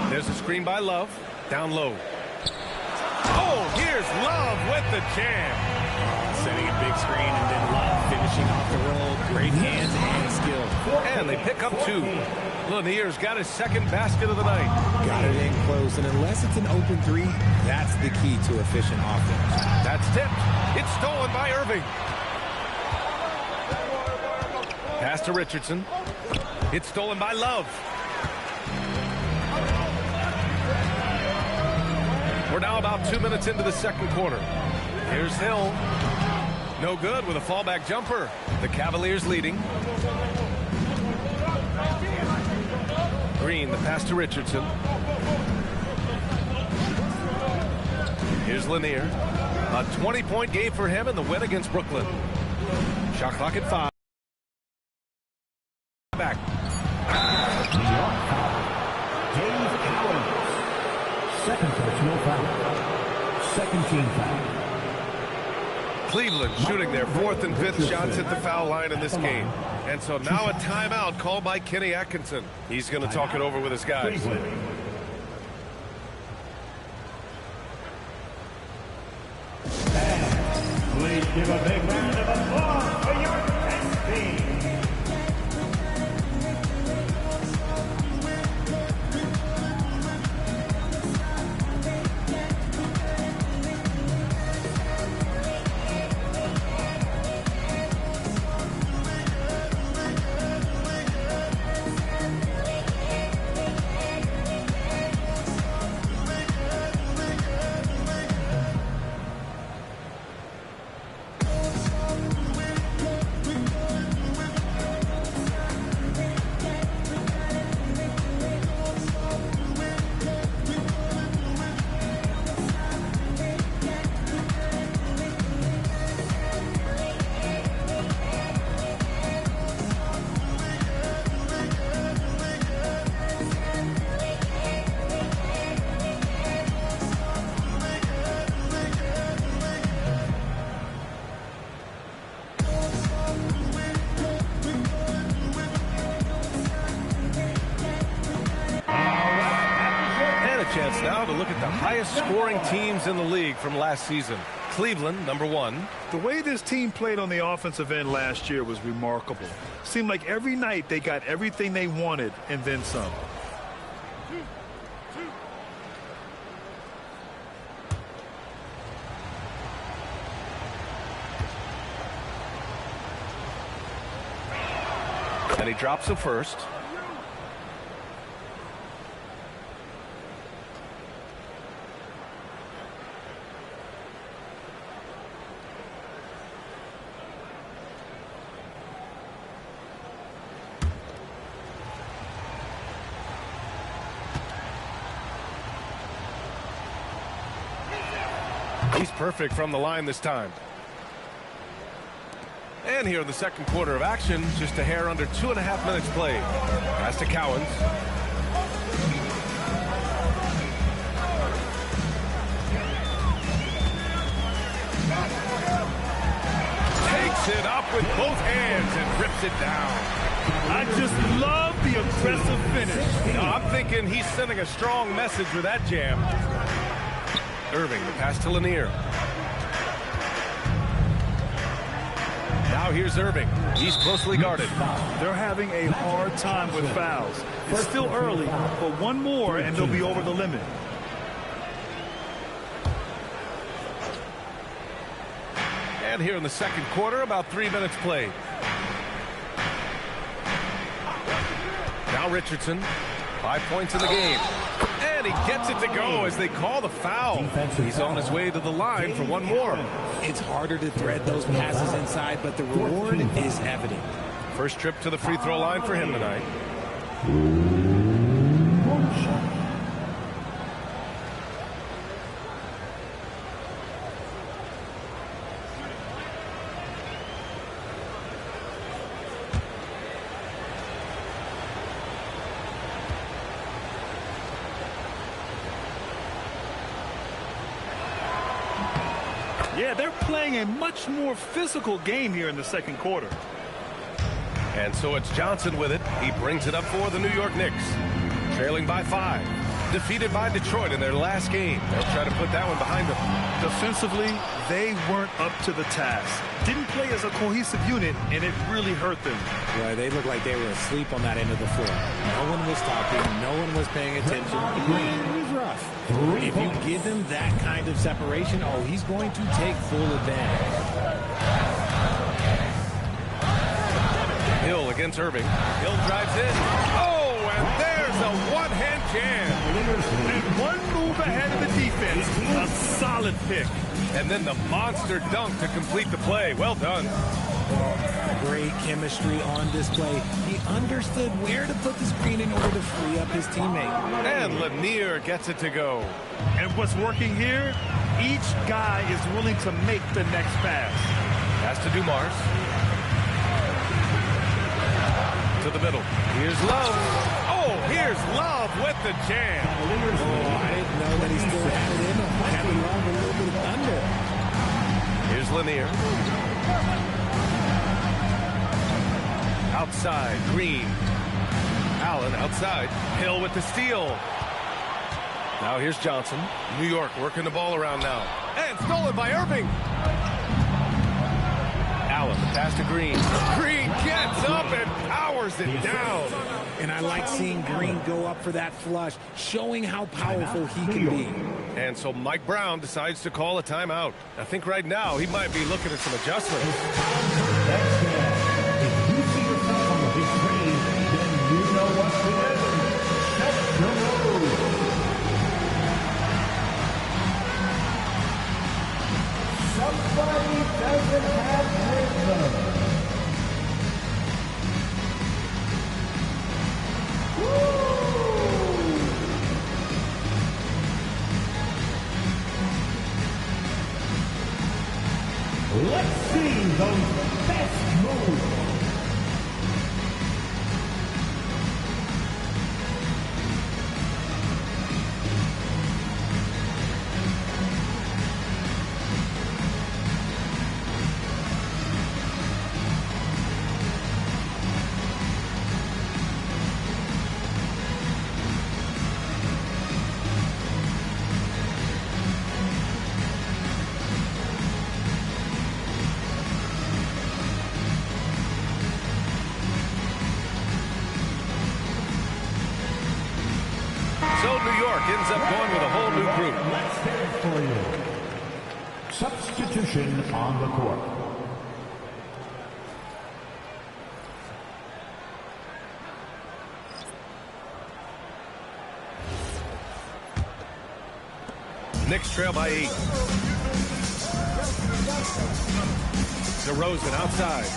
There's a screen by Love. Down low. Oh, here's Love with the jam. Setting a big screen and then Love finishing off the roll. Great hands and skill. And they pick up 2. Lanier's got his second basket of the night. Got it in close, and unless it's an open 3, that's the key to efficient offense. That's tipped. It's stolen by Irving. Pass to Richardson. It's stolen by Love. We're now about 2 minutes into the second quarter. Here's Hill. No good with a fallback jumper. The Cavaliers leading. Green, the pass to Richardson. Here's Lanier. A 20-point game for him in the win against Brooklyn. Shot clock at 5. Back. Dave Cowens. Second personal foul. Second team foul. Cleveland shooting their 4th and 5th shots at the foul line in this game. And so now a timeout called by Kenny Atkinson. He's going to talk it over with his guys. Please give a big round of applause for your best team. Chance now to look at the highest scoring teams in the league from last season. Cleveland, number 1. The way this team played on the offensive end last year was remarkable. Seemed like every night they got everything they wanted and then some. And he drops the first. He's perfect from the line this time. And here in the second quarter of action, just a hair under 2.5 minutes played. Pass to Cowens. Takes it up with both hands and rips it down. I just love the aggressive finish. No, I'm thinking he's sending a strong message with that jam. Irving, the pass to Lanier. Now here's Irving. He's closely guarded. They're having a hard time with fouls. It's still early, but one more and they'll be over the limit. And here in the second quarter, about 3 minutes played. Now Richardson, 5 points in the game. And he gets it to go as they call the foul. He's on his way to the line for one more. It's harder to thread those passes inside, but the reward is evident. First trip to the free throw line for him tonight. Yeah, they're playing a much more physical game here in the second quarter. And so it's Johnson with it. He brings it up for the New York Knicks. Trailing by 5. Defeated by Detroit in their last game. They'll try to put that one behind them. Defensively, they weren't up to the task. Didn't play as a cohesive unit, and it really hurt them. Boy, they looked like they were asleep on that end of the floor. No one was talking. No one was paying attention. It was rough. If you give him that kind of separation, oh, he's going to take full advantage. Hill against Irving. Hill drives in. Oh, and there's a one-hand jam. And one move ahead of the defense. A solid pick. And then the monster dunk to complete the play. Well done. Great chemistry on display. He understood where to put the screen in order to free up his teammate. And Lanier gets it to go. And what's working here? Each guy is willing to make the next pass. Pass to Dumars. To the middle. Here's Love. Oh, here's Love with the jam. Oh, I didn't know that he still had it in him. Having Love a little bit of thunder. Here's Lanier. Outside, Green. Allen outside. Hill with the steal. Now here's Johnson. New York working the ball around now. And stolen by Irving. Allen, the pass to Green. Green gets up and powers it down. And I like seeing Green go up for that flush, showing how powerful he can be. And so Mike Brown decides to call a timeout. I think right now he might be looking at some adjustments. Somebody doesn't have rhythm. Let's see those best moves. So New York ends up going with a whole new group. Let's hear it for you. Substitution on the court. Knicks trail by 8. DeRozan outside.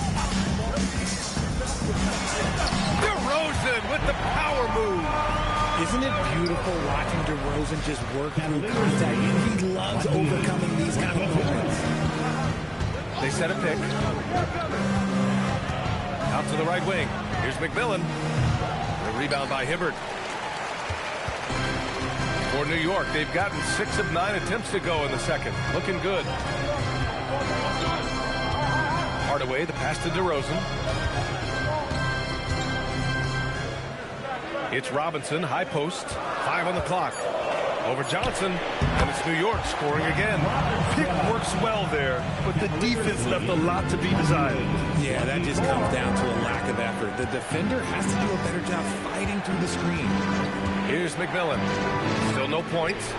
DeRozan with the power move. Isn't it beautiful watching DeRozan just work through contact? He loves overcoming these kind of moments. They set a pick. Out to the right wing. Here's McMillan. The rebound by Hibbert. For New York, they've gotten 6 of 9 attempts to go in the second. Looking good. Hardaway, the pass to DeRozan. It's Robinson, high post, 5 on the clock. Over Johnson, and it's New York scoring again. Pick works well there, but the defense left a lot to be desired. Yeah, that just comes down to a lack of effort. The defender has to do a better job fighting through the screen. Here's McMillan. Still no points.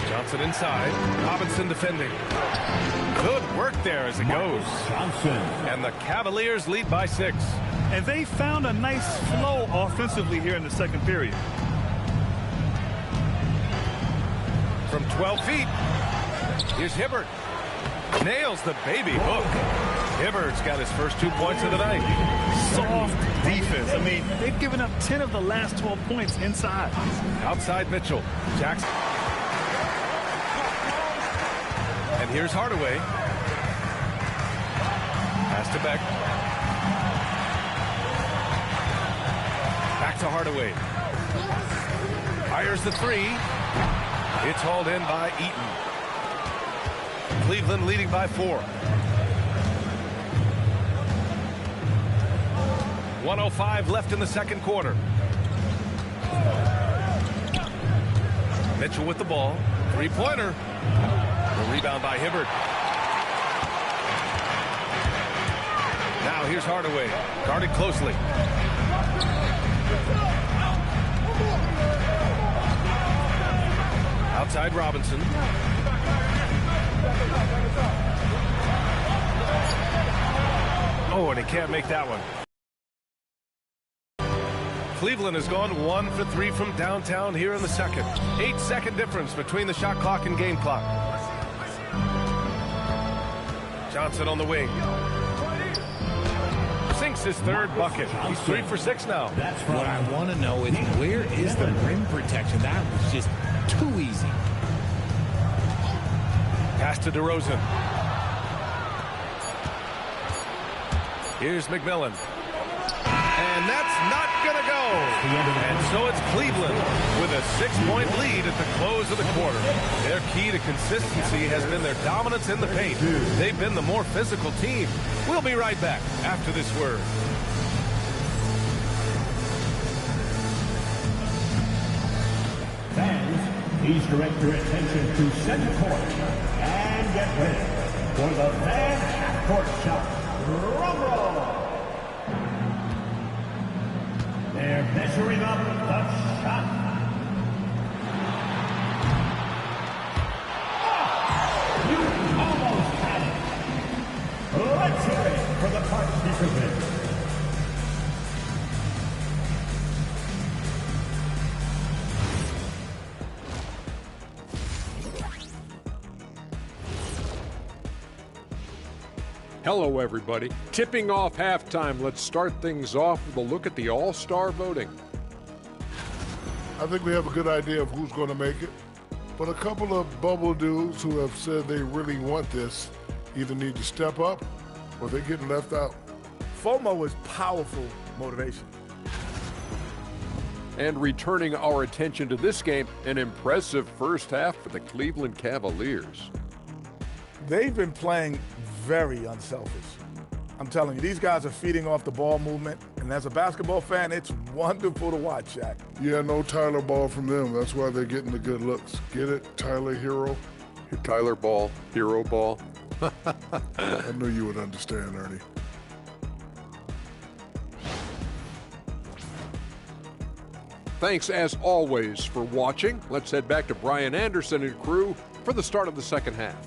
Johnson inside. Robinson defending. Good work there as it goes. Johnson. And the Cavaliers lead by 6. And they found a nice flow offensively here in the second period. From 12 feet, here's Hibbert. Nails the baby hook. Hibbert's got his first 2 points of the night. Soft defense. I mean, they've given up 10 of the last 12 points inside. Outside Mitchell. Jackson. And here's Hardaway. Pass to Beck. Back to Hardaway. Fires the 3. It's hauled in by Eaton. Cleveland leading by 4. 1:05 left in the second quarter. Mitchell with the ball. 3-pointer. The rebound by Hibbert. Now here's Hardaway. Guarded closely. Outside Robinson. Oh, and he can't make that one. Cleveland has gone 1 for 3 from downtown here in the second. 8-second difference between the shot clock and game clock. Johnson on the wing. Sinks his third bucket. He's 3 for 6 now. What I want to know is where is the rim protection? That was just too easy. Pass to DeRozan. Here's McMillan. And that's not going to go. And so it's Cleveland with a 6-point lead at the close of the quarter. Their key to consistency has been their dominance in the paint. They've been the more physical team. We'll be right back after this word. Fans, please direct your attention to center court and get ready for the fan half-court shot. Drum roll! They're measuring up the shot. Oh, you almost had it. Let's hear it for the participants. Hello, everybody. Tipping off halftime. Let's start things off with a look at the All-Star voting. I think we have a good idea of who's going to make it, but a couple of bubble dudes who have said they really want this either need to step up or they're getting left out. FOMO is powerful motivation. And returning our attention to this game, an impressive first half for the Cleveland Cavaliers. They've been playing very unselfish. I'm telling you, these guys are feeding off the ball movement, and as a basketball fan, it's wonderful to watch, Shaq. Yeah, no Tyler Ball from them. That's why they're getting the good looks. Get it? Tyler Hero? Tyler Ball, Hero Ball. I knew you would understand, Ernie. Thanks, as always, for watching. Let's head back to Brian Anderson and crew for the start of the second half.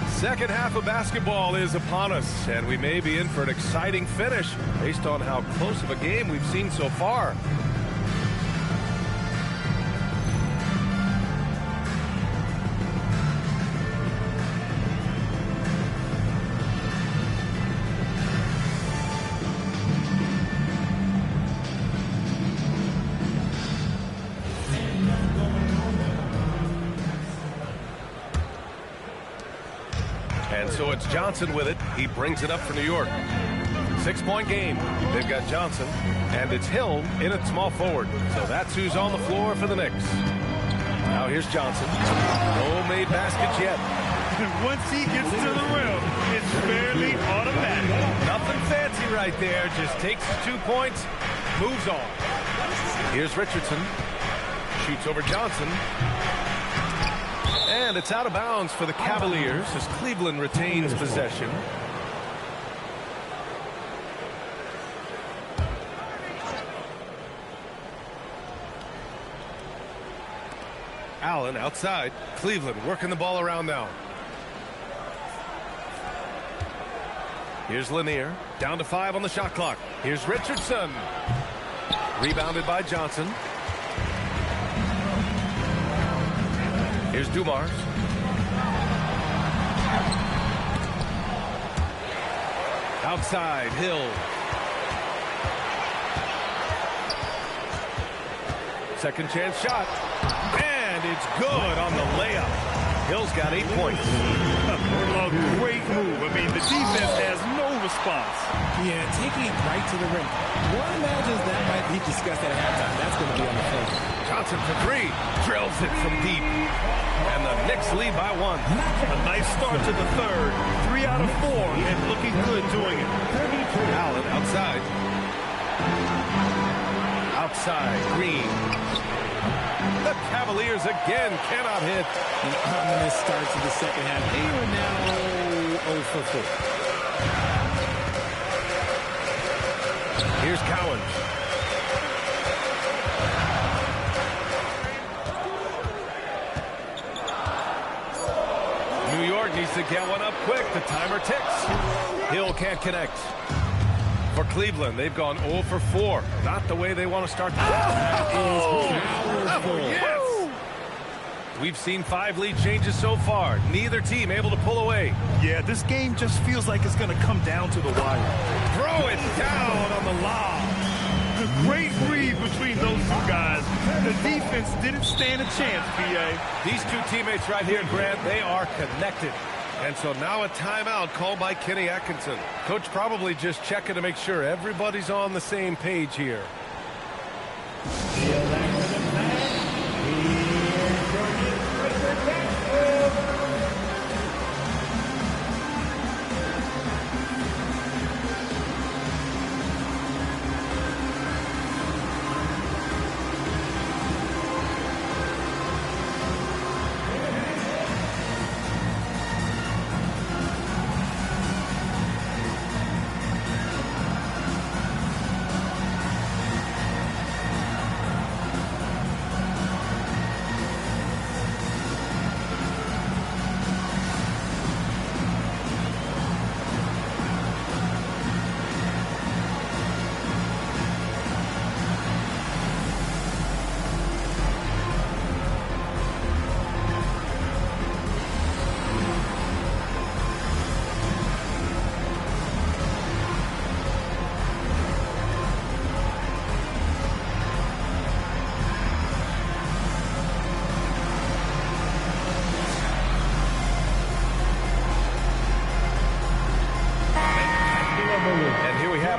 Second half of basketball is upon us, and we may be in for an exciting finish based on how close of a game we've seen so far. And so it's Johnson with it. He brings it up for New York. 6-point game. They've got Johnson, and it's Hill in at small forward. So that's who's on the floor for the Knicks. Now here's Johnson. No made baskets yet. Once he gets to the rim, it's fairly automatic. Nothing fancy right there. Just takes his 2 points, moves on. Here's Richardson. Shoots over Johnson. And it's out of bounds for the Cavaliers as Cleveland retains possession. Allen outside. Cleveland working the ball around now. Here's Lanier. Down to 5 on the shot clock. Here's Richardson. Rebounded by Johnson. Here's Dumars. Outside, Hill. Second chance shot. And it's good on the layup. Hill's got 8 points. A great move. I mean, the defense has no response. Yeah, taking it right to the rim. One imagines that might be discussed at halftime. That's going to be on the floor. Johnson for 3. Drills it from deep. And the Knicks lead by 1. A nice start to the third. 3 out of 4 and looking good doing it. Allen outside. Outside, Green. The Cavaliers again cannot hit. An ominous start to the second half. They are now 0 for 4. Here's Cowan. Needs to get one up quick. The timer ticks. Hill can't connect. For Cleveland, they've gone 0 for 4. Not the way they want to start. Yes! We've seen 5 lead changes so far. Neither team able to pull away. Yeah, this game just feels like it's going to come down to the wire. Throw it down on the lob. The great read between those two guys. The defense didn't stand a chance, B.A. These two teammates right here, Grant, they are connected. And so now a timeout called by Kenny Atkinson. Coach probably just checking to make sure everybody's on the same page here.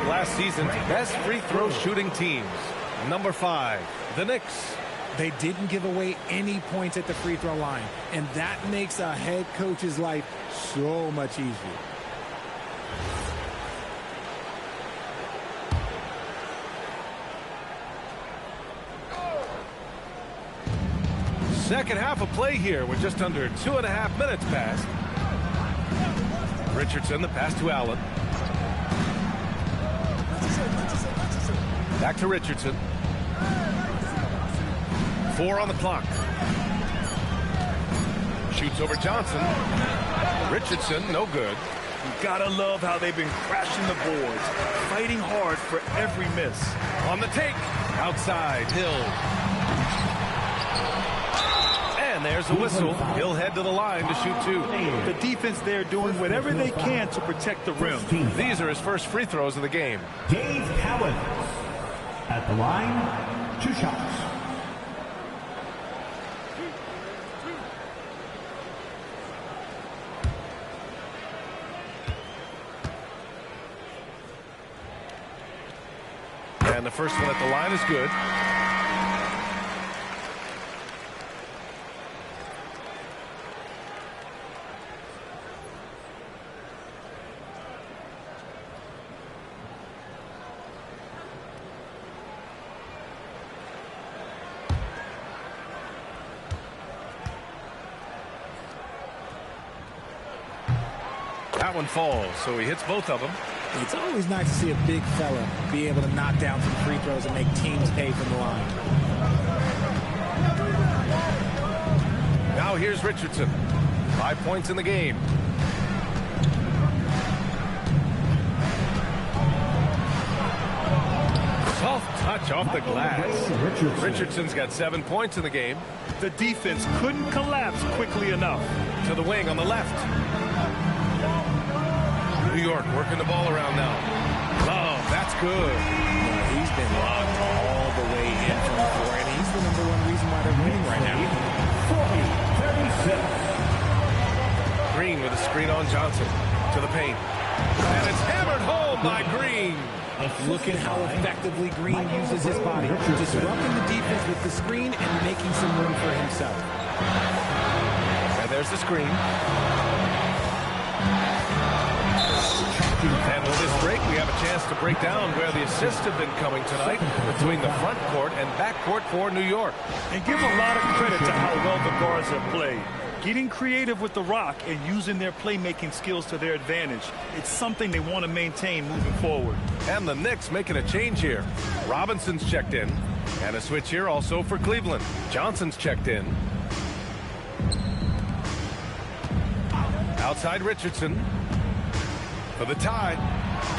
Last season's best free throw shooting teams. Number 5, the Knicks. They didn't give away any points at the free throw line, and that makes a head coach's life so much easier. Second half of play here with just under 2.5 minutes passed. Richardson, the pass to Allen. Back to Richardson. 4 on the clock. Shoots over Johnson. Richardson, no good. You gotta love how they've been crashing the boards, fighting hard for every miss. On the take. Outside, Hill. And there's a whistle. He'll head to the line to shoot 2. The defense there doing whatever they can to protect the rim. These are his first free throws of the game. Dave Cowan at the line, 2 shots. And the first one at the line is good. That one falls, so he hits both of them. It's always nice to see a big fella be able to knock down some free throws and make teams pay from the line. Now here's Richardson. 5 points in the game. Soft touch off the glass. Richardson's got 7 points in the game. The defense couldn't collapse quickly enough. To the wing on the left. New York working the ball around now. Oh, that's good. He's been locked all the way in from the floor, and he's the #1 reason why they're winning right now. 40-36. Green with a screen on Johnson. To the paint. And it's hammered home by Green. Look at how effectively Green uses his body, disrupting the defense with the screen and making some room for himself. And there's the screen. And with this break, we have a chance to break down where the assists have been coming tonight between the front court and back court for New York. And give a lot of credit to how well the guards have played. Getting creative with the rock and using their playmaking skills to their advantage. It's something they want to maintain moving forward. And the Knicks making a change here. Robinson's checked in. And a switch here also for Cleveland. Johnson's checked in. Outside Richardson for the tie.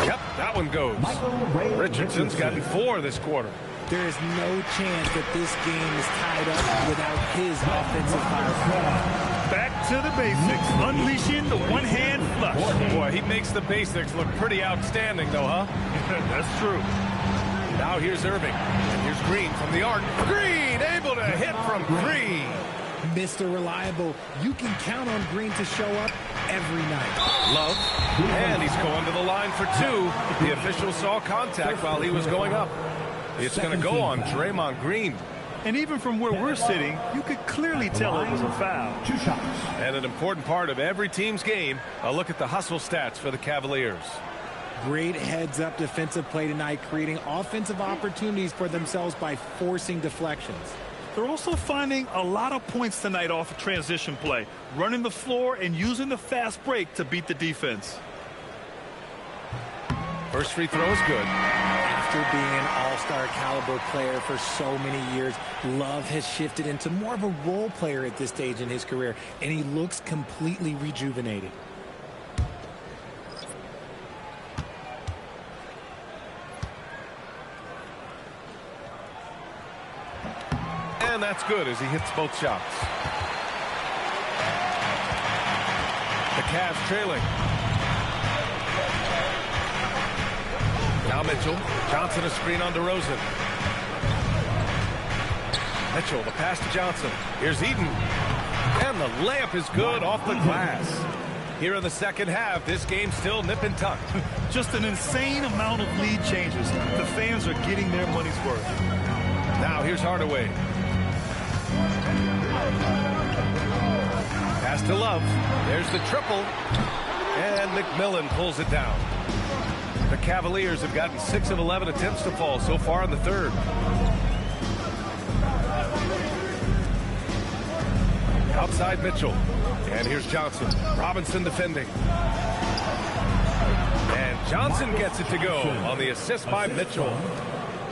Yep, that one goes. Richardson's gotten 4 this quarter. There is no chance that this game is tied up without his offensive firepower. Back to the basics, unleashing the one-hand flush. Boy, he makes the basics look pretty outstanding, though, huh? That's true. Now here's Irving. And here's Green from the arc. Green able to hit from 3. Mr. Reliable, you can count on Green to show up every night. Love, and he's going to the line for 2. The official saw contact while he was going up. It's going to go on Draymond Green. And even from where we're sitting, you could clearly tell it was a foul. 2 shots. And an important part of every team's game, a look at the hustle stats for the Cavaliers. Great heads-up defensive play tonight, creating offensive opportunities for themselves by forcing deflections. They're also finding a lot of points tonight off of transition play, running the floor and using the fast break to beat the defense. First free throw is good. After being an all-star caliber player for so many years, Love has shifted into more of a role player at this stage in his career, and he looks completely rejuvenated. And that's good as he hits both shots. The Cavs trailing. Now Mitchell. Johnson a screen on DeRozan. Mitchell, the pass to Johnson. Here's Eden. And the layup is good off the glass. Here in the second half, this game's still nip and tuck. Just an insane amount of lead changes. The fans are getting their money's worth. Now here's Hardaway. Pass to Love. There's the triple. And McMillan pulls it down. The Cavaliers have gotten 6 of 11 attempts to fall so far in the third. Outside Mitchell. And here's Johnson. Robinson defending. And Johnson gets it to go on the assist by Mitchell.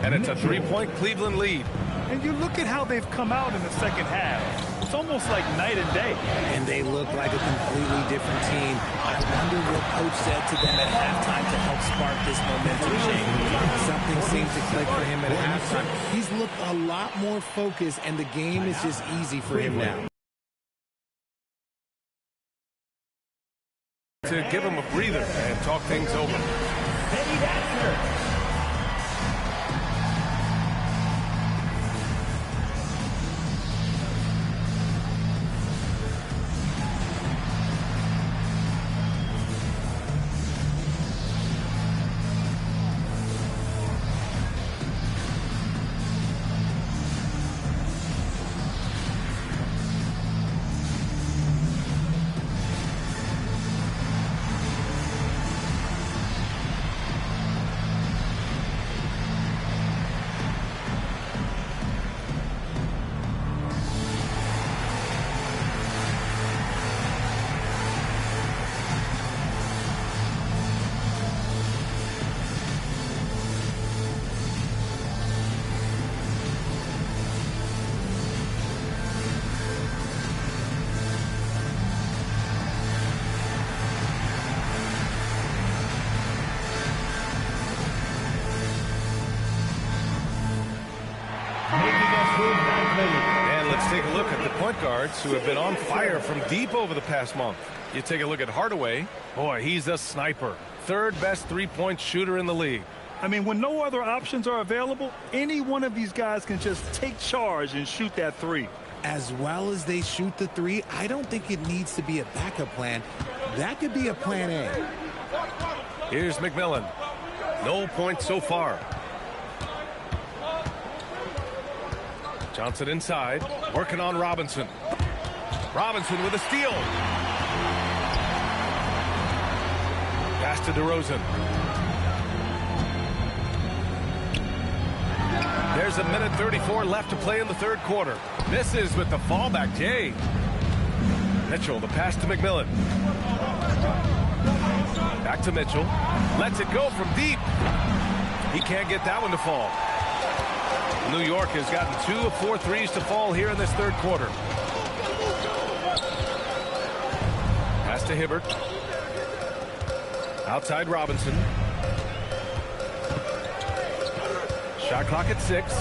And it's a 3-point Cleveland lead. And you look at how they've come out in the second half. It's almost like night and day. And they look like a completely different team. I wonder what coach said to them at halftime to help spark this momentum change. Something seems to click for him at halftime. He's looked a lot more focused, and the game is just easy for him now. To give him a breather and talk things over. And let's take a look at the point guards who have been on fire from deep over the past month. You take a look at Hardaway. Boy, he's a sniper. Third best three-point shooter in the league. I mean, when no other options are available, any one of these guys can just take charge and shoot that three. As well as they shoot the three, I don't think it needs to be a backup plan. That could be a plan A. Here's McMillan. No points so far. Johnson inside, working on Robinson. Robinson with a steal. Pass to DeRozan. There's a minute 34 left to play in the third quarter. Misses with the fallback, Jay. Mitchell, the pass to McMillan. Back to Mitchell. Lets it go from deep. He can't get that one to fall. New York has gotten 2 of 4 threes to fall here in this third quarter. Pass to Hibbert. Outside Robinson. Shot clock at 6.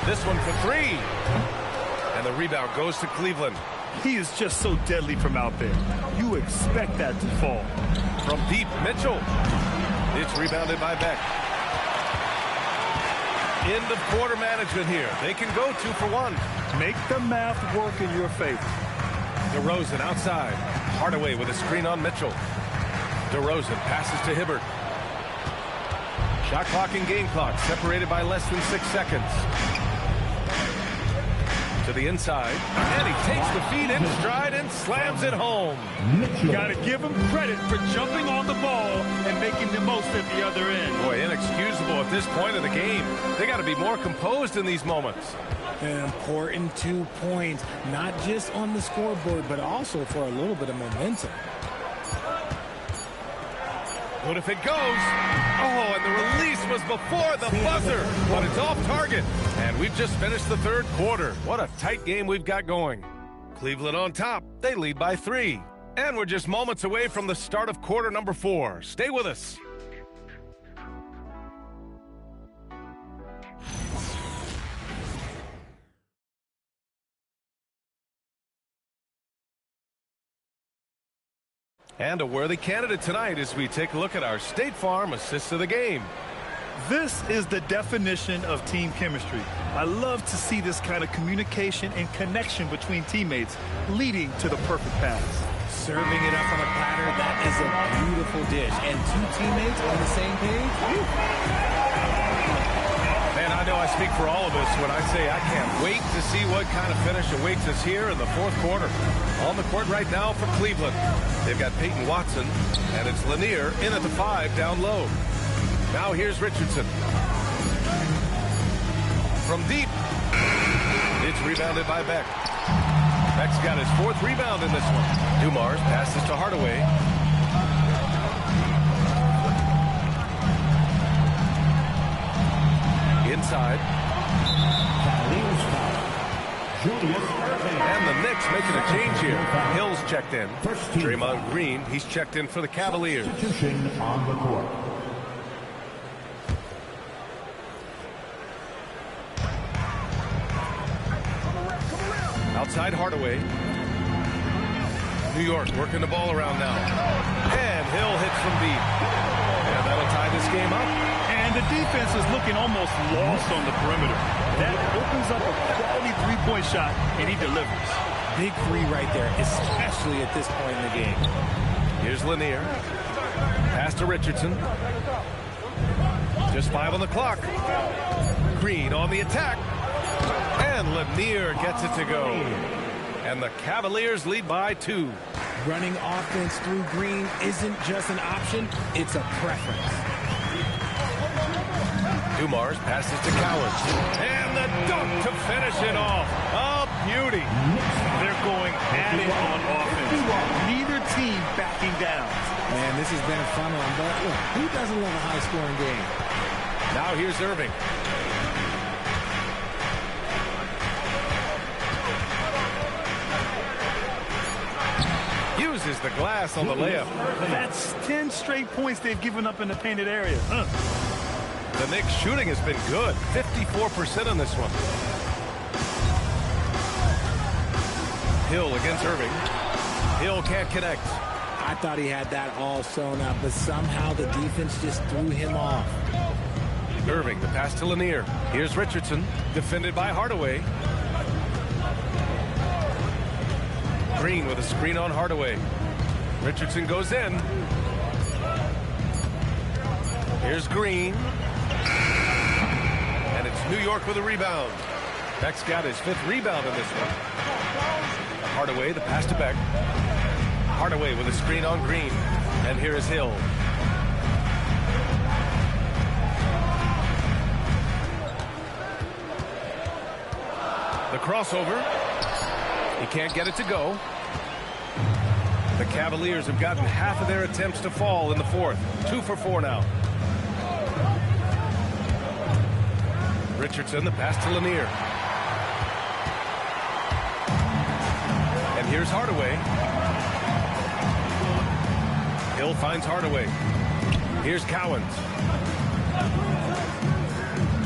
This one for 3. And the rebound goes to Cleveland. He is just so deadly from out there. You expect that to fall. From deep, Mitchell. It's rebounded by Beck. End of quarter management here. They can go 2 for 1. Make the math work in your favor. DeRozan outside. Hardaway with a screen on Mitchell. DeRozan passes to Hibbert. Shot clock and game clock separated by less than 6 seconds. To the inside. And he takes the feed in stride and slams it home. Got to give him credit for jumping on the ball and making the most at the other end. Boy, inexcusable at this point of the game. They got to be more composed in these moments. An important 2 points, not just on the scoreboard, but also for a little bit of momentum. What if it goes? Oh, and the release was before the buzzer, but it's off target. And we've just finished the third quarter. What a tight game we've got going. Cleveland on top. They lead by 3. And we're just moments away from the start of quarter number 4. Stay with us. And a worthy candidate tonight as we take a look at our State Farm assist of the game. This is the definition of team chemistry. I love to see this kind of communication and connection between teammates leading to the perfect pass. Serving it up on a platter, that is a beautiful dish. And 2 teammates on the same page. Man, I know I speak for all of us when I say I can't wait to see what kind of finish awaits us here in the fourth quarter. On the court right now for Cleveland. They've got Peyton Watson, and it's Lanier in at the 5 down low. Now here's Richardson. From deep. It's rebounded by Beck. Beck's got his 4th rebound in this one. Dumars passes to Hardaway. Inside. And the Knicks making a change here. Hill's checked in. Draymond Green, he's checked in for the Cavaliers. On the court. Outside Hardaway. New York working the ball around now. And Hill hits from deep. And that'll tie this game up. And the defense is looking almost lost on the perimeter. That opens up a quality 3-point shot, and he delivers. Big 3 right there, especially at this point in the game. Here's Lanier. Pass to Richardson. Just 5 on the clock. Green on the attack. And Lanier gets it to go. And the Cavaliers lead by 2. Running offense through Green isn't just an option, it's a preference. Dumars passes to Coward. And the dunk to finish it off. A beauty. They're going at it on offense. Neither team backing down. Man, this has been a fun one, but look, who doesn't love a high-scoring game? Now here's Irving. Uses the glass on the layup. That's 10 straight points they've given up in the painted area. The Knicks shooting has been good. 54% on this one. Hill against Irving. Hill can't connect. I thought he had that all sewn up, but somehow the defense just threw him off. Irving, the pass to Lanier. Here's Richardson, defended by Hardaway. Green with a screen on Hardaway. Richardson goes in. Here's Green. And it's New York with a rebound. Beck's got his 5th rebound in this one. Hardaway, the pass to Beck. Hardaway with a screen on Green. And here is Hill. The crossover. He can't get it to go. The Cavaliers have gotten half of their attempts to fall in the 4th. 2 for 4 now. Richardson, the pass to Lanier. And Here's Hardaway. Hill finds Hardaway. Here's Cowens.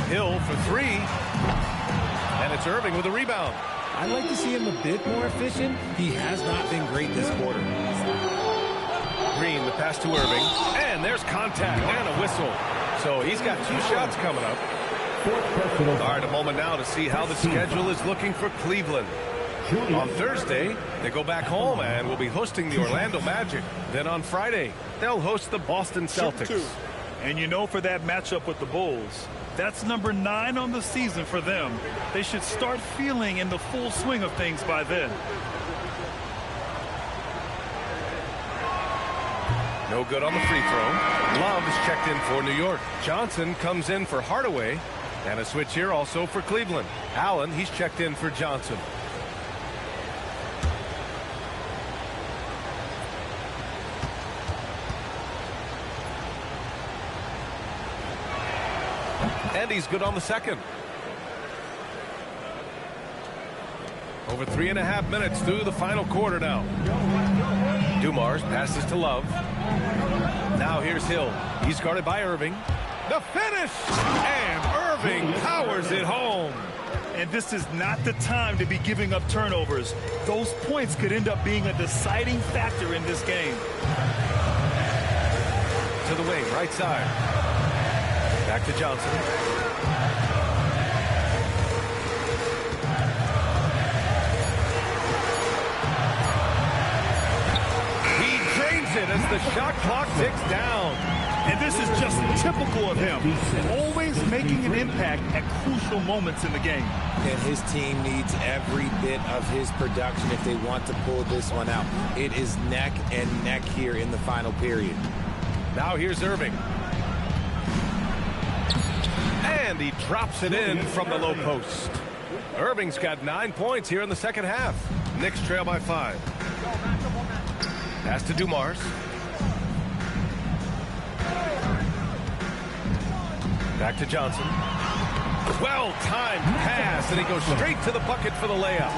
Hill for three. And it's Irving with a rebound. I'd like to see him a bit more efficient. He has not been great this quarter. Green, the pass to Irving. And there's contact and a whistle. So he's got 2 shots coming up. All right, a moment now to see how the schedule is looking for Cleveland. On Thursday, they go back home and will be hosting the Orlando Magic. Then on Friday, they'll host the Boston Celtics. And you know, for that matchup with the Bulls, that's number 9 on the season for them. They should start feeling in the full swing of things by then. No good on the free throw. Love is checked in for New York. Johnson comes in for Hardaway. And a switch here also for Cleveland. Allen, he's checked in for Johnson. And he's good on the second. Over 3.5 minutes through the final quarter now. Dumars passes to Love. Now here's Hill. He's guarded by Irving. The finish! And Irving powers it home. And this is not the time to be giving up turnovers. Those points could end up being a deciding factor in this game. To the wing, right side. Back to Johnson. He drains it as the shot clock ticks down. And this is just typical of him. Always making an impact at crucial moments in the game. And his team needs every bit of his production if they want to pull this one out. It is neck and neck here in the final period. Now here's Irving. And he drops it in from the low post. Irving's got 9 points here in the second half. Knicks trail by 5. Pass to Dumars. Back to Johnson. Well-timed pass, and he goes straight to the bucket for the layup.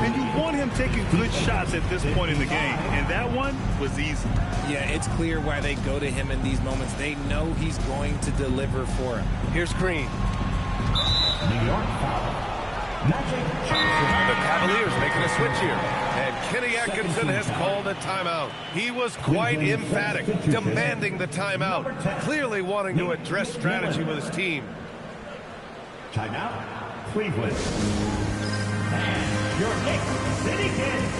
And you want him taking good shots at this point in the game, and that one was easy. Yeah, it's clear why they go to him in these moments. They know he's going to deliver for him. Here's Green. New York foul. The Cavaliers making a switch here. And Kenny Atkinson has called a timeout. He was quite emphatic, demanding the timeout, clearly wanting to address strategy with his team. Timeout, Cleveland. And your Knicks City Kings.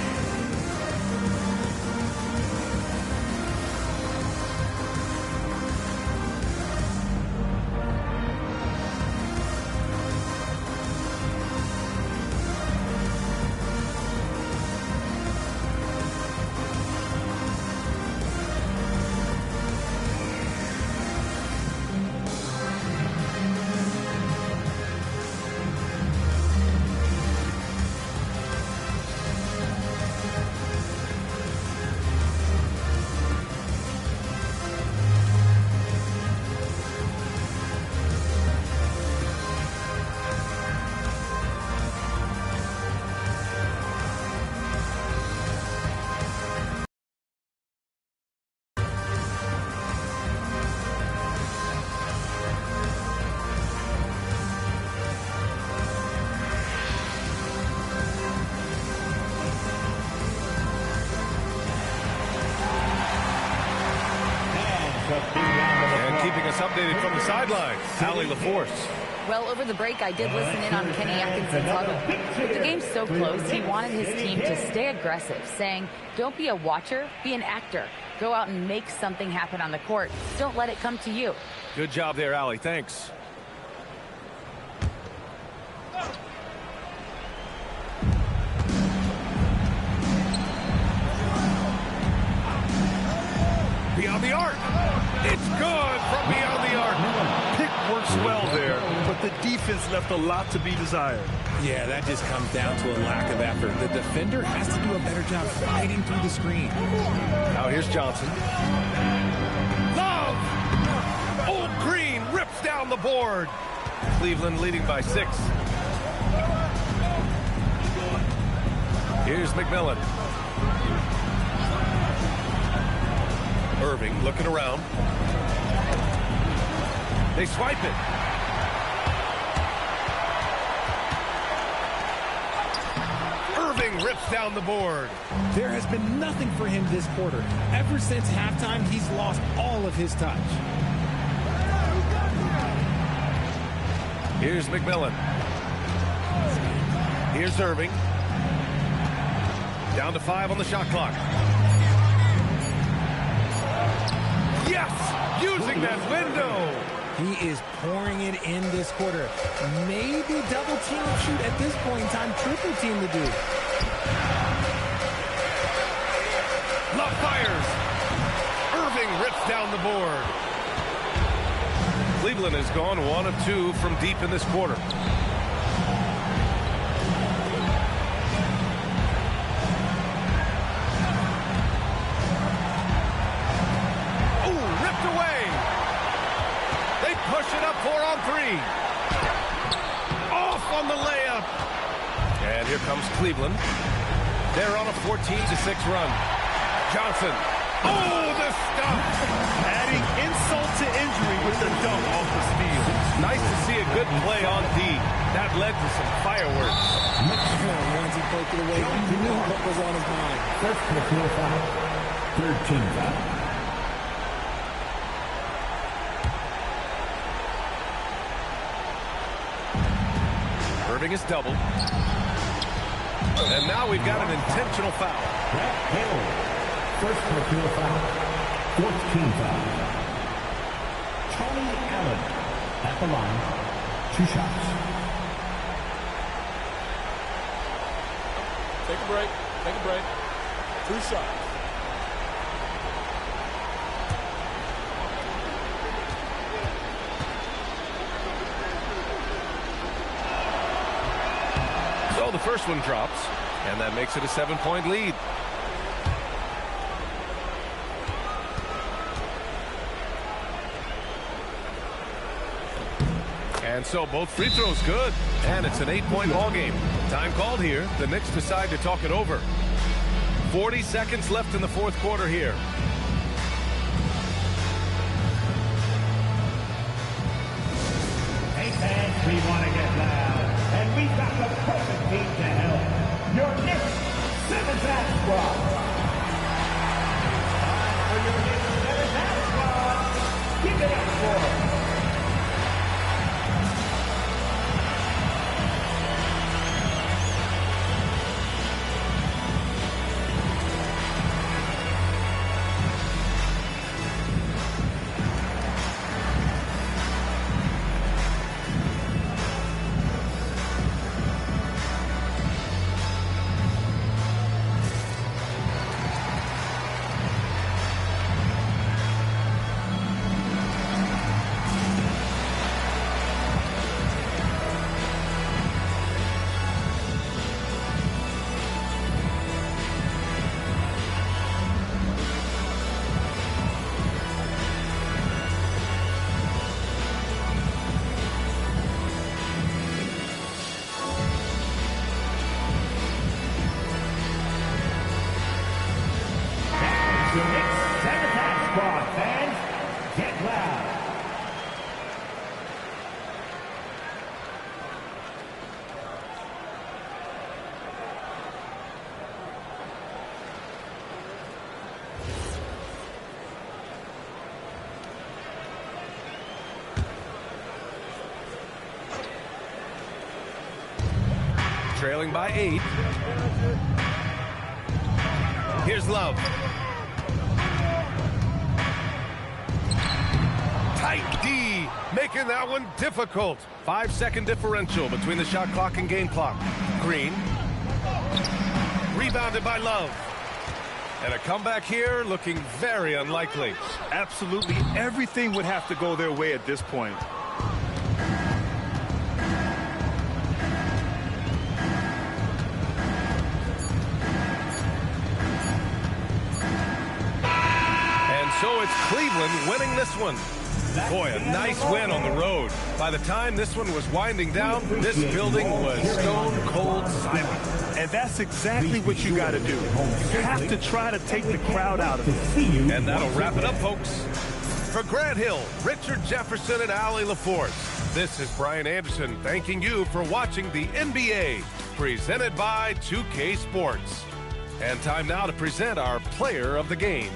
And keeping us updated from the sidelines, Allie LaForce. Well, over the break, I did listen in on Kenny Atkinson's huddle. With the game so close, he wanted his team to stay aggressive, saying, don't be a watcher, be an actor. Go out and make something happen on the court. Don't let it come to you. Good job there, Allie. Thanks. Beyond the arc. It's good from beyond the arc. Pick works well there, but the defense left a lot to be desired. Yeah, that just comes down to a lack of effort. The defender has to do a better job fighting through the screen. Now here's Johnson. Love! Old Green rips down the board. Cleveland leading by 6. Here's McMillan. Irving looking around. They swipe it. Irving rips down the board. There has been nothing for him this quarter. Ever since halftime, he's lost all of his touch. Here's McMillan. Here's Irving. Down to 5 on the shot clock. Yes! Using that window! He is pouring it in this quarter. Maybe double team shoot at this point in time. Triple team to do. Love fires. Irving rips down the board. Cleveland has gone 1 of 2 from deep in this quarter. Push it up 4 on 3. Off on the layup. And here comes Cleveland. They're on a 14-6 run. Johnson. Oh, the stop. Adding insult to injury with the dunk off the steal. Nice to see a good play on D. That led to some fireworks. Once he poked it away, he knew what was on his mind. First personal foul. Third team foul. Irving is doubled. And now we've got an intentional foul. Brett Hill. First personal foul. Fourth team foul. Charlie Allen at the line. 2 shots. Take a break. Take a break. 2 shots. So the first one drops, and that makes it a 7-point lead. And so both free throws good, and it's an 8-point ball game. Time called here. The Knicks decide to talk it over. 40 seconds left in the fourth quarter here. Hey fans, we want to get loud, and we've got the perfect team to help. Your Knicks 7-Tat Squad. For your Knicks 7-Tat Squad, give it up for them. Your Knicks 7-Tat Squad fans, get loud. Trailing by 8. Here's Love. Tight D, making that one difficult. 5-second differential between the shot clock and game clock. Green. Rebounded by Love. And a comeback here looking very unlikely. Absolutely everything would have to go their way at this point. And so it's Cleveland winning this one. Boy, a nice win on the road. By the time this one was winding down, this building was stone cold silent. And that's exactly what you got to do. You have to try to take the crowd out of it. And that'll wrap it up, folks. For Grant Hill, Richard Jefferson, and Allie LaForce, this is Brian Anderson thanking you for watching the NBA, presented by 2K Sports. And time now to present our player of the game.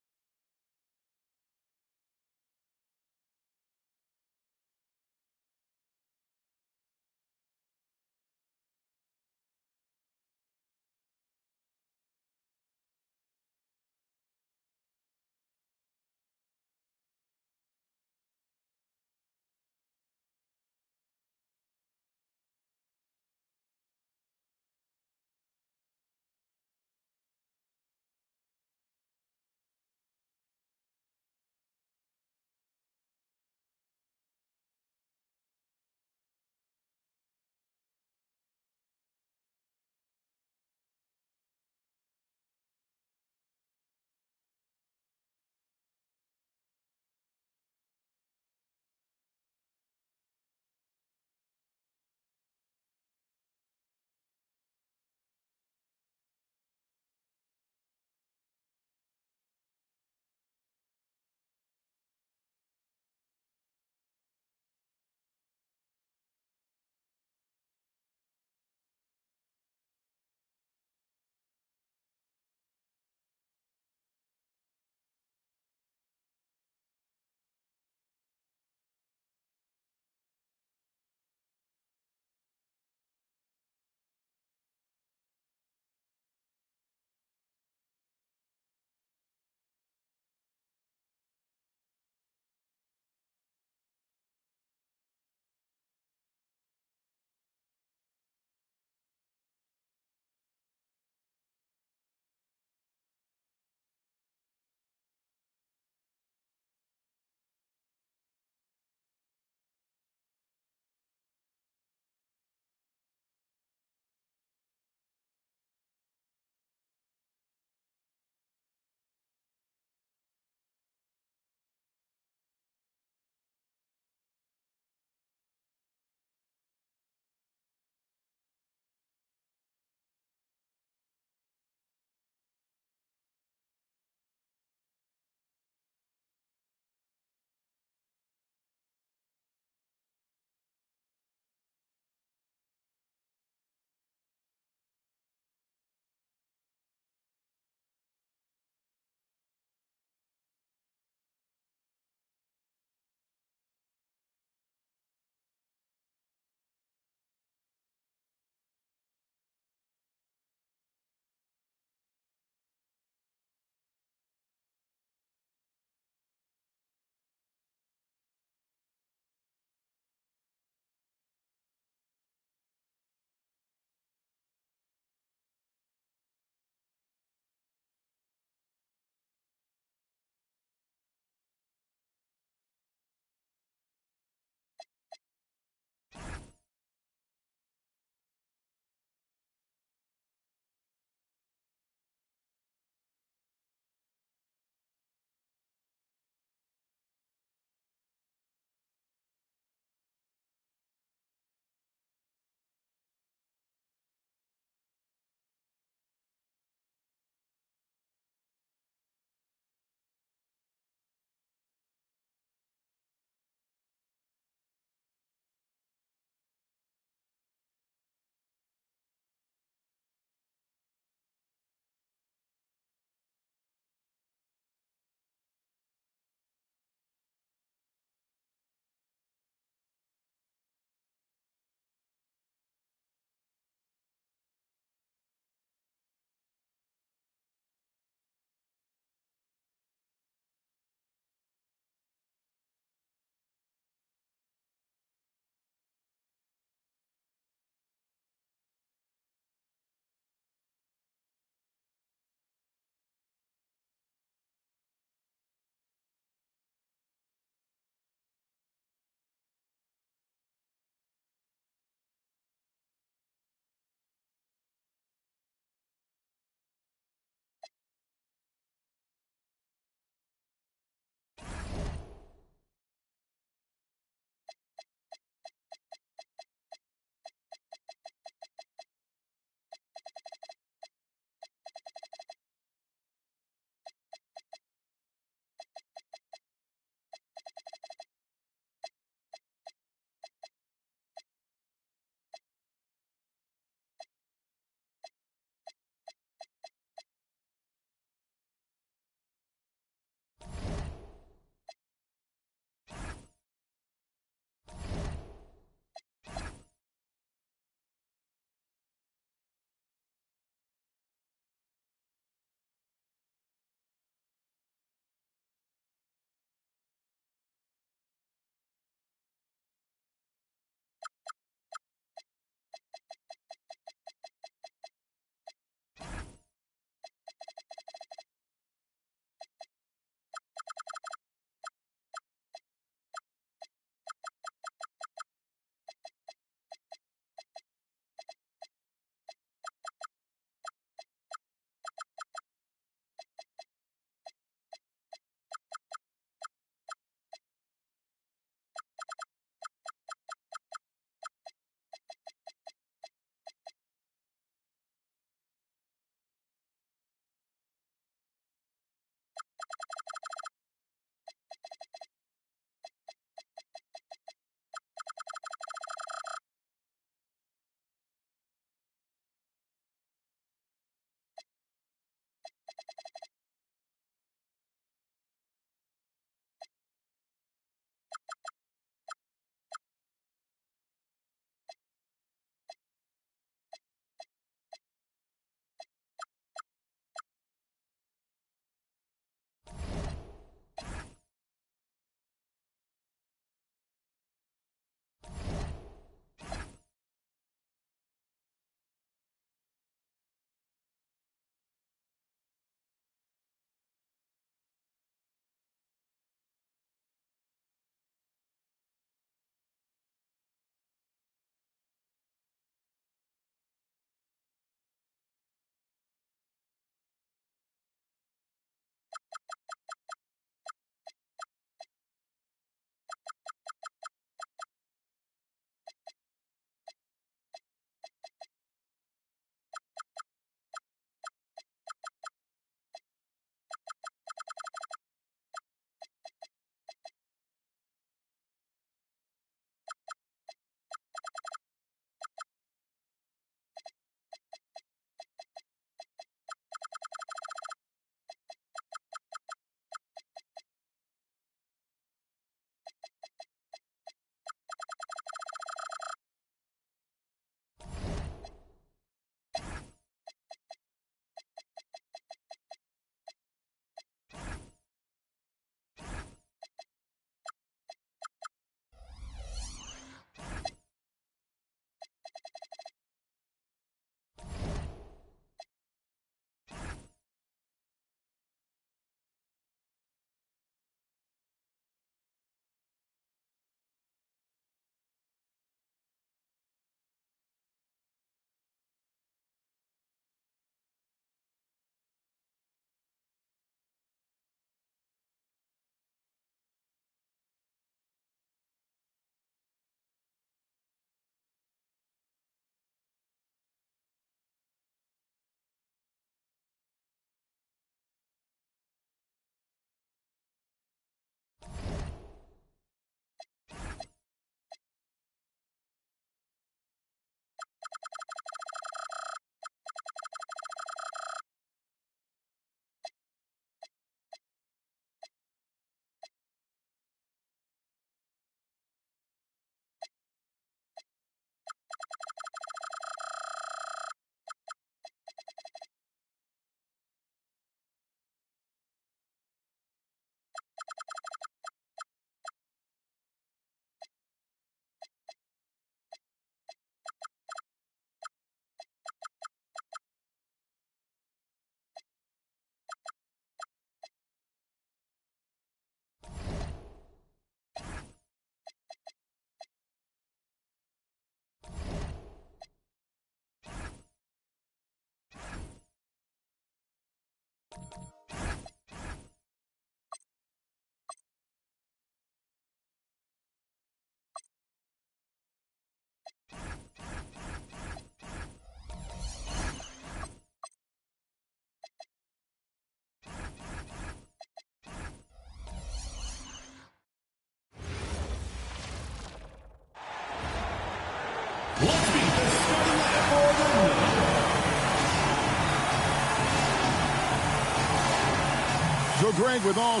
So Greg, with all...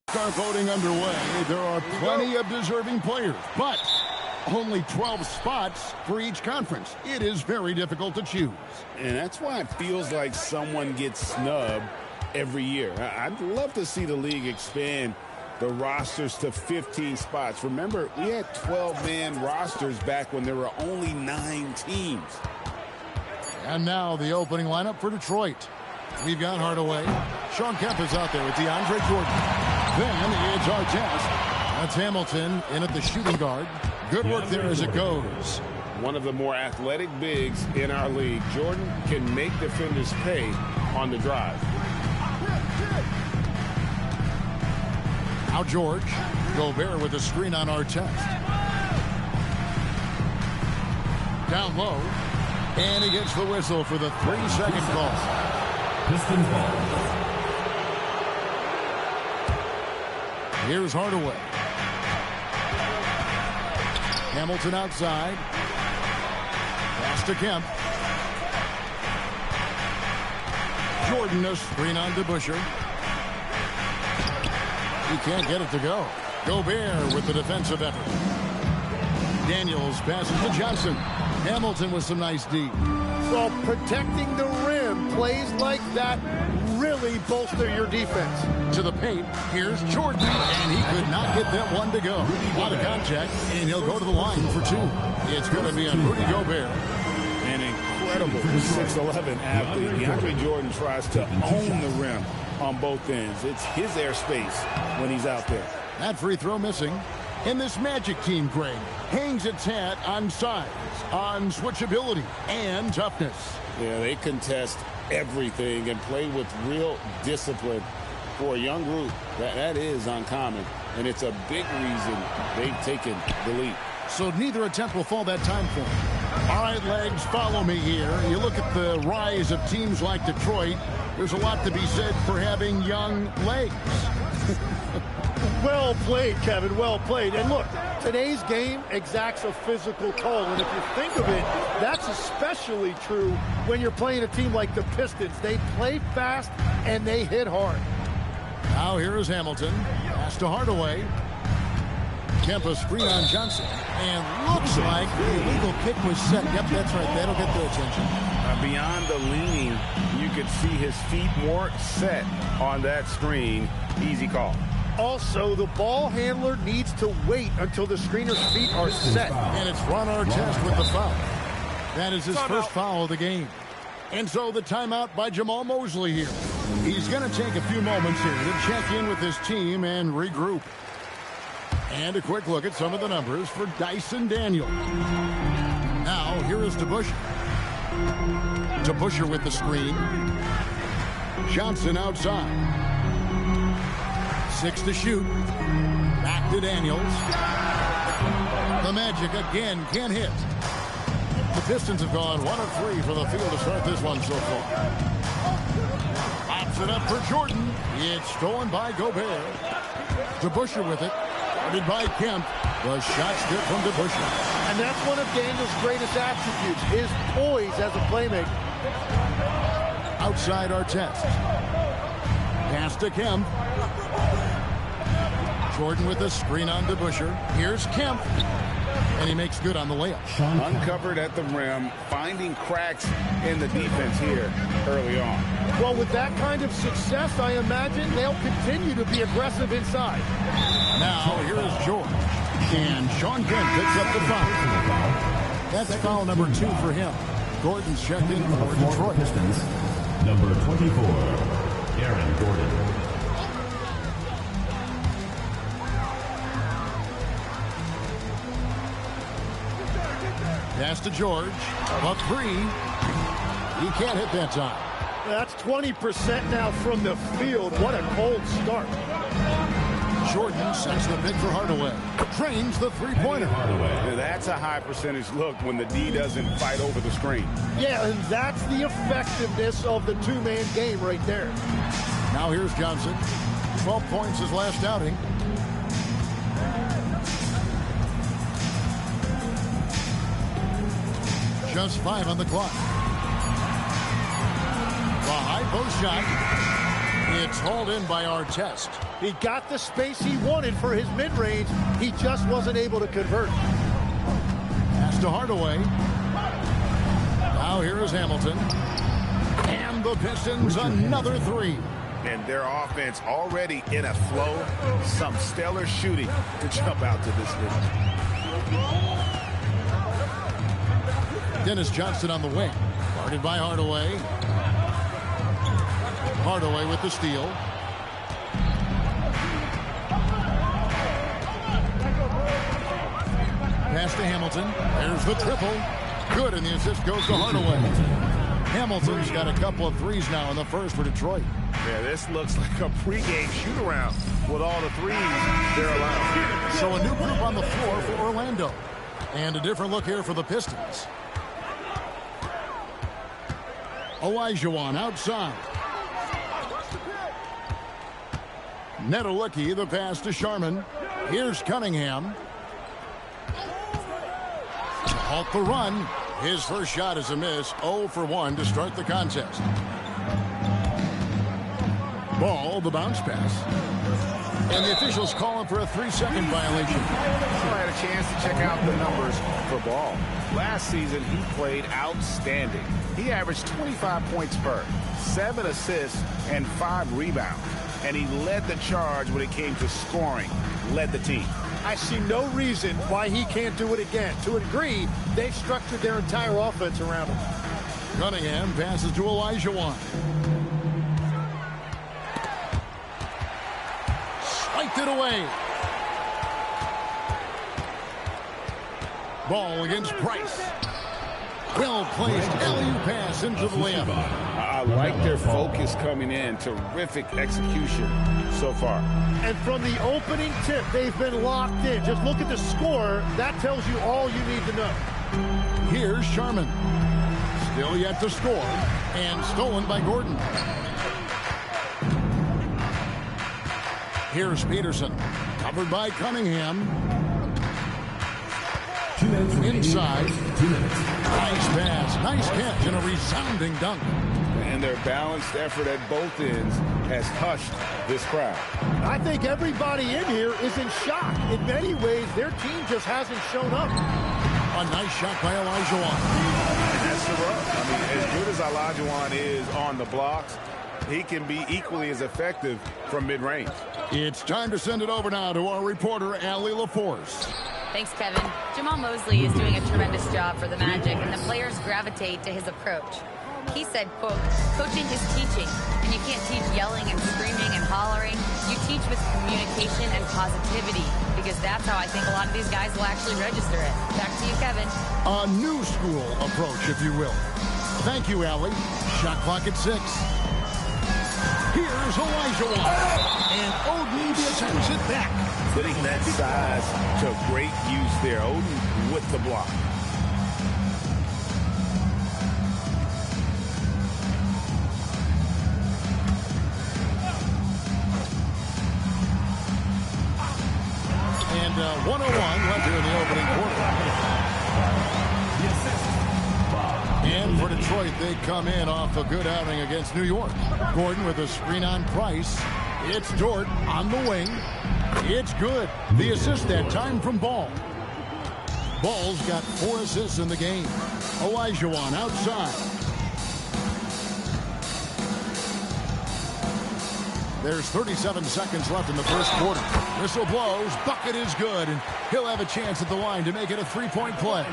Start voting underway. There are plenty of deserving players, but only 12 spots for each conference. It is very difficult to choose. And that's why it feels like someone gets snubbed every year. I'd love to see the league expand the rosters to 15 spots. Remember, we had 12-man rosters back when there were only 9 teams. And now the opening lineup for Detroit. We've got Hardaway. Sean Kemp is out there with DeAndre Jordan. Then it's our test. That's Hamilton in at the shooting guard. Good work there as it goes. One of the more athletic bigs in our league. Jordan can make defenders pay on the drive. Now George. Gobert with a screen on our test. Down low. And he gets the whistle for the 3-second call. Pistons ball. Here's Hardaway. Hamilton outside. Pass to Kemp. Jordan a screen on to Busher. He can't get it to go. Gobert with the defensive effort. Daniels passes to Johnson. Hamilton with some nice D. Well, protecting the rim, plays like that really bolster your defense. To the paint, here's Jordan, and he could not get that one to go. A lot of contact, and he'll go to the line for 2. It's going to be on Rudy Gobert. An incredible 6'11" athlete. DeAndre Jordan tries to own the rim on both ends. It's his airspace when he's out there. That free throw missing. And this Magic team, Greg, hangs its hat on size, on switchability, and toughness. Yeah, they contest everything and play with real discipline. For a young group, that is uncommon, and it's a big reason they've taken the lead. So neither attempt will fall that time for them. All right, Legs, follow me here. You look at the rise of teams like Detroit, there's a lot to be said for having young legs. Well played, Kevin, well played. And look, today's game exacts a physical toll. And if you think of it, that's especially true when you're playing a team like the Pistons. They play fast and they hit hard. Now here is Hamilton. Pass to Hardaway. Kemp a screen on Johnson. And looks like the illegal kick was set. Yep, that's right. That'll get their attention. Beyond the leaning, you could see his feet more set on that screen. Easy call. Also, the ball handler needs to wait until the screener's feet are set. And it's Ron Artest with the foul. That is his first foul of the game. And so the timeout by Jamal Mosley here. He's going to take a few moments here to check in with his team and regroup. And a quick look at some of the numbers for Dyson Daniels. Now, here is DeBusschere. DeBusschere with the screen. Johnson outside. 6 to shoot. Back to Daniels. The Magic again can't hit. The Pistons have gone 1 of 3 for the field to start this one so far. Pops it up for Jordan. It's stolen by Gobert. DeBusschere with it. Guarded by Kemp. The shot's good from DeBusschere. And that's one of Daniels' greatest attributes, his poise as a playmaker. Outside Artest. Pass to Kemp. Jordan with a screen on DeBusschere. Here's Kemp. And he makes good on the layup. Uncovered at the rim, finding cracks in the defense here early on. Well, with that kind of success, I imagine they'll continue to be aggressive inside. Now, here is George. And Sean Kemp picks up the foul. That's foul number 2 for him. Gordon's checked in for Detroit. Pistons, number 24, Aaron Gordon. Pass to George. Up 3. He can't hit that time. That's 20% now from the field. What a cold start. Jordan sends the pick for Hardaway. Trains the three-pointer. Hardaway. That's a high percentage look when the D doesn't fight over the screen. Yeah, and that's the effectiveness of the two-man game right there. Now here's Johnson. 12 points his last outing. Just 5 on the clock. The high post shot. It's hauled in by Artest. He got the space he wanted for his mid-range. He just wasn't able to convert. Pass to Hardaway. Now here is Hamilton. And the Pistons another 3. And their offense already in a flow. Some stellar shooting to jump out to this lead. Dennis Johnson on the wing. Guarded by Hardaway. Hardaway with the steal. Pass to Hamilton. There's the triple. Good, and the assist goes to Hardaway. Hamilton's got a couple of threes now in the first for Detroit. Yeah, this looks like a pregame shoot-around with all the threes they're allowed. So a new group on the floor for Orlando. And a different look here for the Pistons. Olajuwon outside. Nedelicki, the pass to Sharman. Here's Cunningham. To halt the run. His first shot is a miss. 0 for 1 to start the contest. Ball, the bounce pass. And the officials calling for a 3-second violation. I had a chance to check out the numbers for Ball. Last season, he played outstanding. He averaged 25 points per, 7 assists, and 5 rebounds. And he led the charge when it came to scoring, led the team. I see no reason why he can't do it again. To a degree, they've structured their entire offense around him. Cunningham passes to Olajuwon. Spiked it away. Ball against Price. Well placed alley-oop pass into the layup. I like their focus coming in. Terrific execution so far. And from the opening tip, they've been locked in. Just look at the score. That tells you all you need to know. Here's Sharman. Still yet to score. And stolen by Gordon. Here's Peterson. Covered by Cunningham. Inside. Nice pass. Nice catch and a resounding dunk. And their balanced effort at both ends has hushed this crowd. I think everybody in here is in shock. In many ways, their team just hasn't shown up. A nice shot by Olajuwon. That's the rub. I mean, as good as Olajuwon is on the blocks, he can be equally as effective from mid-range. It's time to send it over now to our reporter, Allie LaForce. Thanks, Kevin. Jamal Mosley is doing a tremendous job for the Magic, and the players gravitate to his approach. He said, quote, coaching is teaching, and you can't teach yelling and screaming and hollering. You teach with communication and positivity, because that's how I think a lot of these guys will actually register it. Back to you, Kevin. A new school approach, if you will. Thank you, Allie. Shot clock at 6. Here's Olajuwon. And Oden sends it back. Putting that size to great use there. Oden with the block. And 101 left here in the opening quarter. And for Detroit, they come in off a good outing against New York. Gordon with a screen on Price. It's Dort on the wing. It's good. The assist that time from Ball. Ball's got 4 assists in the game. Olajuwon outside. There's 37 seconds left in the first quarter. Whistle blows. Bucket is good. And he'll have a chance at the line to make it a 3-point play.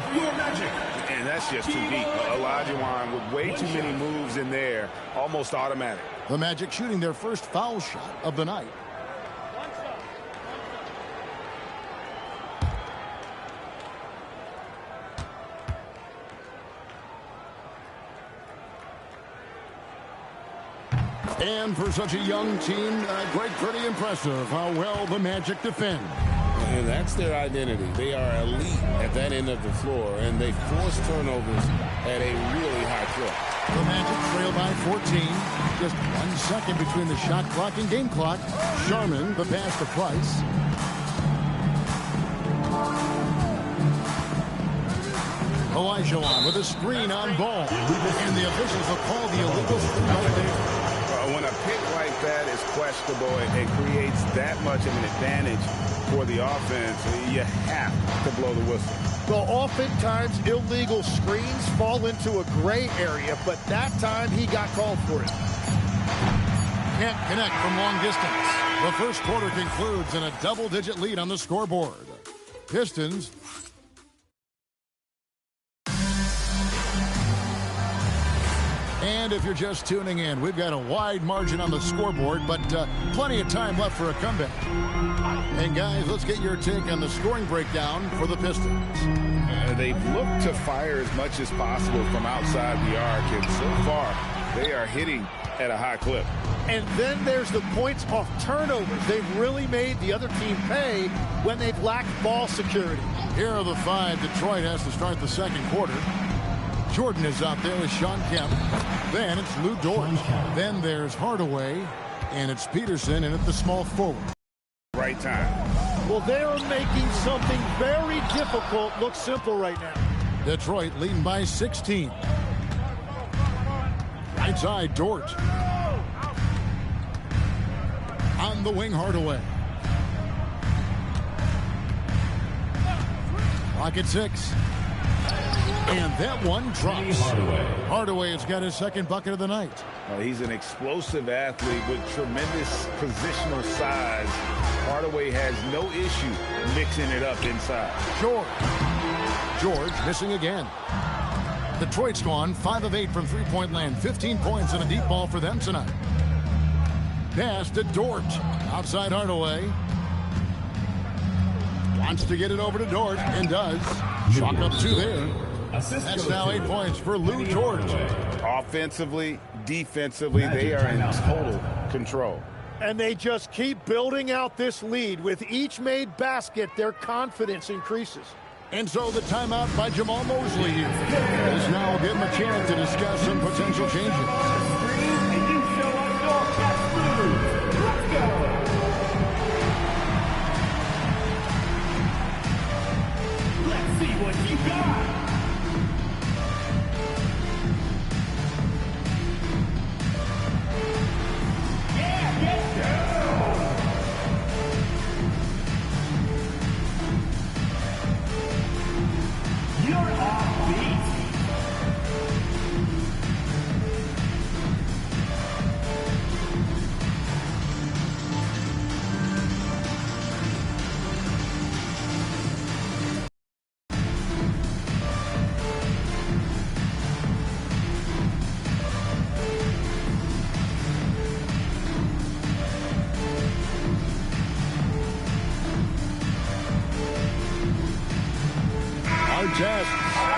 And that's just too deep. Olajuwon with way too many moves in there. Almost automatic. The Magic shooting their first foul shot of the night. And for such a young team, pretty impressive how well the Magic defend. And that's their identity. They are elite at that end of the floor, and they force turnovers at a really high floor. The Magic trail by 14. Just 1 second between the shot clock and game clock. Sharman, the pass to Price. Olajuwon with a screen on ball. And the officials will call the illegal screen. When a pick like that is questionable and creates that much of an advantage for the offense, you have to blow the whistle. Well, oftentimes illegal screens fall into a gray area, but that time he got called for it. Can't connect from long distance. The first quarter concludes in a double-digit lead on the scoreboard. Pistons. And if you're just tuning in, we've got a wide margin on the scoreboard, but plenty of time left for a comeback. And guys, let's get your take on the scoring breakdown for the Pistons. They've looked to fire as much as possible from outside the arc, and so far they are hitting at a high clip. And then there's the points off turnovers. They've really made the other team pay when they've lacked ball security. Here are the 5 Detroit has to start the second quarter. Jordan is out there with Sean Kemp. Then it's Lou Dort. Then there's Hardaway. And it's Peterson in at the small forward. Right time. Well, they are making something very difficult look simple right now. Detroit leading by 16. Right side, Dort. On the wing, Hardaway. Clock at 6. And that one drops. Hardaway has got his second bucket of the night. He's an explosive athlete with tremendous positional size. Hardaway has no issue mixing it up inside. George missing again. Detroit's gone 5 of 8 from three-point land. 15 points and a deep ball for them tonight. Pass to Dort. Outside Hardaway. Wants to get it over to Dort and does. Chalk up 2 there. That's now 8 points for Lou Dort. Offensively, defensively, they are in total control. And they just keep building out this lead. With each made basket, their confidence increases. And so the timeout by Jamal Mosley here. This now will give him a chance to discuss some potential changes. Let's see what you got.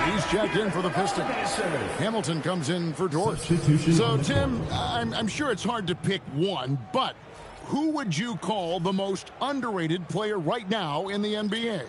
He's checked in for the Pistons. Hamilton comes in for Dort. So, Tim, I'm sure it's hard to pick one, but who would you call the most underrated player right now in the NBA?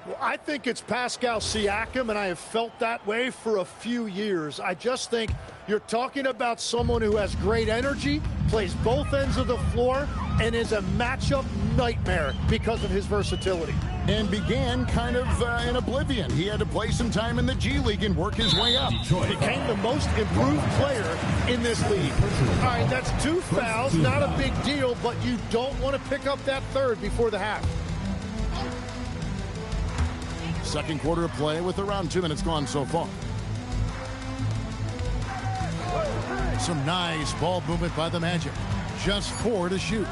Well, I think it's Pascal Siakam, and I have felt that way for a few years. I just think you're talking about someone who has great energy, plays both ends of the floor, and is a matchup nightmare because of his versatility. And began kind of in oblivion. He had to play some time in the G League and work his way up. Became the most improved player in this league. All right, that's 2 fouls, not a big deal, but you don't want to pick up that third before the half. Second quarter of play with around 2 minutes gone so far. Some nice ball movement by the Magic. Just 4 to shoot.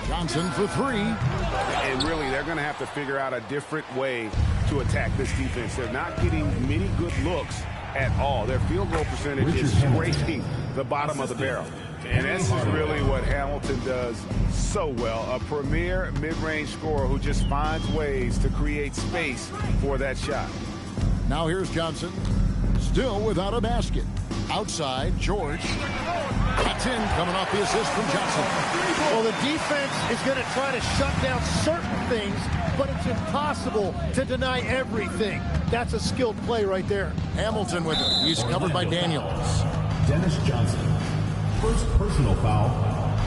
Johnson for 3. And really, they're going to have to figure out a different way to attack this defense. They're not getting many good looks at all. Their field goal percentage is scraping the bottom of the barrel. And this is really what Hamilton does so well. A premier mid-range scorer who just finds ways to create space for that shot. Now here's Johnson. Still without a basket. Outside, George. That's in, coming off the assist from Johnson. Well, the defense is going to try to shut down certain things, but it's impossible to deny everything. That's a skilled play right there. Hamilton with it. He's covered by Daniels. Dennis Johnson. First personal foul.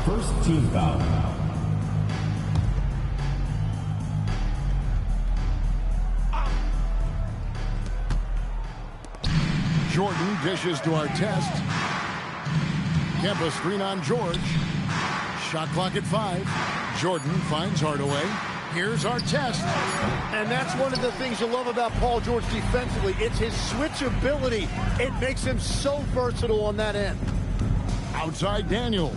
First team foul. Jordan dishes to our test. Kempa screen on George. Shot clock at 5. Jordan finds Hardaway. Here's our test. And that's one of the things you love about Paul George defensively. It's his switchability. It makes him so versatile on that end. Outside Daniels.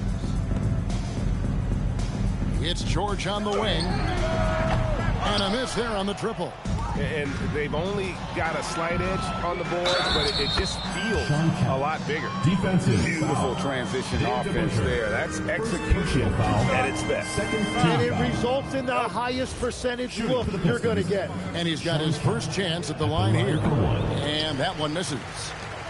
It's George on the wing. And a miss there on the triple. And they've only got a slight edge on the board, but it just feels a lot bigger. Defensive Beautiful transition offense there. That's execution at its best. And it results in the highest percentage look you're going to get. And he's got his first chance at the line here. And that one misses.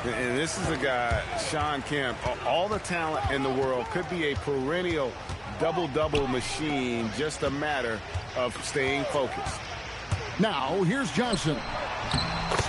And this is a guy, Shawn Kemp, all the talent in the world, could be a perennial double-double machine, just a matter of staying focused. Now, here's Johnson.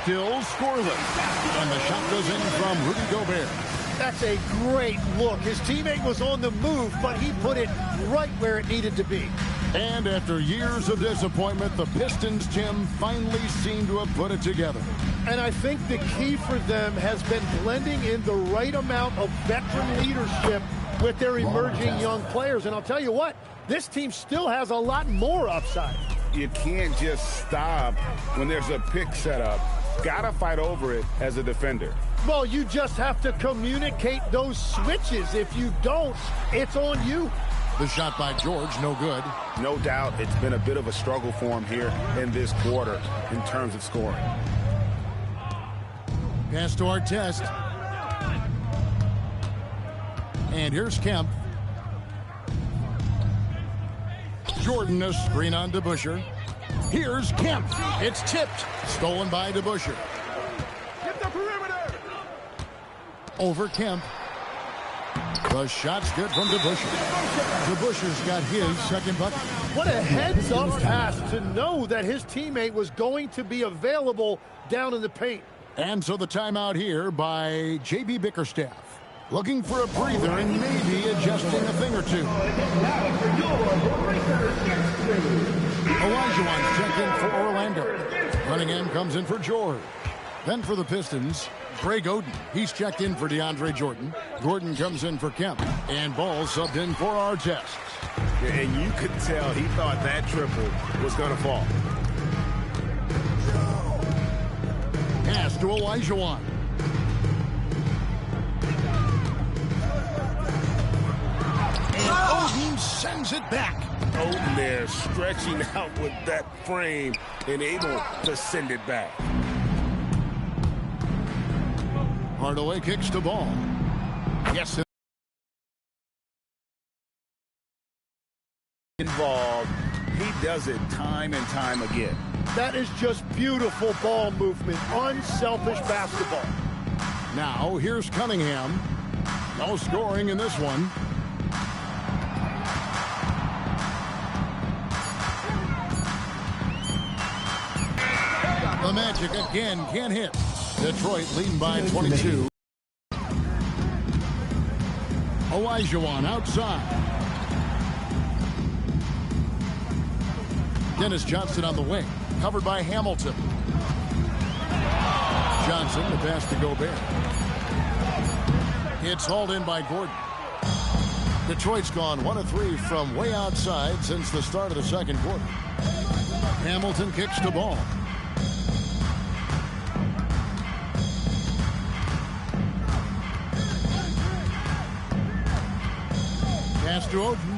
Still scoreless. And the shot goes in from Rudy Gobert. That's a great look. His teammate was on the move, but he put it right where it needed to be. And after years of disappointment, the Pistons, Tim, finally seem to have put it together. And I think the key for them has been blending in the right amount of veteran leadership with their emerging young players. And I'll tell you what, this team still has a lot more upside. You can't just stop when there's a pick set up. Gotta fight over it as a defender. Well, you just have to communicate those switches. If you don't, it's on you. The shot by George, no good. No doubt it's been a bit of a struggle for him here in this quarter in terms of scoring. Pass to our test. And here's Kemp. Jordan, a screen on DeBusschere. Here's Kemp. It's tipped. Stolen by DeBusschere. Get the perimeter. Over Kemp. The shot's good from DeBusschere. DeBusschere's got his second bucket. What a heads-up pass to know that his teammate was going to be available down in the paint. And so the timeout here by J.B. Bickerstaff. Looking for a breather and maybe adjusting a thing or two. Olajuwon's checked in for Orlando. Cunningham comes in for George. Then for the Pistons, Greg Oden. He's checked in for DeAndre Jordan. Gordon comes in for Kemp. And Ball subbed in for our test. And you could tell he thought that triple was going to fall. Pass to Olajuwon. And Oden sends it back. Oden there stretching out with that frame and able to send it back. Hardaway kicks the ball. Yes. Involved. He does it time and time again. That is just beautiful ball movement, unselfish basketball. Now, here's Cunningham. No scoring in this one. The Magic again can't hit. Detroit leading by 22. Olajuwon outside. Dennis Johnson on the wing. Covered by Hamilton. Johnson, the pass to Gobert. It's hauled in by Gordon. Detroit's gone 1 of 3 from way outside since the start of the second quarter. Hamilton kicks the ball. Pass to Oden.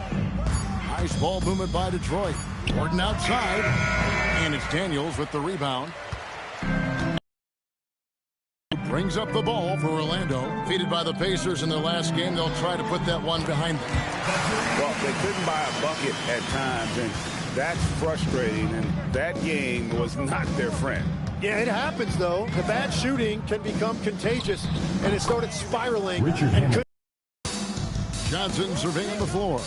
Nice ball movement by Detroit. Gordon outside. And it's Daniels with the rebound. Brings up the ball for Orlando. Defeated by the Pacers in their last game. They'll try to put that one behind them. Well, they couldn't buy a bucket at times, and that's frustrating. And that game was not their friend. Yeah, it happens, though. The bad shooting can become contagious, and it started spiraling. And Johnson surveying the floor.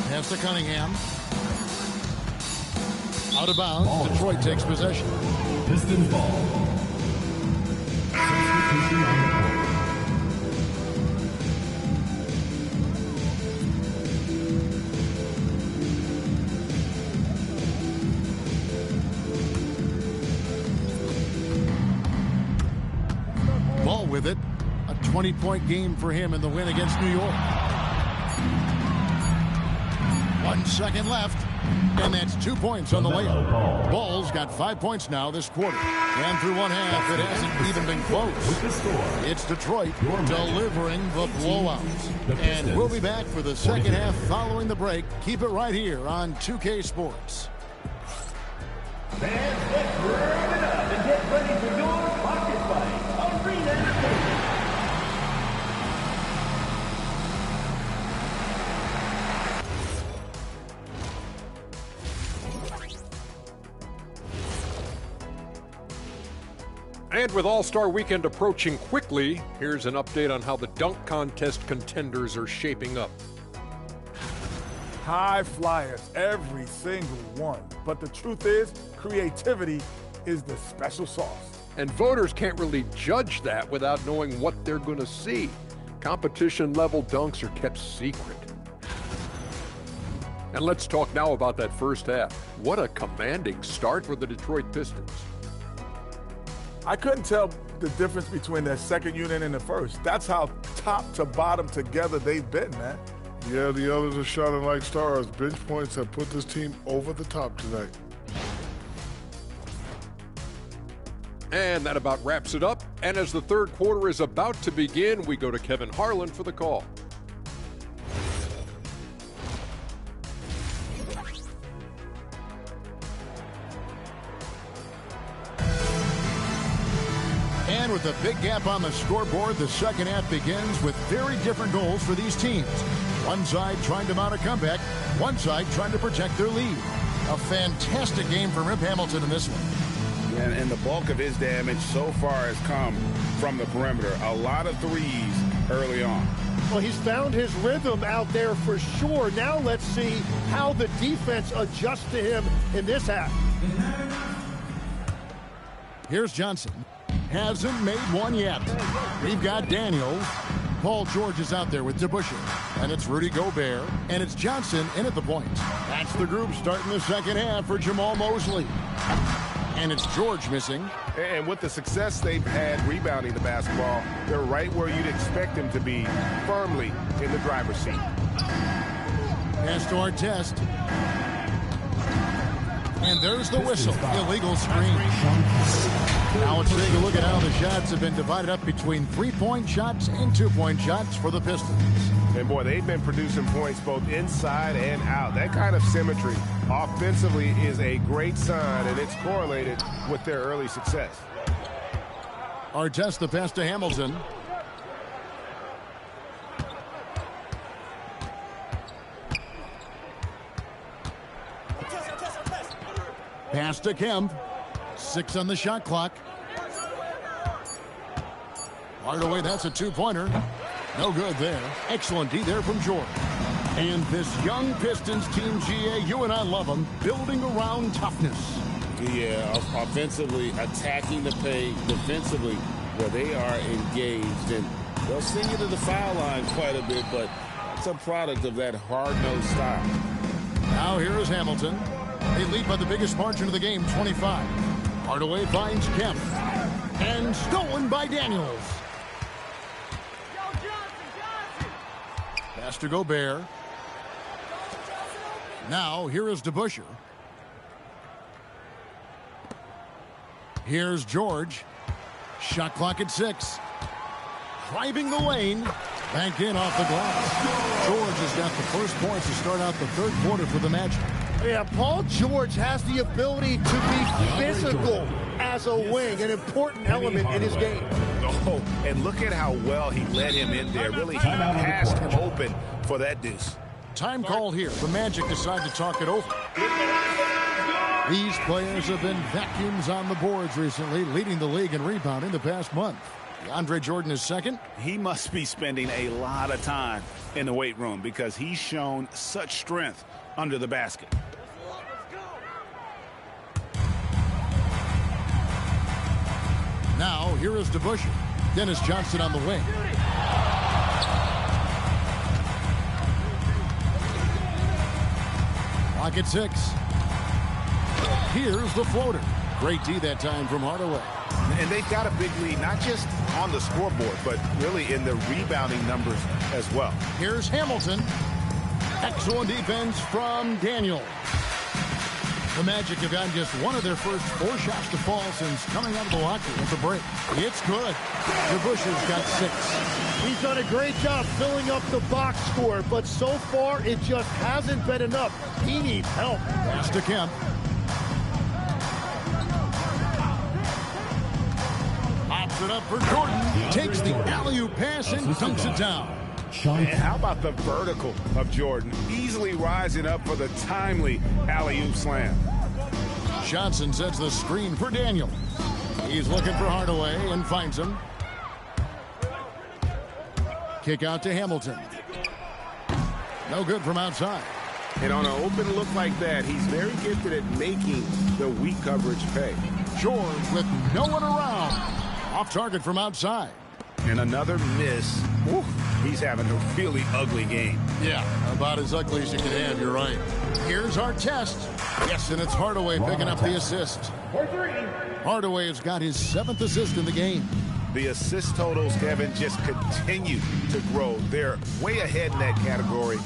Pass to Cunningham. Out of bounds, Detroit takes possession. Pistons ball. Substitution on the court. Ball with it. A 20-point game for him in the win against New York. 1 second left, and that's 2 points on the layup. Ball's got 5 points now this quarter. And through one half, it hasn't even been close. It's Detroit delivering the blowout. And we'll be back for the second half following the break. Keep it right here on 2K Sports. Fans, let's rev it up and get ready for your pocket fight. Arena. And with All-Star Weekend approaching quickly, here's an update on how the dunk contest contenders are shaping up. High flyers, every single one. But the truth is, creativity is the special sauce. And voters can't really judge that without knowing what they're going to see. Competition-level dunks are kept secret. And let's talk now about that first half. What a commanding start for the Detroit Pistons. I couldn't tell the difference between their second unit and the first. That's how top to bottom together they've been, man. Yeah, the others are shining like stars. Bench points have put this team over the top tonight. And that about wraps it up. And as the third quarter is about to begin, we go to Kevin Harlan for the call. And with a big gap on the scoreboard, the second half begins with very different goals for these teams. One side trying to mount a comeback, one side trying to protect their lead. A fantastic game for Rip Hamilton in this one. And the bulk of his damage so far has come from the perimeter. A lot of threes early on. Well, he's found his rhythm out there for sure. Now let's see how the defense adjusts to him in this half. Here's Johnson. Hasn't made one yet. We've got Daniels. Paul George is out there with DeBusschere. And it's Rudy Gobert. And it's Johnson in at the point. That's the group starting the second half for Jamal Mosley. And it's George missing. And with the success they've had rebounding the basketball, they're right where you'd expect them to be, firmly in the driver's seat. Pass to Artest. And there's the whistle. Illegal screen. Now let's take a look at how the shots have been divided up between three-point shots and two-point shots for the Pistons. And boy, they've been producing points both inside and out. That kind of symmetry offensively is a great sign, and it's correlated with their early success. Artest the pass to Hamilton. Pass to Kemp. 6 on the shot clock. Hardaway, that's a two-pointer. No good there. Excellent D there from George. And this young Pistons team, GA, you and I love them, building around toughness. Yeah, offensively, attacking the paint, defensively, where they are engaged. And they'll send you to the foul line quite a bit, but it's a product of that hard-nosed style. Now here is Hamilton. They lead by the biggest margin of the game, 25. Hardaway finds Kemp. And stolen by Daniels. Pass to Gobert. Now, here is DeBusschere. Here's George. Shot clock at 6. Driving the lane. Banked in off the glass. George has got the first points to start out the third quarter for the Magic. Yeah, Paul George has the ability to be physical as a wing, an important element in his game. Oh, and look at how well he led him in there. Really passed him open for that deuce. Time called here. The Magic decide to talk it over. These players have been vacuums on the boards recently, leading the league in rebounding the past month. DeAndre Jordan is second. He must be spending a lot of time in the weight room because he's shown such strength under the basket. Now, here is DeBusschere. Dennis Johnson on the wing. Clock at 6. Here's the floater. Great D that time from Hardaway. And they've got a big lead, not just on the scoreboard, but really in the rebounding numbers as well. Here's Hamilton. Excellent defense from Daniel. The Magic have gotten just one of their first 4 shots to fall since coming out of the locker room at the break. It's good. DeBusschere's got 6. He's done a great job filling up the box score, but so far it just hasn't been enough. He needs help. Pass to Kemp. Pops it up for Jordan. Takes the alley-oop pass and dunks it down. And how about the vertical of Jordan? Easily rising up for the timely alley-oop slam. Johnson sets the screen for Daniel. He's looking for Hardaway and finds him. Kick out to Hamilton. No good from outside. And on an open look like that, he's very gifted at making the weak coverage pay. George with no one around. Off target from outside. And another miss. Ooh, he's having a really ugly game. Yeah, about as ugly as you can have, you're right. Here's our test. Yes, and it's Hardaway picking up the assist. Hardaway has got his 7th assist in the game. The assist totals, Kevin, just continue to grow. They're way ahead in that category